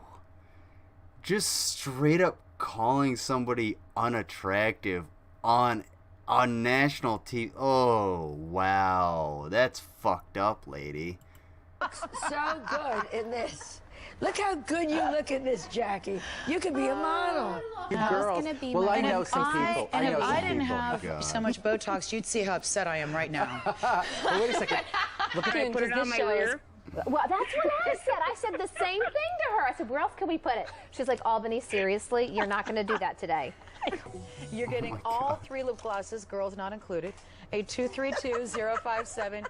Just straight up calling somebody unattractive on national TV. Oh, wow, that's fucked up, lady. Looks so good in this. Look how good you look in this, Jackie. You could be a model. Girls. Well, I know some people. And if I didn't people. have God. so much Botox, you'd see how upset I am right now. Well, wait a second. Look at I put it on my rear? Well, that's what I said. I said the same thing to her. I said, where else can we put it? She's like, Albany, seriously? You're not going to do that today. You're getting all 3 lip glosses, girls not included. A 232057.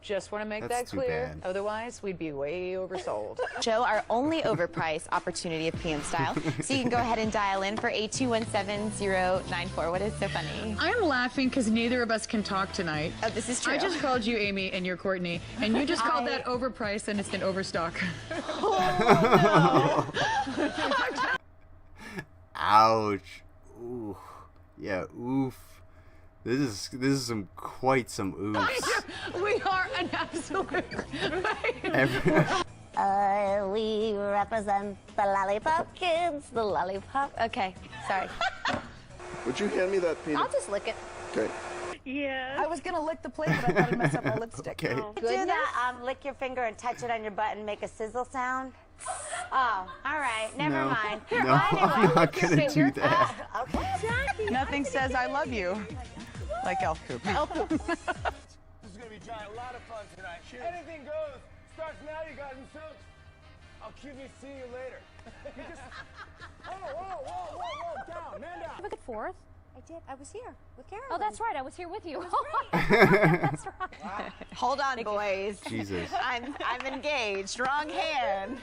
Just want to make That's that too clear. bad. Otherwise, we'd be way oversold. Show our only overpriced opportunity of PM style. So you can go ahead and dial in for 8217094. What is so funny? I'm laughing because neither of us can talk tonight. Oh, this is true. I just called you Amy and you're Courtney, and you just called that overpriced and it's an overstock. Ouch. Ooh. Yeah. Oof. This is some quite some oofs. We are an absolute. We represent the Lollipop Kids. The Lollipop. Okay, sorry. Would you hand me that peanut? I'll just lick it. Okay. Yeah. I was gonna lick the plate, but I thought I'd mess up my lipstick. Okay. Do that. Lick your finger and touch it on your butt and make a sizzle sound. Oh, all right. Never No. mind. No, Well, I'm not lick your gonna do finger. that. Okay, Jackie. Nothing says I love you like elf poop. This is gonna be a lot of fun tonight. Anything goes. Starts now, you guys. I'm so. I'll see you later. You just. Whoa, down, man down. Look at 4th. I did. I was here with Carol. Oh, that's right. I was here with you. That's right. Hold on, boys. Jesus. I'm engaged. Wrong hand.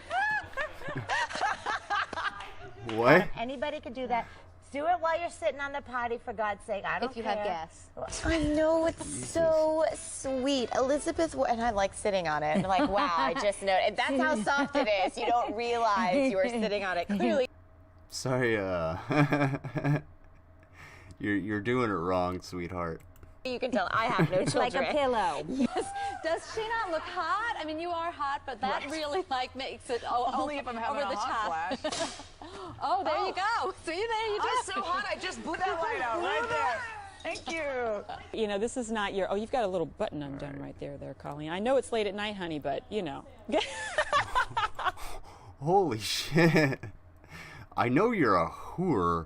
What? Anybody could do that. Do it while you're sitting on the potty, for God's sake. I don't If you care. have gas. I know, it's so sweet. Elizabeth, and I like sitting on it. And I'm like, wow, I just know. And that's how soft it is. You don't realize you are sitting on it. Clearly. Sorry, you're doing it wrong, sweetheart. You can tell I have no children. Like a pillow. Yes. Does she not look hot? I mean, you are hot, but that really like makes it Only if I'm having over a the hot top. flash. Oh, there you go. See, there you go. I'm so hot, I just blew that light out right there. Thank you. You know, this is not your. Oh, you've got a little button undone right there, Colleen. I know it's late at night, honey, but you know. Holy shit. I know you're a whore,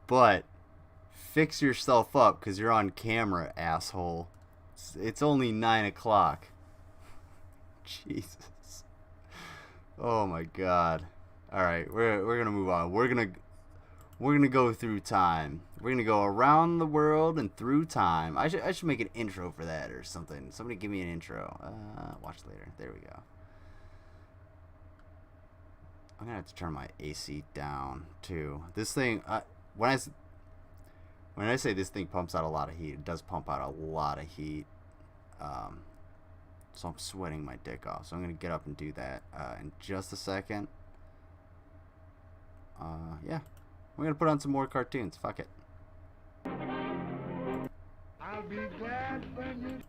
but fix yourself up because you're on camera, asshole. It's only 9 o'clock. Jesus. Oh my god. Alright, we're gonna move on. We're gonna go through time. We're gonna go around the world and through time. I should make an intro for that or something. Somebody give me an intro. Watch later. There we go. I'm gonna have to turn my AC down too. This thing, when I say this thing pumps out a lot of heat, it does pump out a lot of heat. So I'm sweating my dick off. So I'm gonna get up and do that in just a second. Yeah, we're gonna put on some more cartoons. Fuck it. I'll be glad when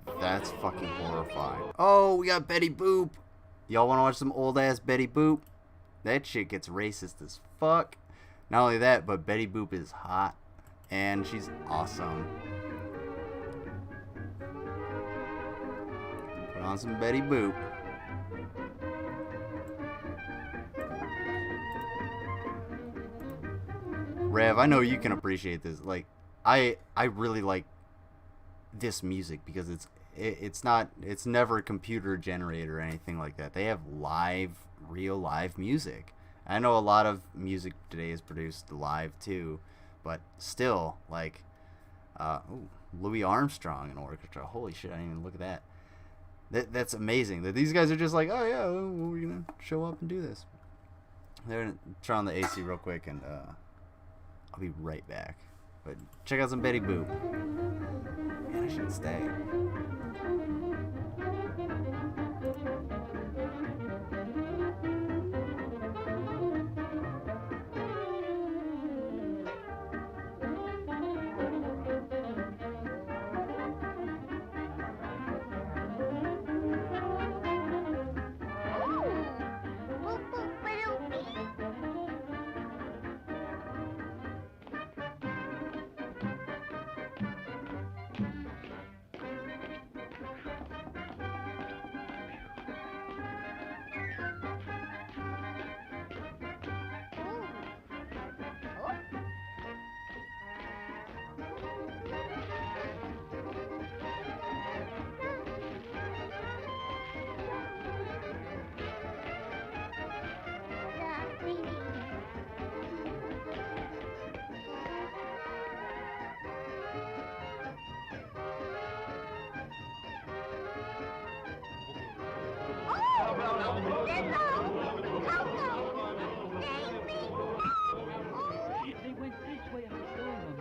you. That's fucking horrifying. Oh, we got Betty Boop. Y'all want to watch some old ass Betty Boop? That shit gets racist as fuck. Not only that, but Betty Boop is hot and she's awesome. Put on some Betty Boop. Bev, I know you can appreciate this. Like, I really like this music because it's never computer generated or anything like that. They have real live music. I know a lot of music today is produced live too, but still, like, Louis Armstrong in orchestra. Holy shit! I didn't even look at that. That's amazing. That these guys are just like, oh yeah, we're gonna show up and do this. They're gonna turn on the AC real quick, and I'll be right back. But check out some Betty Boop. Man, I should stay. They went this way, I saw them.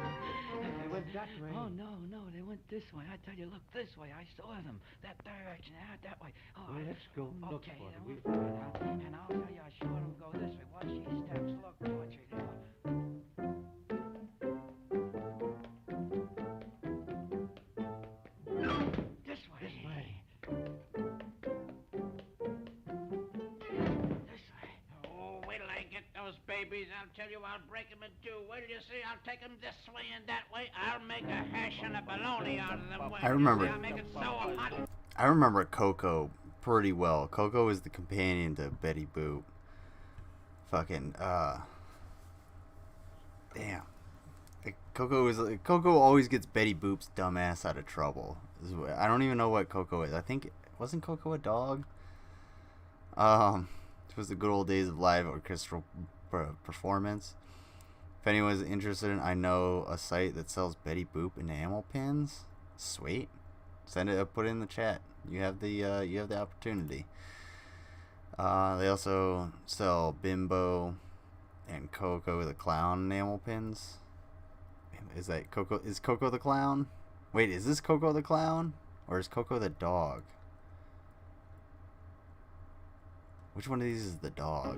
They went that way. Oh, no, they went this way. I tell you, look, this way, I saw them. That direction, out that way. Oh, well, let's go. Okay, then we'll find out. And I'll tell you, I saw them go this way. Watch these steps. Look, watch it. This way. This way. Oh, wait till I get those babies. I'll tell you, I'll break them in two. Wait till you see, I'll take them this way and that way. I'll make a hash and a bologna out of them. I remember. I'll make it so hot. I remember Coco pretty well. Coco is the companion to Betty Boop. Fucking damn. Like, Coco always gets Betty Boop's dumbass out of trouble. I don't even know what Coco is. I think wasn't Coco a dog? It was the good old days of live orchestral performance. If anyone's interested I know a site that sells Betty Boop enamel pins. Sweet. Send it. Put it in the chat. You have the opportunity. They also sell Bimbo and Coco the Clown enamel pins. Is that Coco? Is Coco the Clown? Wait, is this Coco the Clown? Or is Coco the dog? Which one of these is the dog?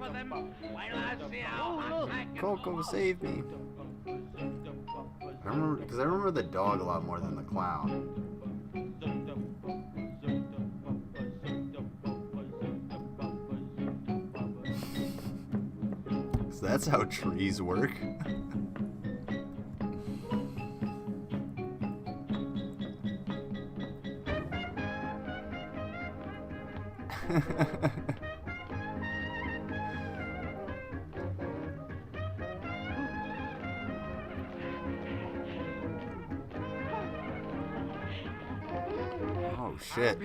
Coco, save me. I remember the dog a lot more than the clown. So that's how trees work. Oh shit.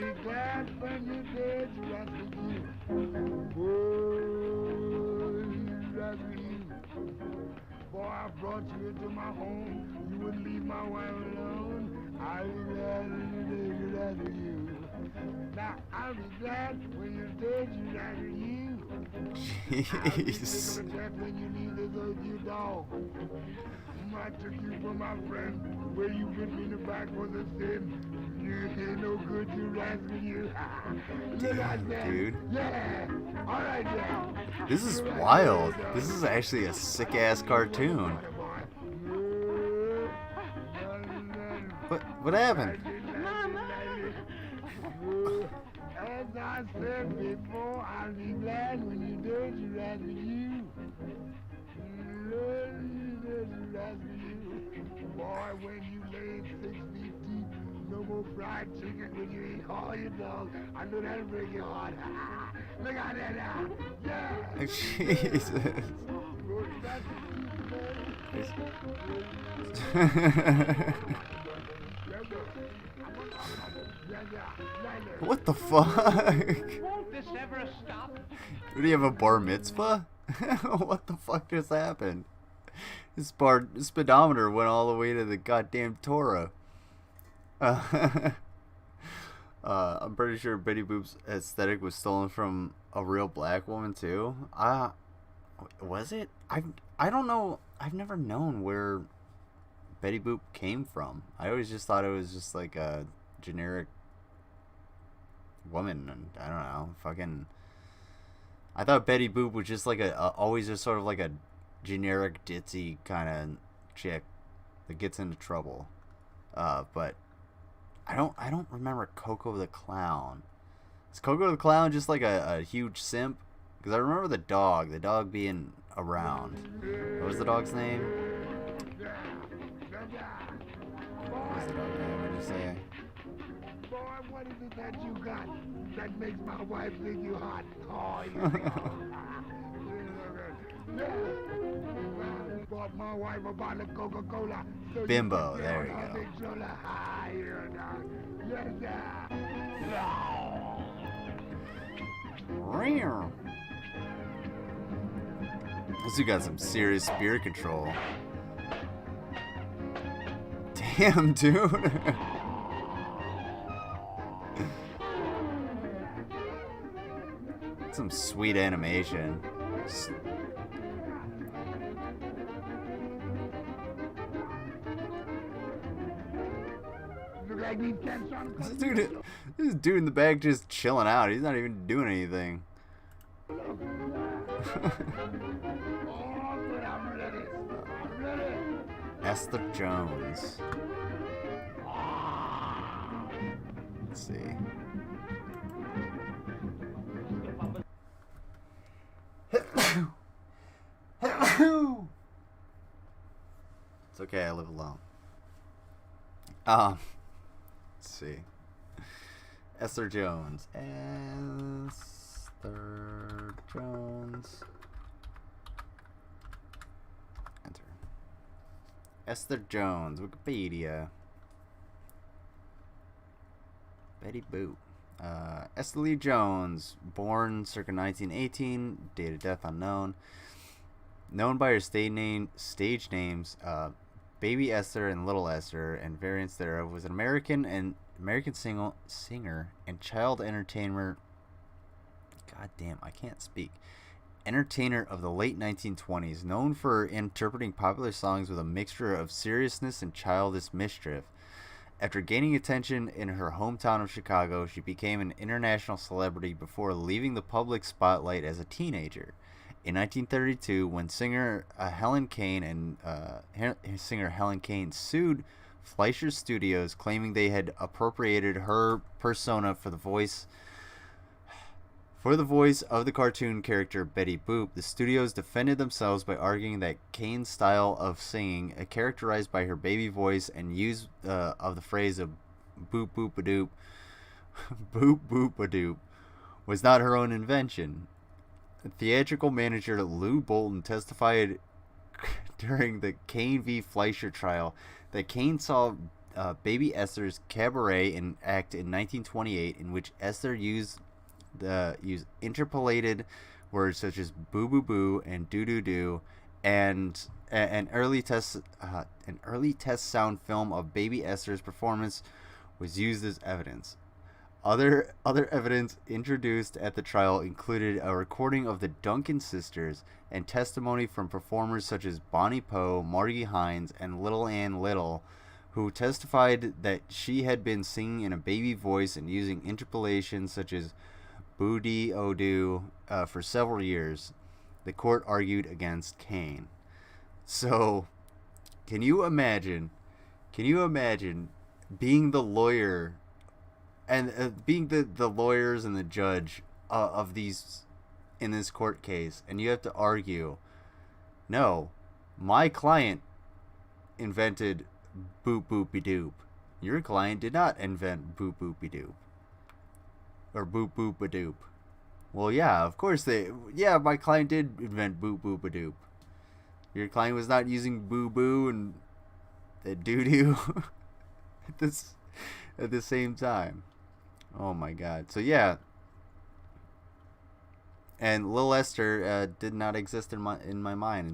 Boy, I brought you into my home. You wouldn't leave my wife alone. I'll be glad when you're dead, you're you. Now, I'll be glad when you're dead, you're dead, you. Jeez. When you leave this earth, you dog. I took you for my friend. Where you put me in the back was a sin. You ain't no good, you rascal, you. Damn, dude. Yeah. All right, now. This is wild. This is actually a sick-ass cartoon. What happened? As I said before, I'll be glad when you do it, you rascal, you. Boy, when you lay 6 feet deep, no more fried chicken when you eat all your dog. I know that'll break your heart. Look at that now. Yeah. Jesus. What the fuck? Won't this ever stop? Did he have a bar mitzvah? What the fuck just happened? His speedometer went all the way to the goddamn Torah. I'm pretty sure Betty Boop's aesthetic was stolen from a real black woman too. Was it? I don't know. I've never known where Betty Boop came from. I always just thought it was just like a generic woman, and I don't know, fucking. I thought Betty Boop was just like always just sort of like a generic ditzy kind of chick that gets into trouble. But I don't remember Coco the Clown. Is Coco the Clown just like a huge simp? Because I remember the dog being around. What was the dog's name? What was the dog's name? What did you say? Boy, what is it that you got that makes my wife think you hot? Oh, you bought my wife a bottle of Coca-Cola. So Bimbo, there you go. This dude got some serious spirit control. Damn, dude. Some sweet animation. This dude in the back just chilling out. He's not even doing anything. Esther Jones. Let's see. It's okay, I live alone. Let's see. Esther Jones. Esther Jones. Enter. Esther Jones, Wikipedia. Betty Boop. Esther Lee Jones, born circa 1918, date of death unknown. Known by her stage names, Baby Esther and Little Esther, and variants thereof, was an American singer and child entertainer. God damn, I can't speak. Entertainer of the late 1920s, known for interpreting popular songs with a mixture of seriousness and childish mischief. After gaining attention in her hometown of Chicago, she became an international celebrity before leaving the public spotlight as a teenager. In 1932, when singer Helen Kane sued Fleischer Studios, claiming they had appropriated her persona for the voice of the cartoon character Betty Boop, the studios defended themselves by arguing that Kane's style of singing, characterized by her baby voice and use of the phrase of boop boop a doop, boop boop a doop, was not her own invention. Theatrical manager Lou Bolton testified during the Kane v. Fleischer trial that Kane saw Baby Esther's cabaret act in 1928, in which Esther used interpolated words such as boo boo boo and doo doo doo, and an early test sound film of Baby Esther's performance was used as evidence. Other evidence introduced at the trial included a recording of the Duncan sisters and testimony from performers such as Bonnie Poe, Margie Hines, and Little Ann Little, who testified that she had been singing in a baby voice and using interpolations such as boo dee o doo for several years. The court argued against Kane. So, can you imagine being the lawyer and being the lawyers and the judge of these in this court case, and you have to argue, no, my client invented boop boopy doop. Your client did not invent boop boopy doop. Or boop boop a doop. Well, yeah, of course my client did invent boop boop a doop. Your client was not using boo boo and doo doo at the same time. Oh my god. So yeah. And Lil Esther did not exist in my mind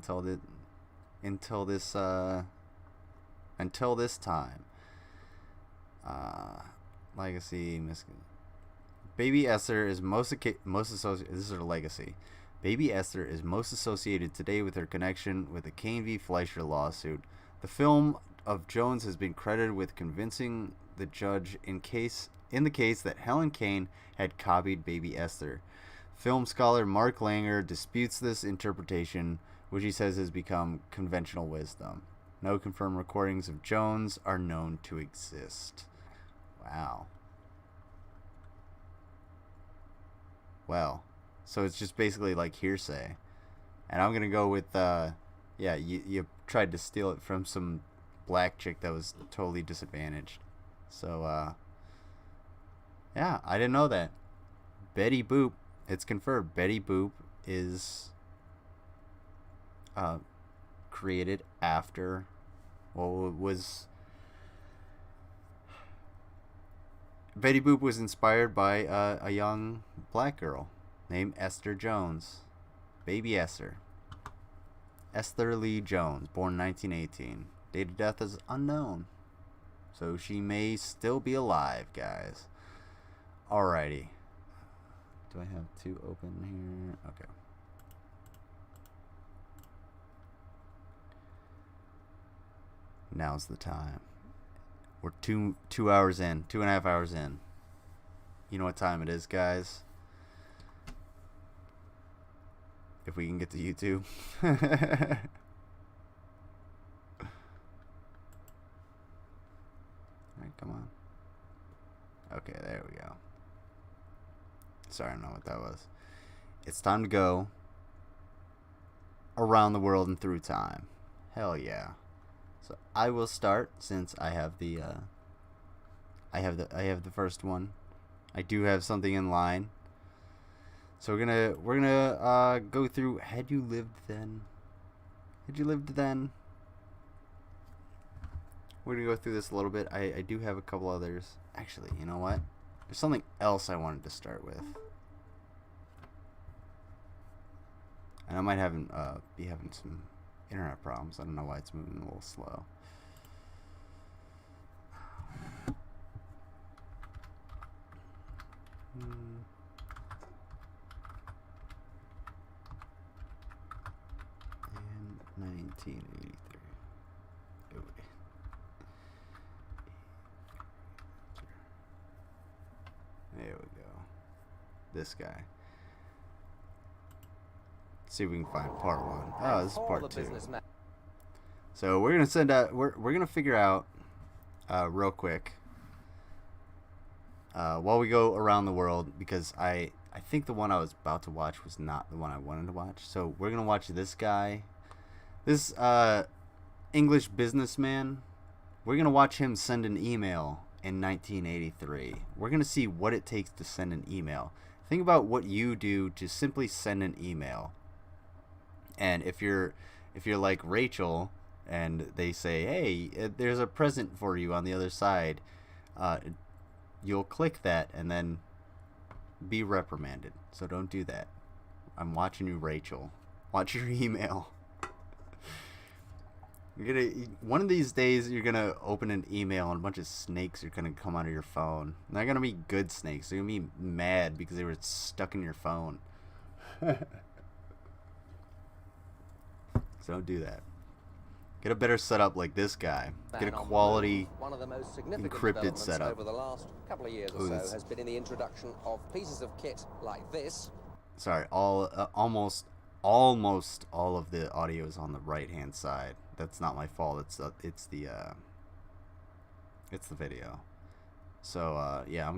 until this time. Legacy, Baby Esther is most associated. This is her legacy. Baby Esther is most associated today with her connection with the Cain v. Fleischer lawsuit. The film of Jones has been credited with convincing the judge in the case that Helen Cain had copied Baby Esther. Film scholar Mark Langer disputes this interpretation, which he says has become conventional wisdom. No confirmed recordings of Jones are known to exist. Wow. Well, so it's just basically like hearsay. And I'm going to go with, yeah, you tried to steal it from some black chick that was totally disadvantaged. So, yeah, I didn't know that. Betty Boop, it's confirmed. Betty Boop is created after, well, it was... Betty Boop was inspired by a young black girl named Esther Jones. Baby Esther. Esther Lee Jones, born 1918. Date of death is unknown. So she may still be alive, guys. Alrighty. Do I have two open here? Okay. Now's the time. We're 2 hours in, 2.5 hours in. You know what time it is, guys? If we can get to YouTube. Alright, come on. Okay, there we go. Sorry, I don't know what that was. It's time to go around the world and through time. Hell yeah. So I will start since I have the I have the first one. I do have something in line. So we're gonna go through Had You Lived Then? Had You Lived Then? We're gonna go through this a little bit. I do have a couple others. Actually, you know what? There's something else I wanted to start with. And I might be having some internet problems. I don't know why it's moving a little slow. And 1983. There we go. This guy. See if we can find part one. Oh, this is part two. So we're gonna send out. We're gonna figure out real quick while we go around the world, because I think the one I was about to watch was not the one I wanted to watch. So we're gonna watch this guy, this English businessman. We're gonna watch him send an email in 1983. We're gonna see what it takes to send an email. Think about what you do to simply send an email. And if you're like Rachel and they say, hey, there's a present for you on the other side, you'll click that and then be reprimanded. So don't do that. I'm watching you, Rachel. Watch your email. One of these days you're gonna open an email and a bunch of snakes are gonna come out of your phone. They're not gonna be good snakes. They're gonna be mad because they were stuck in your phone. So don't do that. Get a better setup like this guy. Get a quality one of the most significant encrypted setup. Over the last couple of years or so has been in the introduction of pieces of kit like this. Sorry, almost all of the audio is on the right hand side. That's not my fault. It's the video. So yeah,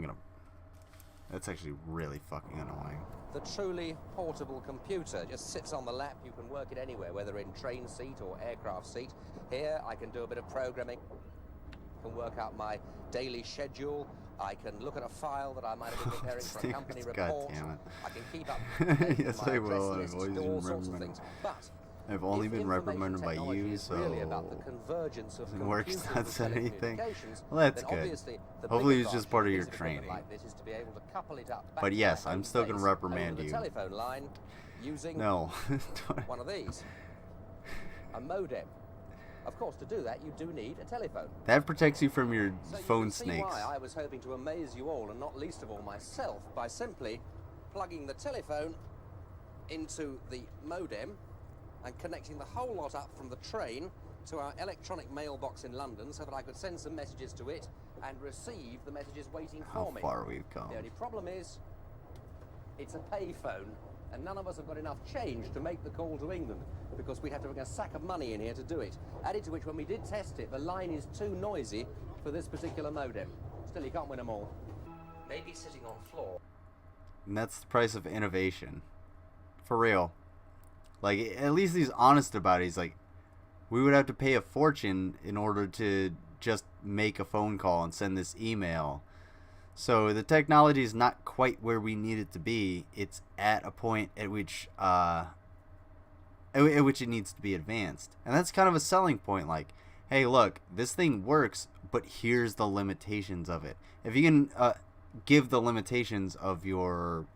that's actually really fucking annoying. The truly portable computer just sits on the lap. You can work it anywhere, whether in train seat or aircraft seat. Here I can do a bit of programming. I can work out my daily schedule. I can look at a file that I might have been preparing for a company report. God damn it. I can keep up yes, my I will. address list, do all sorts of things. But I've only been reprimanded by you, so really about the convergence of work's not said anything. communications, Well, that's then good. obviously the Hopefully big it's just part of your advantage of equipment training. like this is to be able to couple it up back But to yes, the I'm home still gonna base reprimand over the you. telephone line using No. one of these. A modem. Of course, to do that, you do need a telephone. That protects you from your So you phone can see snakes. why I was hoping to amaze you all, and not least of all myself, by simply plugging the telephone into the modem and connecting the whole lot up from the train to our electronic mailbox in London so that I could send some messages to it and receive the messages waiting for me. How far we've come. The only problem is, it's a payphone, and none of us have got enough change to make the call to England because we'd have to bring a sack of money in here to do it. Added to which, when we did test it, the line is too noisy for this particular modem. Still, you can't win them all. Maybe sitting on floor. And that's the price of innovation. For real. Like, at least he's honest about it. He's like, we would have to pay a fortune in order to just make a phone call and send this email. So the technology is not quite where we need it to be. It's at a point at which it needs to be advanced. And that's kind of a selling point. Like, hey, look, this thing works, but here's the limitations of it. If you can give the limitations of your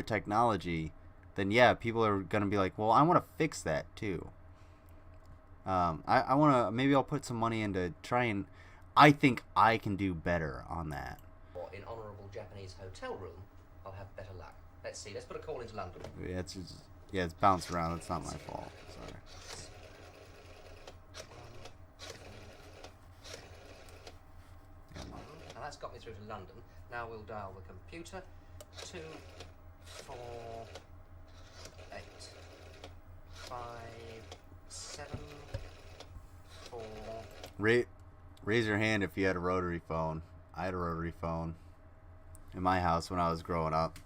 technology, then yeah, people are gonna be like, well, I want to fix that too. I want to, maybe I'll put some money into trying. I think I can do better on that. Or in honourable Japanese hotel room, I'll have better luck. Let's see. Let's put a call into London. Yeah, it's bounced around. It's not my fault. Sorry. Now that's got me through to London. Now we'll dial the computer. 2, 4, 8, 5, 7, 4. Raise your hand if you had a rotary phone. I had a rotary phone in my house when I was growing up.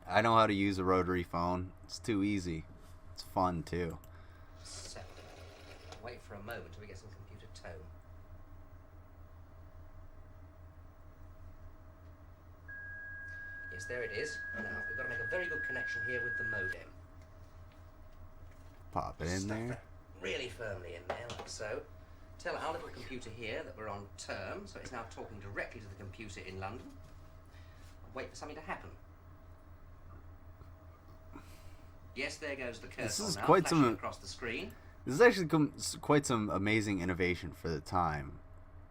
I know how to use a rotary phone. It's too easy. It's fun too. 7. Wait for a moment till we get some computer tone. Yes, there it is. Now, we've got to make a very good connection here with the modem. Pop it in Stuff there. that really firmly in there, like so. Tell our little computer here that we're on term, so it's now talking directly to the computer in London. Wait for something to happen. Yes, there goes the cursor This is now, quite flashing some. across the screen. This is actually quite some amazing innovation for the time.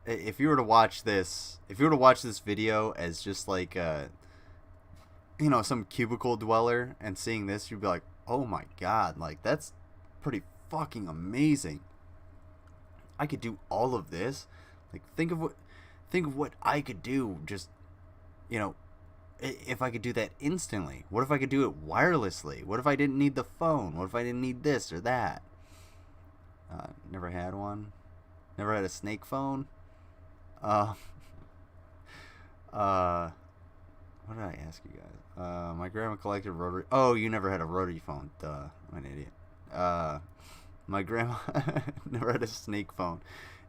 If you were to watch this, video as just like some cubicle dweller and seeing this, you'd be like, oh my god, like that's pretty fucking amazing. I could do all of this. Like think of what I could do just, if I could do that instantly. What if I could do it wirelessly? What if I didn't need the phone? What if I didn't need this or that? Never had one. Never had a snake phone. What did I ask you guys? My grandma collected rotary. Oh, you never had a rotary phone. Duh, I'm an idiot. My grandma never had a snake phone.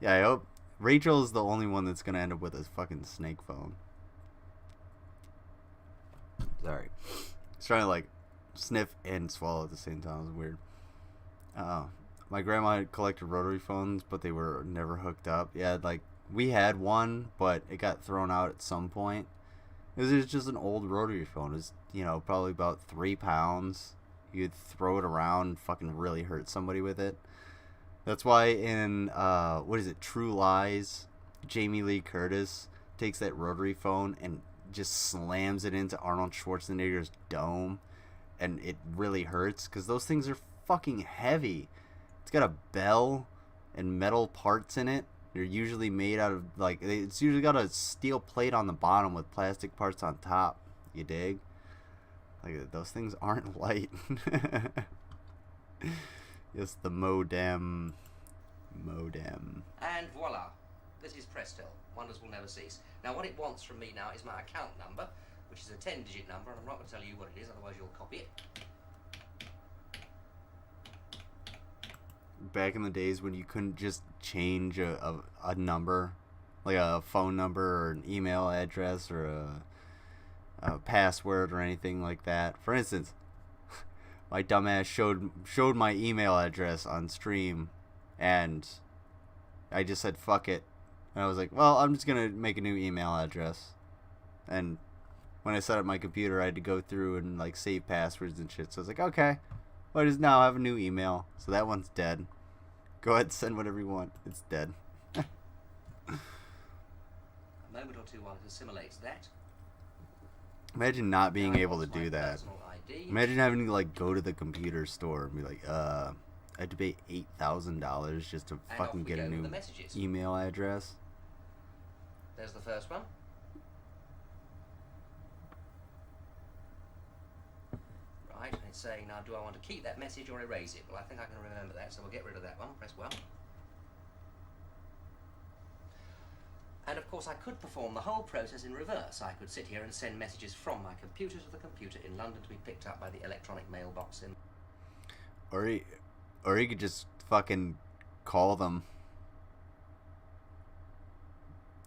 Yeah, I hope Rachel is the only one that's gonna end up with a fucking snake phone. Sorry, I was trying to like sniff and swallow at the same time. It was weird. My grandma had collected rotary phones, but they were never hooked up. Yeah, like we had one, but it got thrown out at some point. It was just an old rotary phone. It was, probably about 3 pounds. You'd throw it around and fucking really hurt somebody with it. That's why in, True Lies, Jamie Lee Curtis takes that rotary phone and just slams it into Arnold Schwarzenegger's dome. And it really hurts because those things are fucking heavy. It's got a bell and metal parts in it. They're usually made out of, it's usually got a steel plate on the bottom with plastic parts on top. You dig? Like, those things aren't light. Yes, the modem. And voila, this is Presto. Wonders will never cease. Now, what it wants from me now is my account number, which is a 10-digit number, and I'm not going to tell you what it is, otherwise you'll copy it. Back in the days when you couldn't just change a number, like a phone number or an email address or a password or anything like that. For instance, my dumbass showed my email address on stream, and I just said fuck it, and I was like, well, I'm just gonna make a new email address. And when I set up my computer, I had to go through and like save passwords and shit. So I was like, okay, well, I just now have a new email, so that one's dead. Go ahead and send whatever you want. It's dead. A moment or two while it assimilates that. Imagine not being able to do that. Imagine having to like go to the computer store and be like, I had to pay $8,000 just to fucking get a new email address. There's the first one. Right, and it's saying now, do I want to keep that message or erase it? Well, I think I can remember that, so we'll get rid of that one. Press 1. And of course I could perform the whole process in reverse. I could sit here and send messages from my computer to the computer in London to be picked up by the electronic mailbox in... Or you could just fucking call them.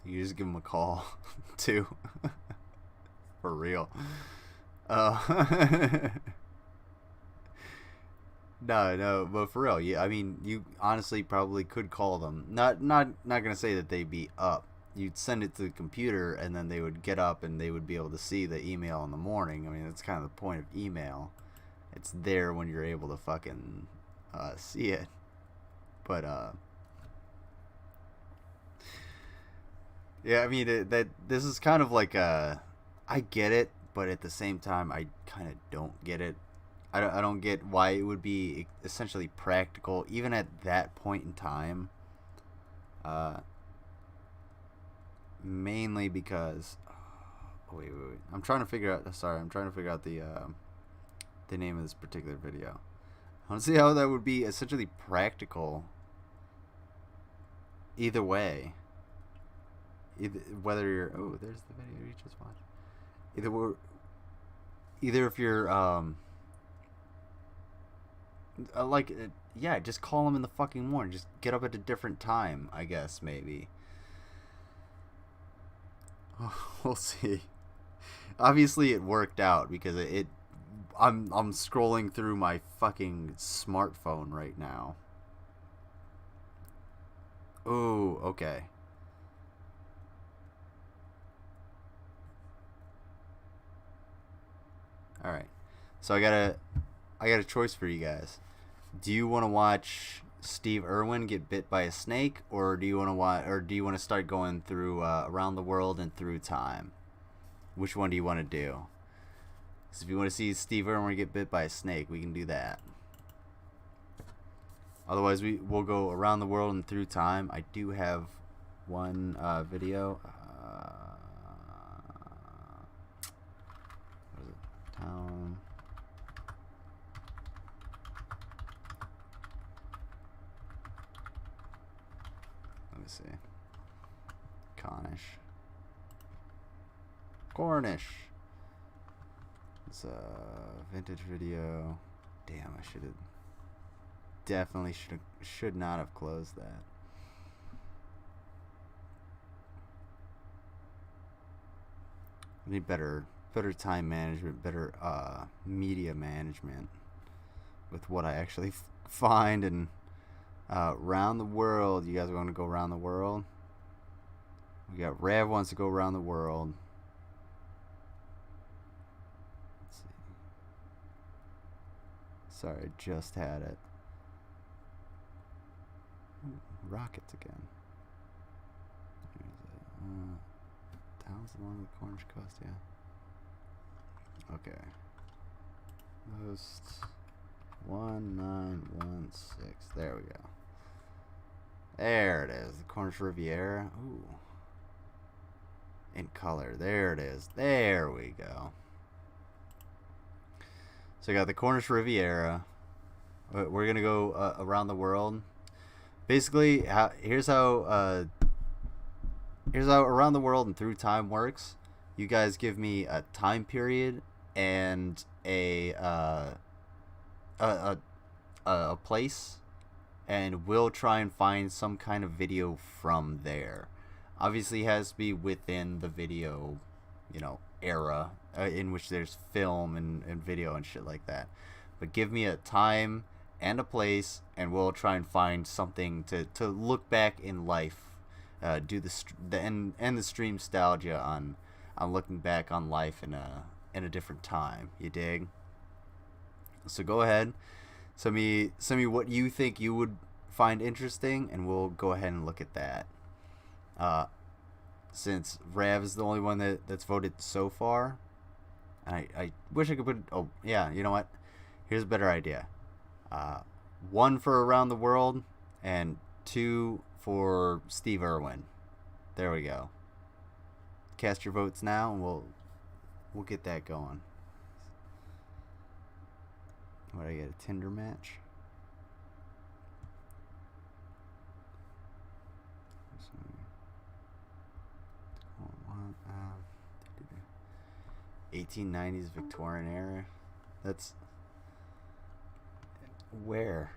You just give them a call, too. For real. No, but for real, yeah, I mean, you honestly probably could call them. Not gonna say that they'd be up. You'd send it to the computer, and then they would get up, and they would be able to see the email in the morning. I mean, that's kind of the point of email. It's there when you're able to fucking see it. But yeah, I mean, this is kind of like I get it, but at the same time, I kind of don't get it. I don't get why it would be essentially practical, even at that point in time. Mainly because, wait. I'm trying to figure out. Sorry, I'm trying to figure out the name of this particular video. I want to see how that would be essentially practical. Either way. Whether you're, oh, there's the video you just watched. Either if you're yeah, just call them in the fucking morning. Just get up at a different time, I guess, maybe. We'll see. Obviously it worked out because I'm scrolling through my fucking smartphone right now. Oh, okay. All right. So I got a choice for you guys. Do you want to watch Steve Irwin get bit by a snake, or do you want to start going through around the world and through time? Which one do you want to do? Because if you want to see Steve Irwin get bit by a snake, we can do that. Otherwise, we'll go around the world and through time. I do have one video. What is it? Town. Let me see. Cornish. It's a vintage video. Damn, I should not have closed that. I need better time management, better media management with what I actually find. And around the world, you guys want to go around the world? We got Rav wants to go around the world. Let's see. Sorry, I just had it. Ooh, rockets again. Towns along the Cornish coast, yeah. Okay. Coast 1916. There we go. There it is. The Cornish Riviera. Ooh. In color. There it is. There we go. So we got the Cornish Riviera. We're going to go around the world. Basically, here's how around the world and through time works. You guys give me a time period and a place, and we'll try and find some kind of video from there. Obviously, it has to be within the video, era in which there's film and video and shit like that. but give me a time and a place, and we'll try and find something to look back in life. Do the end the Streamstalgia on looking back on life in a different time. You dig? So go ahead, send me what you think you would find interesting, and we'll go ahead and look at that. Since Rav is the only one that's voted so far, and I wish I could put. Oh yeah, you know what? Here's a better idea. 1 for Around the World, and 2 for Steve Irwin. There we go. Cast your votes now, and we'll get that going. What, I get a Tinder match? 1890s Victorian era. That's where.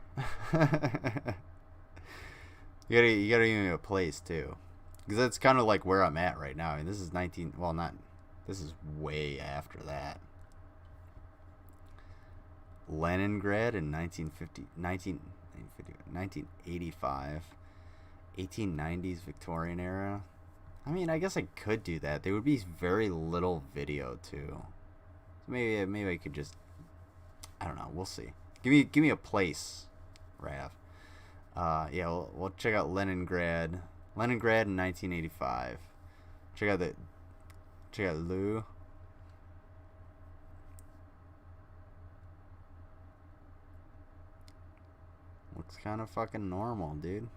you gotta give me a place too, because that's kind of like where I'm at right now. I mean, this is 19. Well, not. This is way after that. Leningrad in 1985. 1890s Victorian era. I mean, I guess I could do that. There would be very little video too. So maybe I could just, I don't know. We'll see. Give me a place, Rav. Yeah, we'll check out Leningrad. Leningrad in 1985. Check out Lou. Looks kind of fucking normal, dude.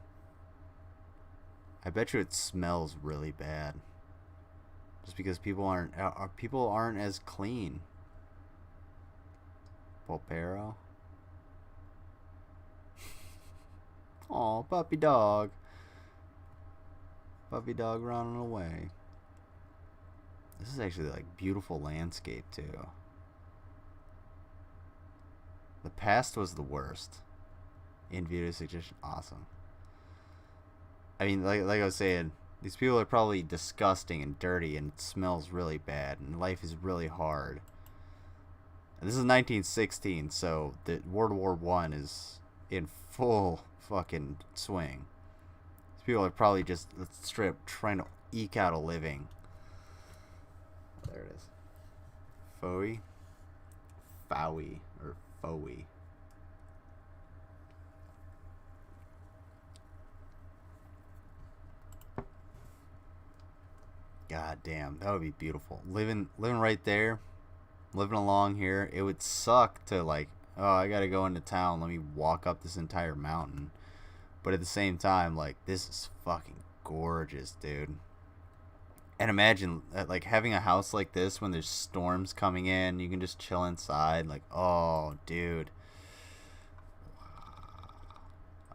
I bet you it smells really bad. Just because people aren't as clean. Polpero. Aw, puppy dog. Puppy dog running away. This is actually like beautiful landscape too. The past was the worst. In video suggestion, awesome. I mean, like I was saying, these people are probably disgusting and dirty, and it smells really bad, and life is really hard. And this is 1916, so the World War I is in full fucking swing. These people are probably just straight up trying to eke out a living. There it is. Fowie? Fowie. Or Fowie. God damn, that would be beautiful. Living right there, living along here. It would suck to like, oh, I gotta go into town. Let me walk up this entire mountain. But at the same time, like, this is fucking gorgeous, dude. And imagine like having a house like this when there's storms coming in. You can just chill inside. Like, oh, dude.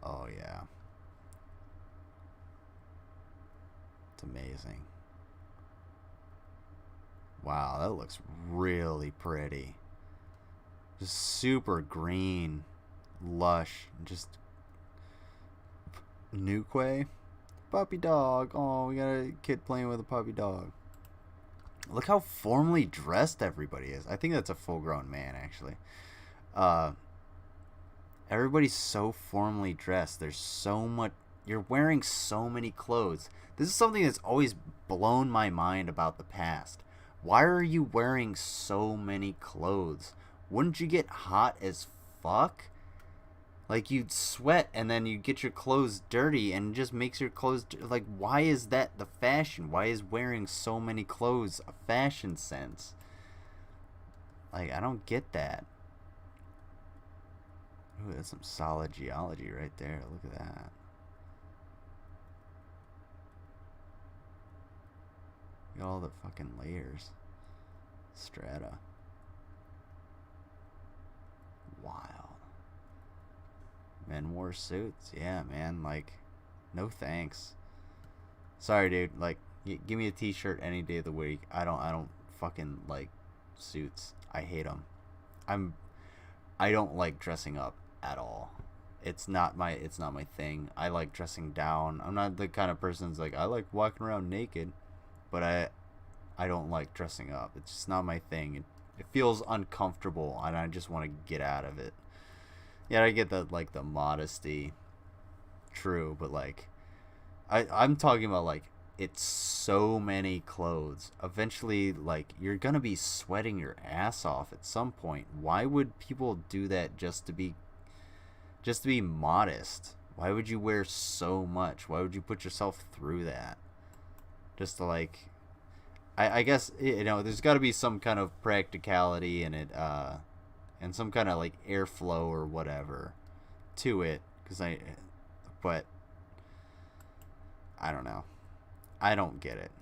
Oh yeah, it's amazing. Wow, that looks really pretty. Just super green, lush, just Nuque. Puppy dog. Oh, we got a kid playing with a puppy dog. Look how formally dressed everybody is. I think that's a full-grown man, actually. Everybody's so formally dressed. There's so much. You're wearing so many clothes. This is something that's always blown my mind about the past. Why are you wearing so many clothes? Wouldn't you get hot as fuck? Like, you'd sweat and then you get your clothes dirty and it just makes your clothes... Like, why is that the fashion? Why is wearing so many clothes a fashion sense? Like, I don't get that. Ooh, that's some solid geology right there. Look at that. Look at all the fucking layers. Strata. Wild. Men wore suits. Yeah, man. Like, no thanks. Sorry, dude. Like, give me a t-shirt any day of the week. I don't fucking like suits. I hate them. I don't like dressing up at all. It's not my thing. I like dressing down. I'm not the kind of person that's like, I like walking around naked. But I don't like dressing up. It's just not my thing. It feels uncomfortable, and I just want to get out of it. Yeah, I get that, like, the modesty, true, but, like, I'm talking about, like, it's so many clothes. Eventually, like, you're gonna be sweating your ass off at some point. Why would people do that just to be modest? Why would you wear so much? Why would you put yourself through that? Just to, like, I guess, you know, there's got to be some kind of practicality in it, and some kind of, like, airflow or whatever to it, but I don't know. I don't get it.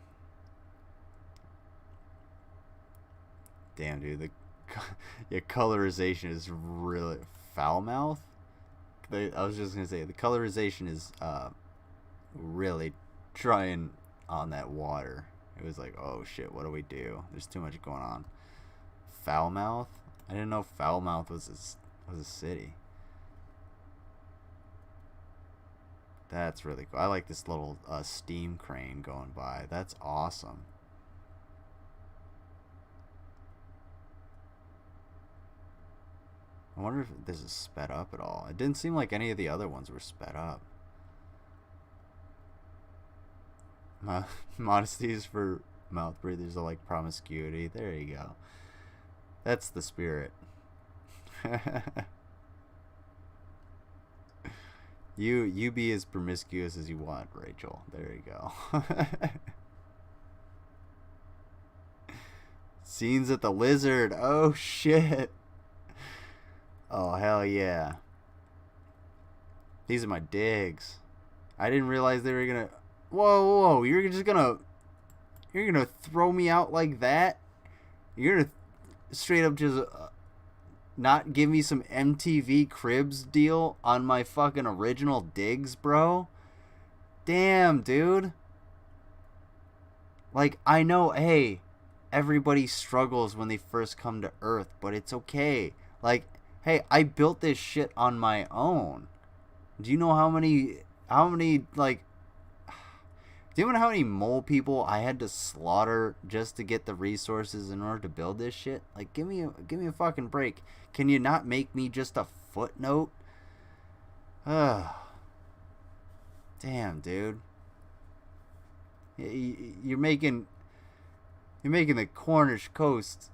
Damn, dude, your colorization is really foul mouth. I was just gonna say the colorization is really trying on that water. It was like, oh shit, what do we do? There's too much going on. Foulmouth? I didn't know Foulmouth was a city. That's really cool. I like this little steam crane going by. That's awesome. I wonder if this is sped up at all. It didn't seem like any of the other ones were sped up. Modesties for mouth breathers are like promiscuity. There you go. That's the spirit. You be as promiscuous as you want, Rachel. There you go. Scenes at the Lizard. Oh shit. Oh hell yeah. These are my digs. I didn't realize they were gonna. Whoa, you're gonna throw me out like that? You're gonna straight up just not give me some MTV Cribs deal on my fucking original digs, bro? Damn, dude. Like, I know, hey, everybody struggles when they first come to Earth, but it's okay. Like, hey, I built this shit on my own. Do you know how many, like, do you know how many mole people I had to slaughter just to get the resources in order to build this shit? Like, give me a fucking break. Can you not make me just a footnote? Ugh. Damn, dude. You're making the Cornish coast.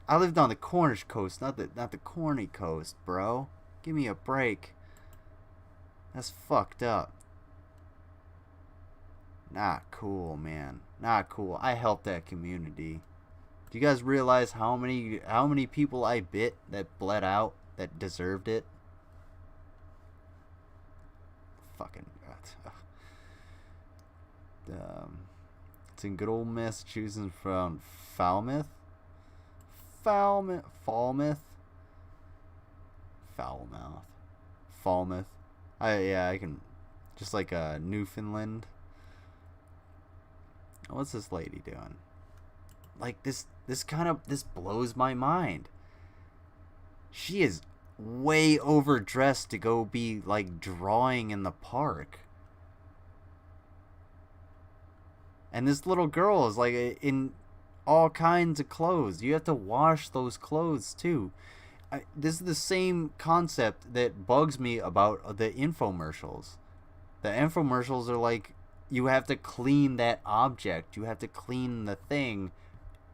I lived on the Cornish coast, not the corny coast, bro. Give me a break. That's fucked up. Not cool, man. Not cool. I helped that community. Do you guys realize how many people I bit that bled out that deserved it? Fucking it's in good old Massachusetts from Falmouth. Falmouth. I can, just like Newfoundland. What's this lady doing? Like, this blows my mind. She is way overdressed to go be, like, drawing in the park. And this little girl is, like, in all kinds of clothes. You have to wash those clothes, too. This is the same concept that bugs me about the infomercials. The infomercials are like, you have to clean that object. You have to clean the thing.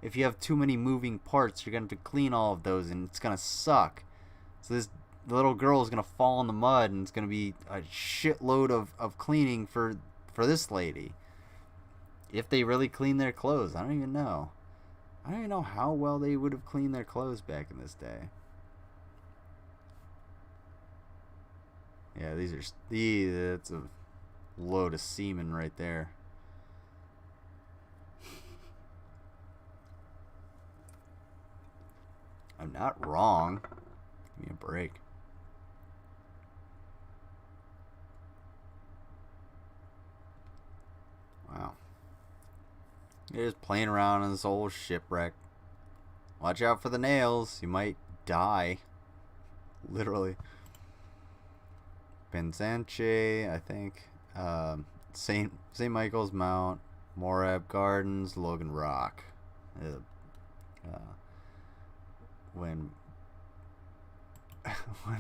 If you have too many moving parts, you're going to have to clean all of those, and it's going to suck. So this little girl is going to fall in the mud, and it's going to be a shitload of cleaning for this lady. If they really clean their clothes. I don't even know. I don't even know how well they would have cleaned their clothes back in this day. Yeah, that's a load of semen right there. I'm not wrong. Give me a break. Wow. You're just playing around in this old shipwreck. Watch out for the nails. You might die. Literally. Penzance, I think. St. Michael's Mount, Morab Gardens, Logan Rock. When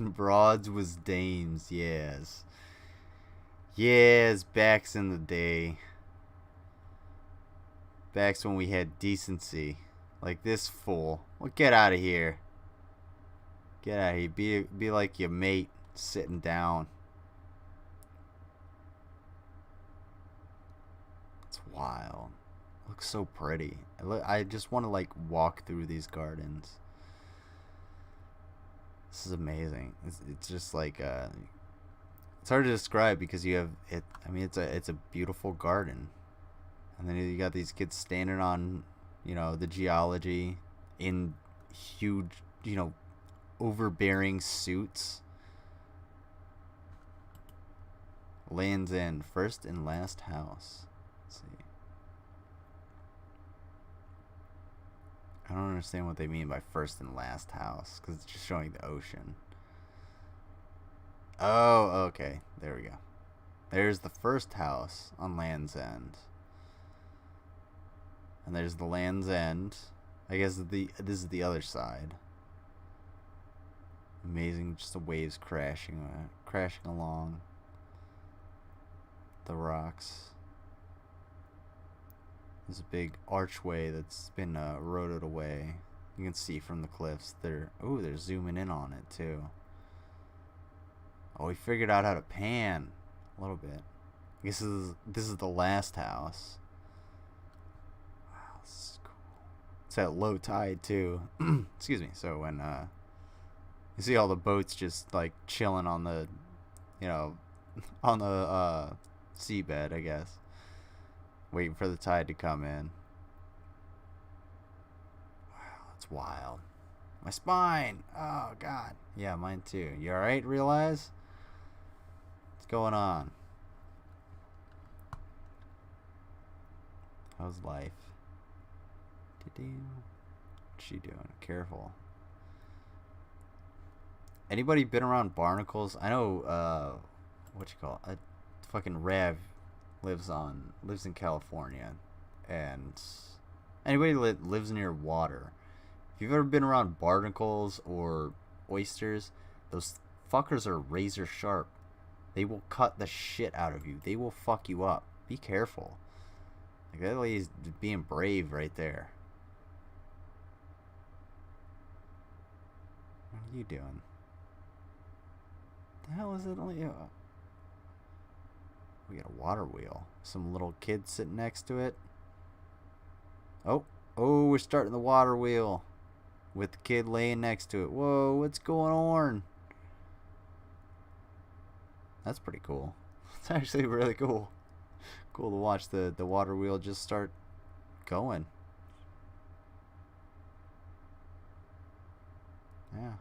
broads was dames, yes. Yes, back's in the day. Back's when we had decency. Like this fool. Well, get out of here. Get out of here. Be like your mate sitting down. It's wild. Looks so pretty. I just want to like walk through these gardens. This is amazing. It's just like it's hard to describe because you have it. I mean, it's a beautiful garden, and then you got these kids standing on, you know, the geology in huge, you know, overbearing suits. Land's End, first and last house. Let's see. I don't understand what they mean by first and last house, because it's just showing the ocean. Oh, okay. There we go. There's the first house on Land's End. And there's the Land's End. I guess this is the other side. Amazing, just the waves crashing along the rocks. There's a big archway that's been eroded away. You can see from the cliffs. They're zooming in on it too. Oh, we figured out how to pan a little bit. I guess this is the last house. Wow, this is cool. It's at low tide too. Excuse me. So when you see all the boats just like chilling on the, you know, on the seabed, I guess. Waiting for the tide to come in. Wow, that's wild. My spine! Oh, God. Yeah, mine too. You alright, Realize? What's going on? How's life? What's she doing? Careful. Anybody been around barnacles? I know, what you call it? Fucking Rev lives in California, and anybody that lives near water, if you've ever been around barnacles or oysters, those fuckers are razor sharp. They will cut the shit out of you. They will fuck you up. Be careful. Like, that lady's being brave right there. What are you doing? The hell is it? We got a water wheel. Some little kid sitting next to it. Oh, we're starting the water wheel with the kid laying next to it. Whoa, what's going on? That's pretty cool. It's actually really cool. Cool to watch the water wheel just start going. Yeah.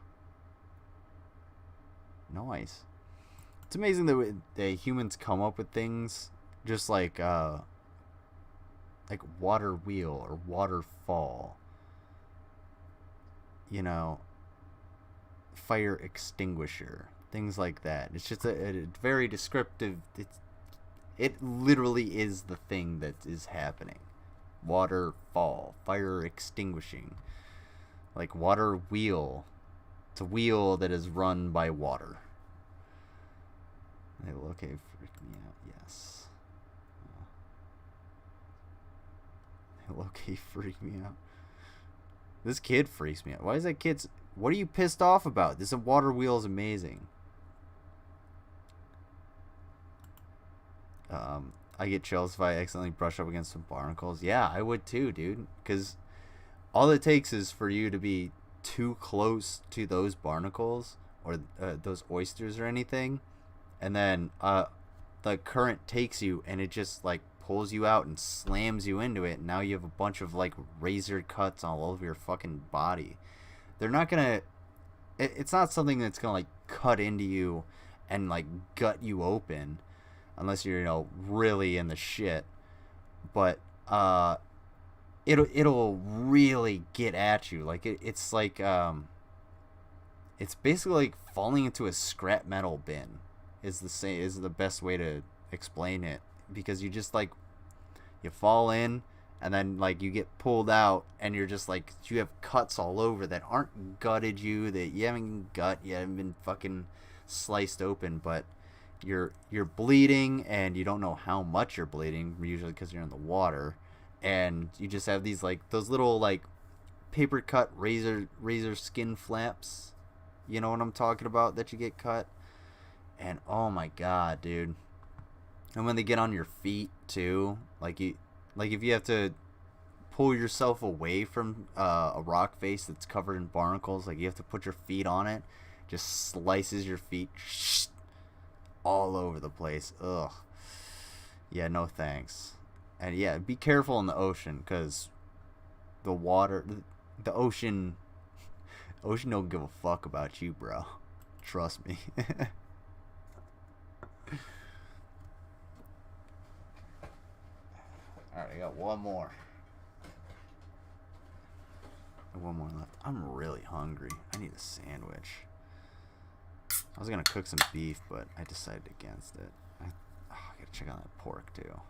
Nice. It's amazing that humans come up with things just like water wheel or waterfall. You know, fire extinguisher, things like that. It's just a very descriptive. It literally is the thing that is happening. Waterfall, fire extinguishing, like water wheel. It's a wheel that is run by water. They will okay freak me out, yes. They will okay freak me out. This kid freaks me out. Why is that kid's... What are you pissed off about? This water wheel is amazing. I get chills if I accidentally brush up against some barnacles. Yeah, I would too, dude. Because all it takes is for you to be too close to those barnacles or those oysters or anything, and then the current takes you and it just like pulls you out and slams you into it, and now you have a bunch of like razor cuts all over your fucking body. They're not gonna... It's not something that's gonna like cut into you and like gut you open unless you're, you know, really in the shit. But it'll really get at you. Like it's like it's basically like falling into a scrap metal bin is the best way to explain it, because you just like you fall in and then like you get pulled out and you're just like, you have cuts all over that aren't gutted you, that you haven't been fucking sliced open, but you're bleeding and you don't know how much you're bleeding, usually because you're in the water, and you just have these like those little like paper cut razor skin flaps, you know what I'm talking about, that you get cut. And oh my god, dude. And when they get on your feet too, like if you have to pull yourself away from a rock face that's covered in barnacles, like you have to put your feet on it, just slices your feet all over the place. Ugh. Yeah, no thanks. And yeah, be careful in the ocean, because the ocean don't give a fuck about you, bro. Trust me. Alright, I got one more left. I'm really hungry. I need a sandwich. I was gonna cook some beef, but I decided against it. I gotta check on that pork too.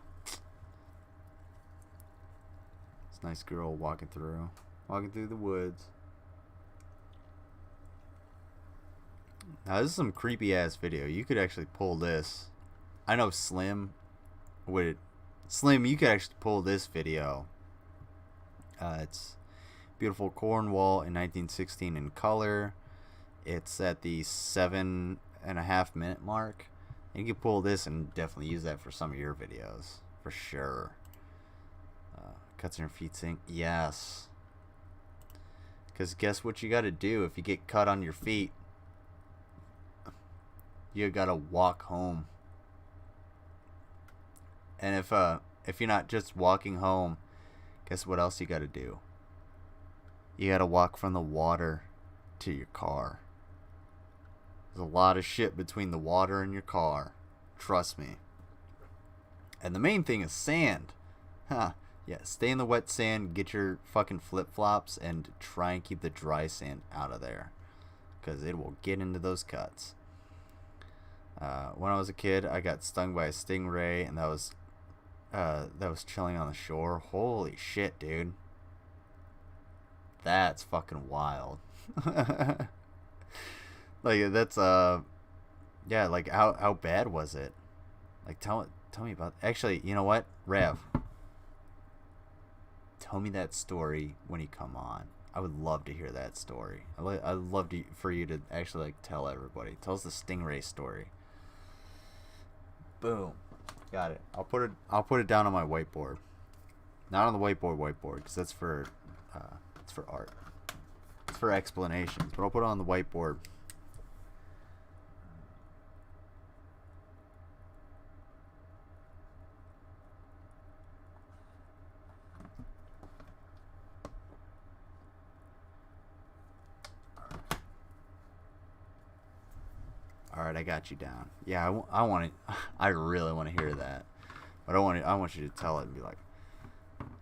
This nice girl walking through the woods. Now this is some creepy ass video. You could actually pull this. I know Slim, you could actually pull this video. It's beautiful Cornwall in 1916 in color. It's at the 7.5 minute mark. And you can pull this and definitely use that for some of your videos, for sure. Cuts in your feet sink. Yes. Because guess what you got to do if you get cut on your feet? You got to walk home. And if you're not just walking home, guess what else you got to do? You got to walk from the water to your car. There's a lot of shit between the water and your car. Trust me. And the main thing is sand. Huh. Yeah, stay in the wet sand, get your fucking flip-flops, and try and keep the dry sand out of there, because it will get into those cuts. When I was a kid, I got stung by a stingray, and that was chilling on the shore. Holy shit, dude. That's fucking wild. Like, that's, yeah, like, how bad was it? Like, tell me about, actually, you know what? Rev, tell me that story when you come on. I would love to hear that story. I'd love for you to actually, like, tell everybody. Tell us the stingray story. Boom. Got it. I'll put it down on my whiteboard. Not on the whiteboard, because that's for, it's for art. It's for explanations, but I'll put it on the whiteboard. Alright, I got you down. Yeah, I really want to hear that. But I want you to tell it and be like,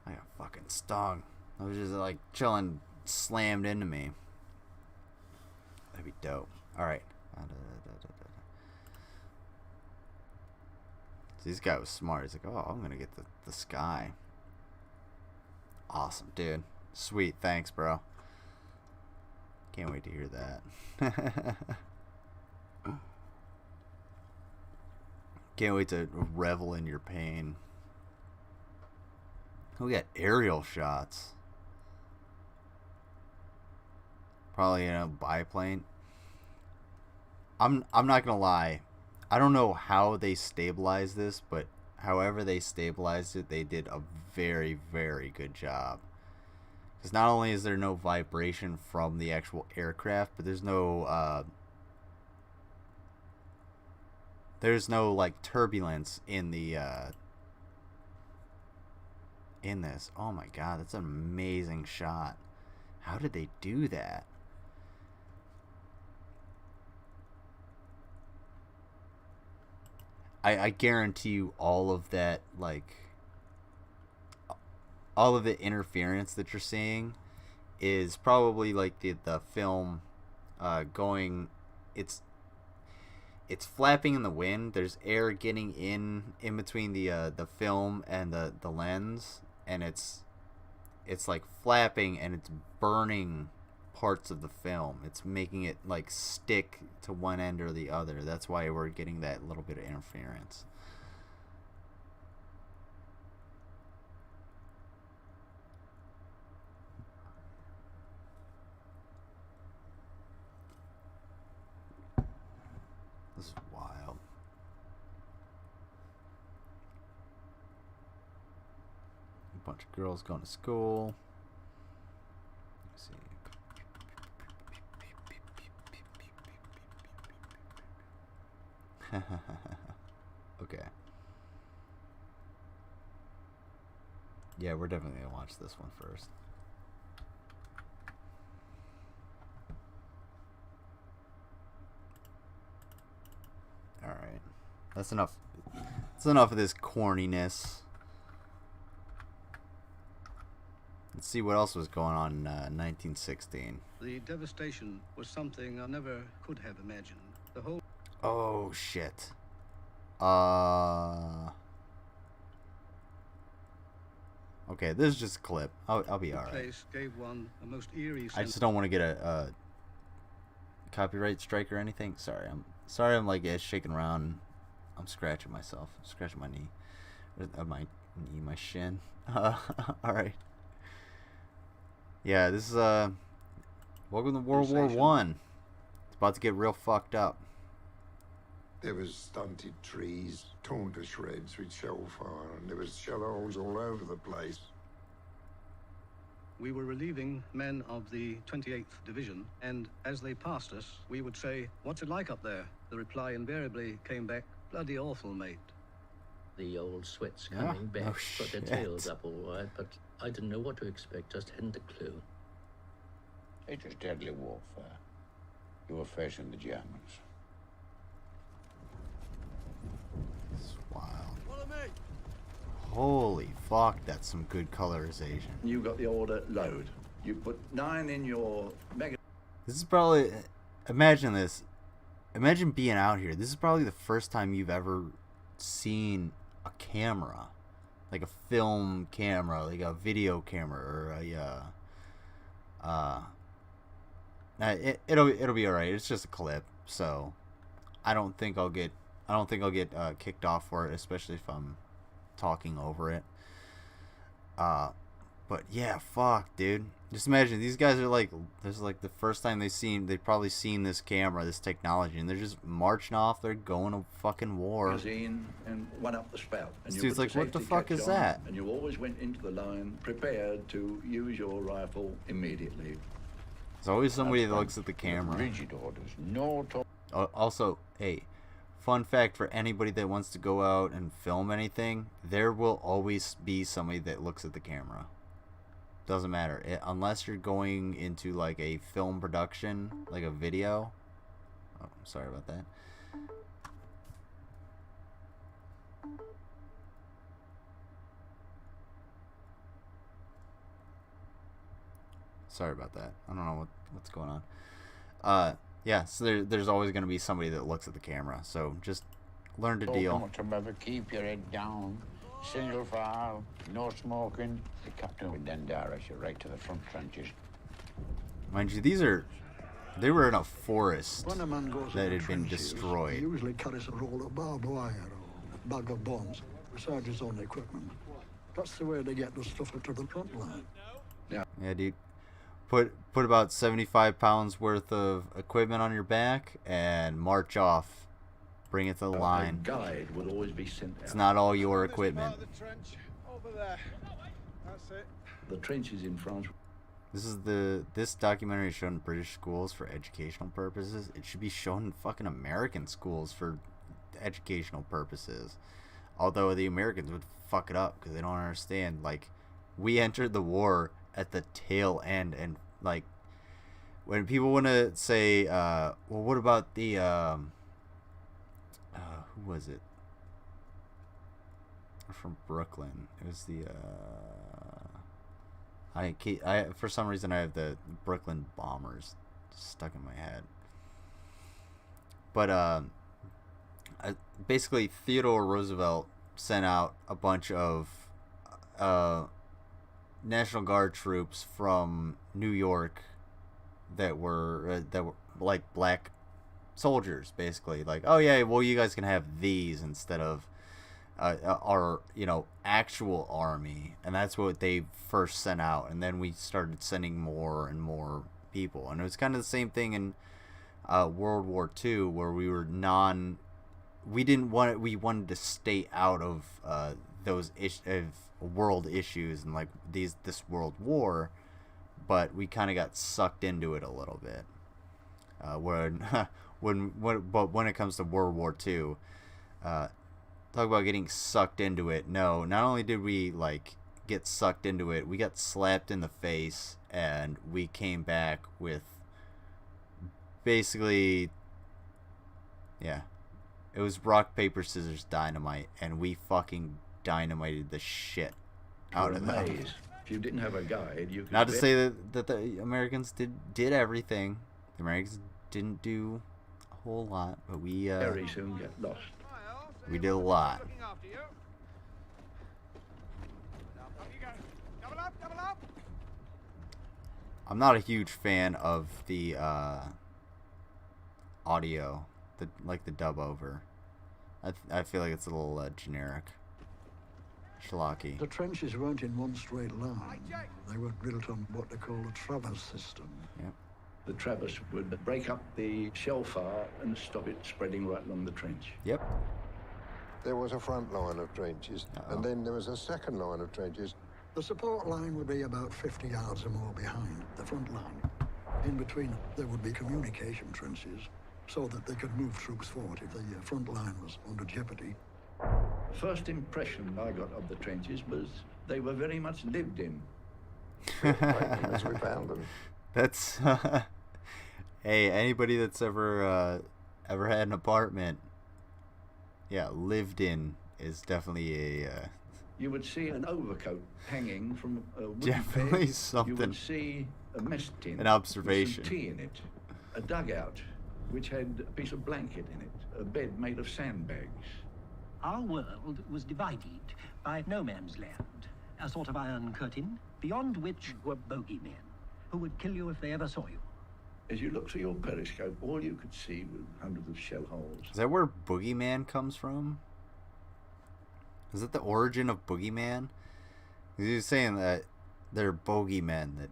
I got fucking stung. I was just like chilling, slammed into me. That'd be dope. Alright. So this guy was smart. He's like, oh, I'm gonna get the sky. Awesome, dude. Sweet, thanks, bro. Can't wait to hear that. Can't wait to revel in your pain. We got aerial shots. Probably in a biplane. I'm not gonna lie. I don't know how they stabilized this, but however they stabilized it, they did a very, very good job. Because not only is there no vibration from the actual aircraft, but there's no like turbulence in the in this. Oh my god, that's an amazing shot. How did they do that? I guarantee you all of that, like, all of the interference that you're seeing is probably like the film going, it's flapping in the wind. There's air getting in between the film and the lens, and it's like flapping and it's burning parts of the film. It's making it like stick to one end or the other. That's why we're getting that little bit of interference. This is wild. A bunch of girls going to school. Let's see. Okay. Yeah, we're definitely gonna watch this one first. Alright. That's enough. That's enough of this corniness. Let's see what else was going on in 1916. The devastation was something I never could have imagined. The whole... Oh, shit. Okay, this is just a clip. I'll be alright. Place gave one a most eerie I just don't want to get a copyright strike or anything. Sorry, I'm like shaking around. I'm scratching myself. I'm scratching my knee. My shin. Alright. Yeah, this is welcome to World War One. It's about to get real fucked up. There was stunted trees, torn to shreds with shell fire, and there was shell holes all over the place. We were relieving men of the 28th Division, and as they passed us, we would say, "What's it like up there?" The reply invariably came back, "Bloody awful, mate." The old sweats coming back, got their tails up all right, but I didn't know what to expect, just hadn't a clue. It was deadly warfare. You were facing the Germans. It's wild. Holy fuck, that's some good colorization. You got the order load. You put 9 in your mega. This is probably, imagine this. Imagine being out here. This is probably the first time you've ever seen a camera, like a film camera, like a video camera, or it'll be alright. It's just a clip, so I don't think I'll get kicked off for it, especially if I'm talking over it. But yeah, fuck, dude. Just imagine these guys are like, this is like the first time they've probably seen this camera, this technology, and they're just marching off. They're going to fucking war. Magazine and one up the spout. And This dude's like, what the fuck is that? And you always went into the line prepared to use your rifle immediately. There's always somebody that looks at the camera. Rigid orders, no talk. Also, hey, fun fact for anybody that wants to go out and film anything, there will always be somebody that looks at the camera. Doesn't matter. Unless you're going into like a film production, like a video. Oh, sorry about that. Sorry about that. I don't know what's going on. Yeah, so there's always going to be somebody that looks at the camera. So just learn to deal. Don't remember, keep your head down. Single file, no smoking. The captain would then direct you right to the front trenches. Mind you, they were in a forest When a man goes that in the had been trenches, destroyed. He usually carries a roll of barbed wire or a bag of bombs besides his own equipment. That's the way they get the stuff to the front line. Yeah, dude. Put about 75 pounds worth of equipment on your back and march off. Bring it to the line. A guide will always be sent out. It's not all your equipment. Over there. That's it. The trenches in France. This documentary is shown in British schools for educational purposes. It should be shown in fucking American schools for educational purposes. Although the Americans would fuck it up because they don't understand. Like, we entered the war at the tail end, and like when people want to say, well, what about the who was it? From Brooklyn. It was the I for some reason I have the Brooklyn Bombers stuck in my head. But basically Theodore Roosevelt sent out a bunch of National Guard troops from New York that were like black soldiers, basically. Like, oh yeah, well, you guys can have these instead of our, you know, actual army. And that's what they first sent out, and then we started sending more and more people. And it was kind of the same thing in World War II, where we wanted to stay out of those world issues and like this world war, but we kind of got sucked into it a little bit. But when it comes to World War II, talk about getting sucked into it. No, not only did we like get sucked into it, we got slapped in the face, and we came back with basically, yeah, it was rock, paper, scissors, dynamite, and we fucking dynamited the shit out of them. If you didn't have a guide, you could... Not to say that the Americans did everything. The Americans didn't do a whole lot, but we very soon get lost. We did a lot. I'm not a huge fan of the audio, the dub over. I feel like it's a little generic. Schlocky. The trenches weren't in one straight line. They were built on what they call a traverse system. Yep. The traverse would break up the shell fire and stop it spreading right along the trench. Yep. There was a front line of trenches, and then there was a second line of trenches. The support line would be about 50 yards or more behind the front line. In between, there would be communication trenches, so that they could move troops forward if the front line was under jeopardy. The first impression I got of the trenches was they were very much lived in. As we found them. That's hey, anybody that's ever had an apartment, yeah, lived in is definitely a you would see an overcoat hanging from a wooden definitely peg. something. You would see a mess tin, an observation, with some tea in it, a dugout which had a piece of blanket in it, a bed made of sandbags. Our world was divided by no man's land, a sort of iron curtain, beyond which were bogeymen, who would kill you if they ever saw you. As you looked through your periscope, all you could see were hundreds of shell holes. Is that where Boogeyman comes from? Is that the origin of Boogeyman? He was saying that they're bogeymen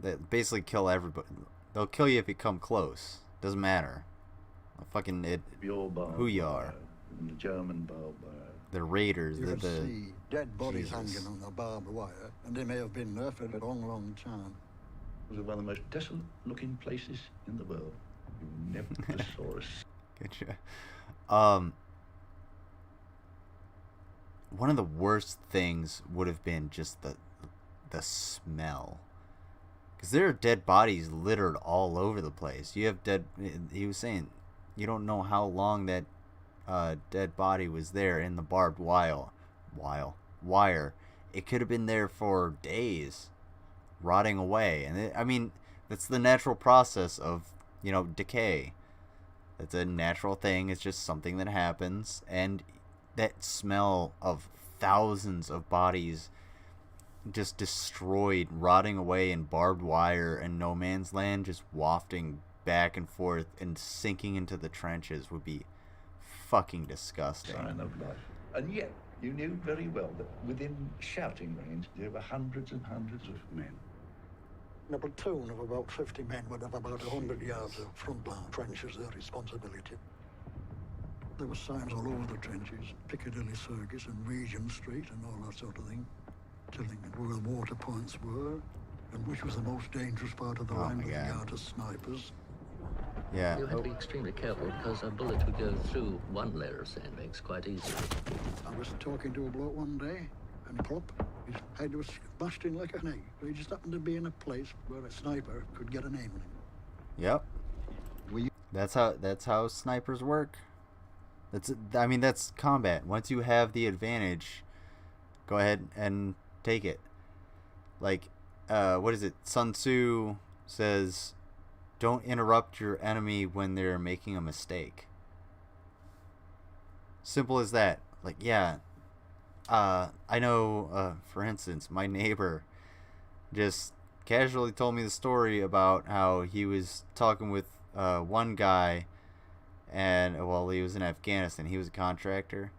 that basically kill everybody. They'll kill you if you come close. Doesn't matter. Fucking it. Who you are. The German barbed wire. The raiders. You The could see dead bodies Jesus. hanging on the barbed wire, and they may have been there for a long, long time. It was one of the most desolate-looking places in the world. You never saw us. Getcha. One of the worst things would have been just the smell, because there are dead bodies littered all over the place. You have dead. He was saying, you don't know how long that dead body was there in the barbed wire. It could have been there for days, rotting away. And I mean, that's the natural process of, you know, decay. That's a natural thing. It's just something that happens. And that smell of thousands of bodies just destroyed, rotting away in barbed wire and no man's land, just wafting back and forth and sinking into the trenches would be fucking disgusting. Sign of life. And yet, you knew very well that within shouting range, there were hundreds and hundreds of men. A platoon of about 50 men would have about 100 yards of front line trench as their responsibility. There were signs all over the trenches, Piccadilly Circus and Regent Street and all that sort of thing, telling where the water points were and which was the most dangerous part of the line with regard to snipers. Yeah. You had to be extremely careful because a bullet would go through one layer of sandbags quite easily. I was talking to a bloke one day, and plop, his head was bashed in like an egg. He just happened to be in a place where a sniper could get an aim on him. Yep. That's how snipers work. That's combat. Once you have the advantage, go ahead and take it. Like, what is it? Sun Tzu says, don't interrupt your enemy when they're making a mistake. Simple as that. Like, yeah, I know, for instance, my neighbor just casually told me the story about how he was talking with one guy, and while he was in Afghanistan, he was a contractor.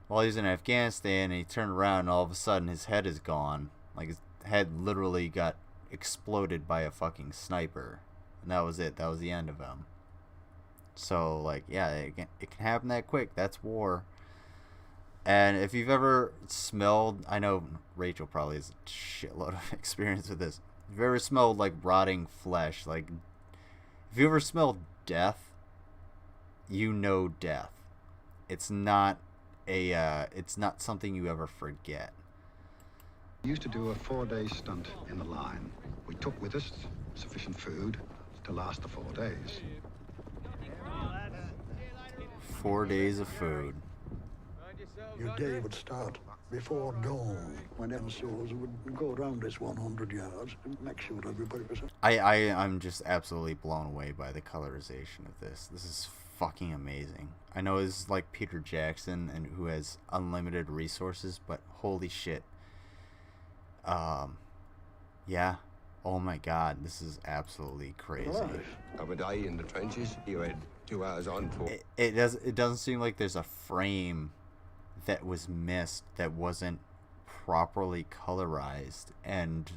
While he was in Afghanistan, and he turned around, and all of a sudden his head is gone. Like, his head literally got exploded by a fucking sniper, and that was it. That was the end of him. So, like, yeah, it can happen that quick. That's war. And if you've ever smelled, I know Rachel probably has a shitload of experience with this. If you've ever smelled, like, rotting flesh, like, if you ever smelled death, you know death. It's not something you ever forget. We used to do a 4-day stunt in the line. We took with us sufficient food to last the 4 days. 4 days of food. Your day would start before dawn when MSOs would go around this 100 yards and make sure everybody was... I'm just absolutely blown away by the colorization of this. This is fucking amazing. I know it's like Peter Jackson and who has unlimited resources, but holy shit. Yeah. Oh my god, this is absolutely crazy. I would die in the trenches. You had 2 hours on for. It doesn't seem like there's a frame that was missed that wasn't properly colorized and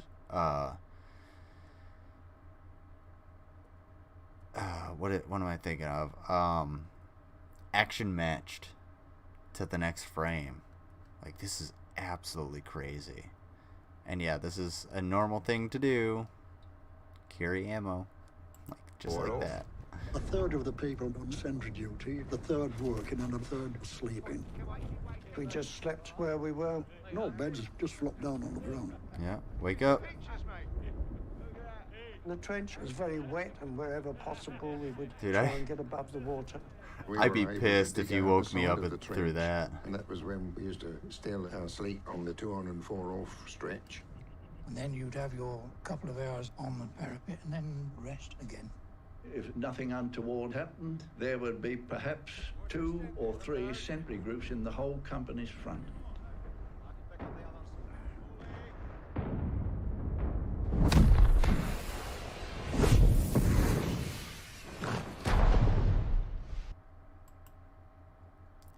what am I thinking of? Action matched to the next frame. Like, this is absolutely crazy. And yeah, this is a normal thing to do. Carry ammo. Like, just like that. A third of the people on sentry duty, the third working and a third sleeping. We just slept where we were. No beds, just flopped down on the ground. Yeah, wake up. The trench was very wet, and wherever possible, we would Dude, try and get above the water. I'd be pissed if you woke me up through trench, that. And that was when we used to still sleep on the 204 off stretch. And then you'd have your couple of hours on the parapet and then rest again. If nothing untoward happened, there would be perhaps 2 or 3 sentry groups in the whole company's front.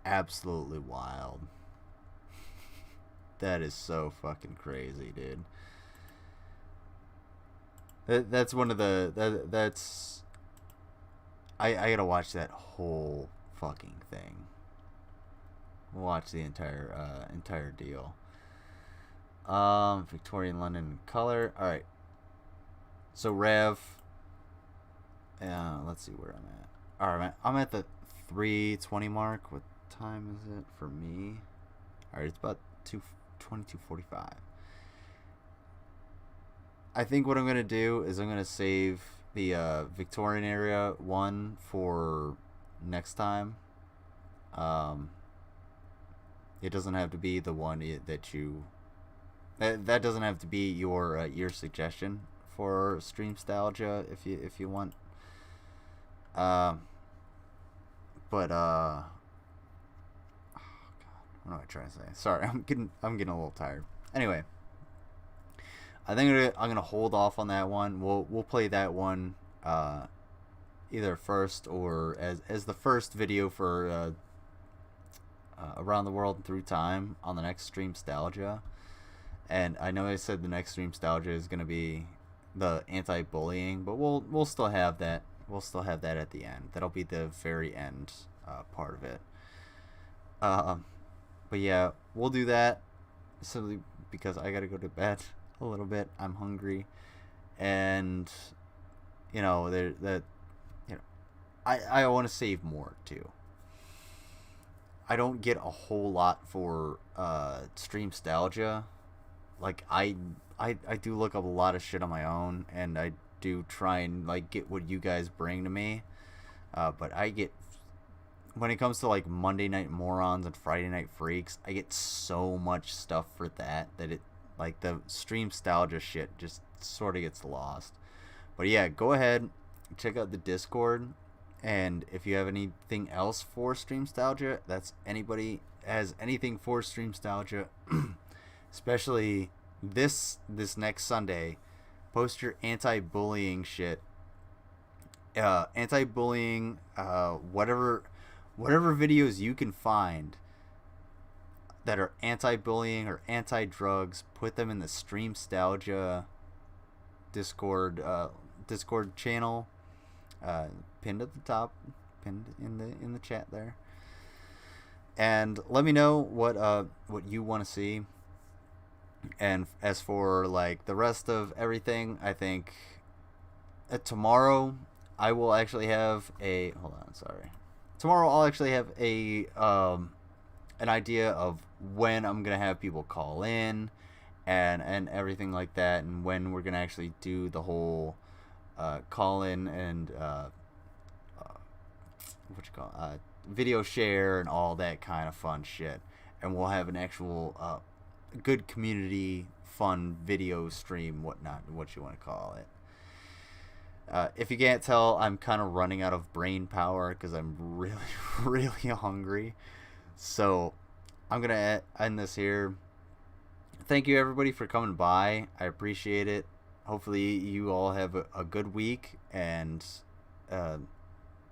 Absolutely wild. That is so fucking crazy, dude. That's one of the that's I gotta watch that whole fucking thing. Watch the entire deal. Victorian London color. All right. So Rev. Let's see where I'm at. All right, I'm at the 3:20 mark. What time is it for me? All right, it's about 22:45. I think what I'm gonna do is I'm gonna save the Victorian area one for next time. It doesn't have to be the one that you. That doesn't have to be your suggestion for Streamstalgia if you want. Oh God, what am I trying to say? Sorry, I'm getting a little tired. Anyway, I think I'm gonna hold off on that one. We'll play that one either first or as the first video for Around the World Through Time on the next Streamstalgia. And I know I said the next Streamstalgia is gonna be the anti-bullying, but we'll still have that. We'll still have that at the end. That'll be the very end part of it. But yeah, we'll do that simply because I gotta go to bed a little bit. I'm hungry, and you know I want to save more too. I don't get a whole lot for Streamstalgia. Like I do look up a lot of shit on my own, and I do try and like get what you guys bring to me. But I get, when it comes to like Monday Night Morons and Friday Night Freaks, I get so much stuff for that it like the Streamstalgia shit just sort of gets lost. But yeah, go ahead, check out the Discord, and if you have anything else for Streamstalgia, that's anybody has anything for Streamstalgia, especially this next Sunday, post your anti-bullying shit. Anti-bullying, whatever videos you can find that are anti-bullying or anti-drugs, put them in the Streamstalgia Discord channel, pinned at the top, pinned in the chat there, and let me know what you want to see. And as for like the rest of everything, I think tomorrow I will actually have a tomorrow I'll actually have a an idea of when I'm gonna have people call in and everything like that, and when we're gonna actually do the whole call in and video share and all that kind of fun shit, and we'll have an actual good community fun video stream, whatnot, what you want to call it. If you can't tell, I'm kind of running out of brain power because I'm really, really hungry. So I'm going to end this here. Thank you, everybody, for coming by. I appreciate it. Hopefully you all have a good week, and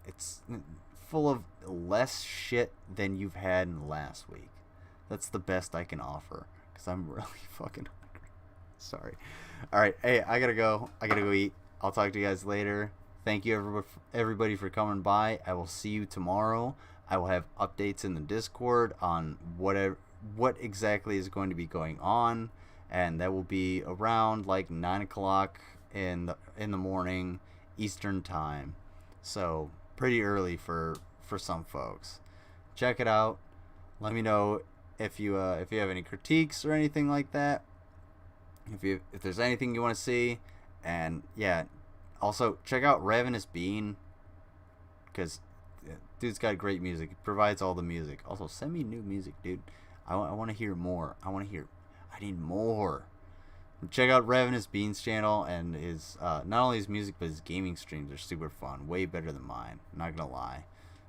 it's full of less shit than you've had in last week. That's the best I can offer, because I'm really fucking hungry. Sorry. Alright, hey, I gotta go eat. I'll talk to you guys later. Thank you everybody for coming by. I will see you tomorrow. I will have updates in the Discord on what exactly is going to be going on, and that will be around like 9 o'clock in the morning Eastern time. So pretty early for some folks. Check it out. Let me know if you have any critiques or anything like that. If there's anything you want to see. And yeah, also check out Ravenous Bean, because dude's got great music. He provides all the music. Also, send me new music, dude. I want to hear more. I need more. Check out Ravenous Bean's channel, and his not only his music but his gaming streams are super fun. Way better than mine. I'm not gonna lie.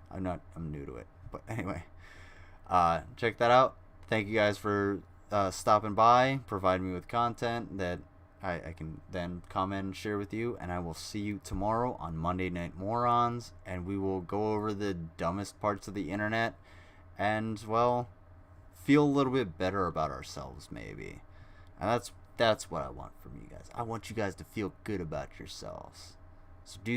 I'm new to it. But anyway, check that out. Thank you guys for stopping by, providing me with content that I can then comment and share with you, and I will see you tomorrow on Monday Night Morons, and we will go over the dumbest parts of the internet, and, well, feel a little bit better about ourselves, maybe. And that's what I want from you guys. I want you guys to feel good about yourselves. So do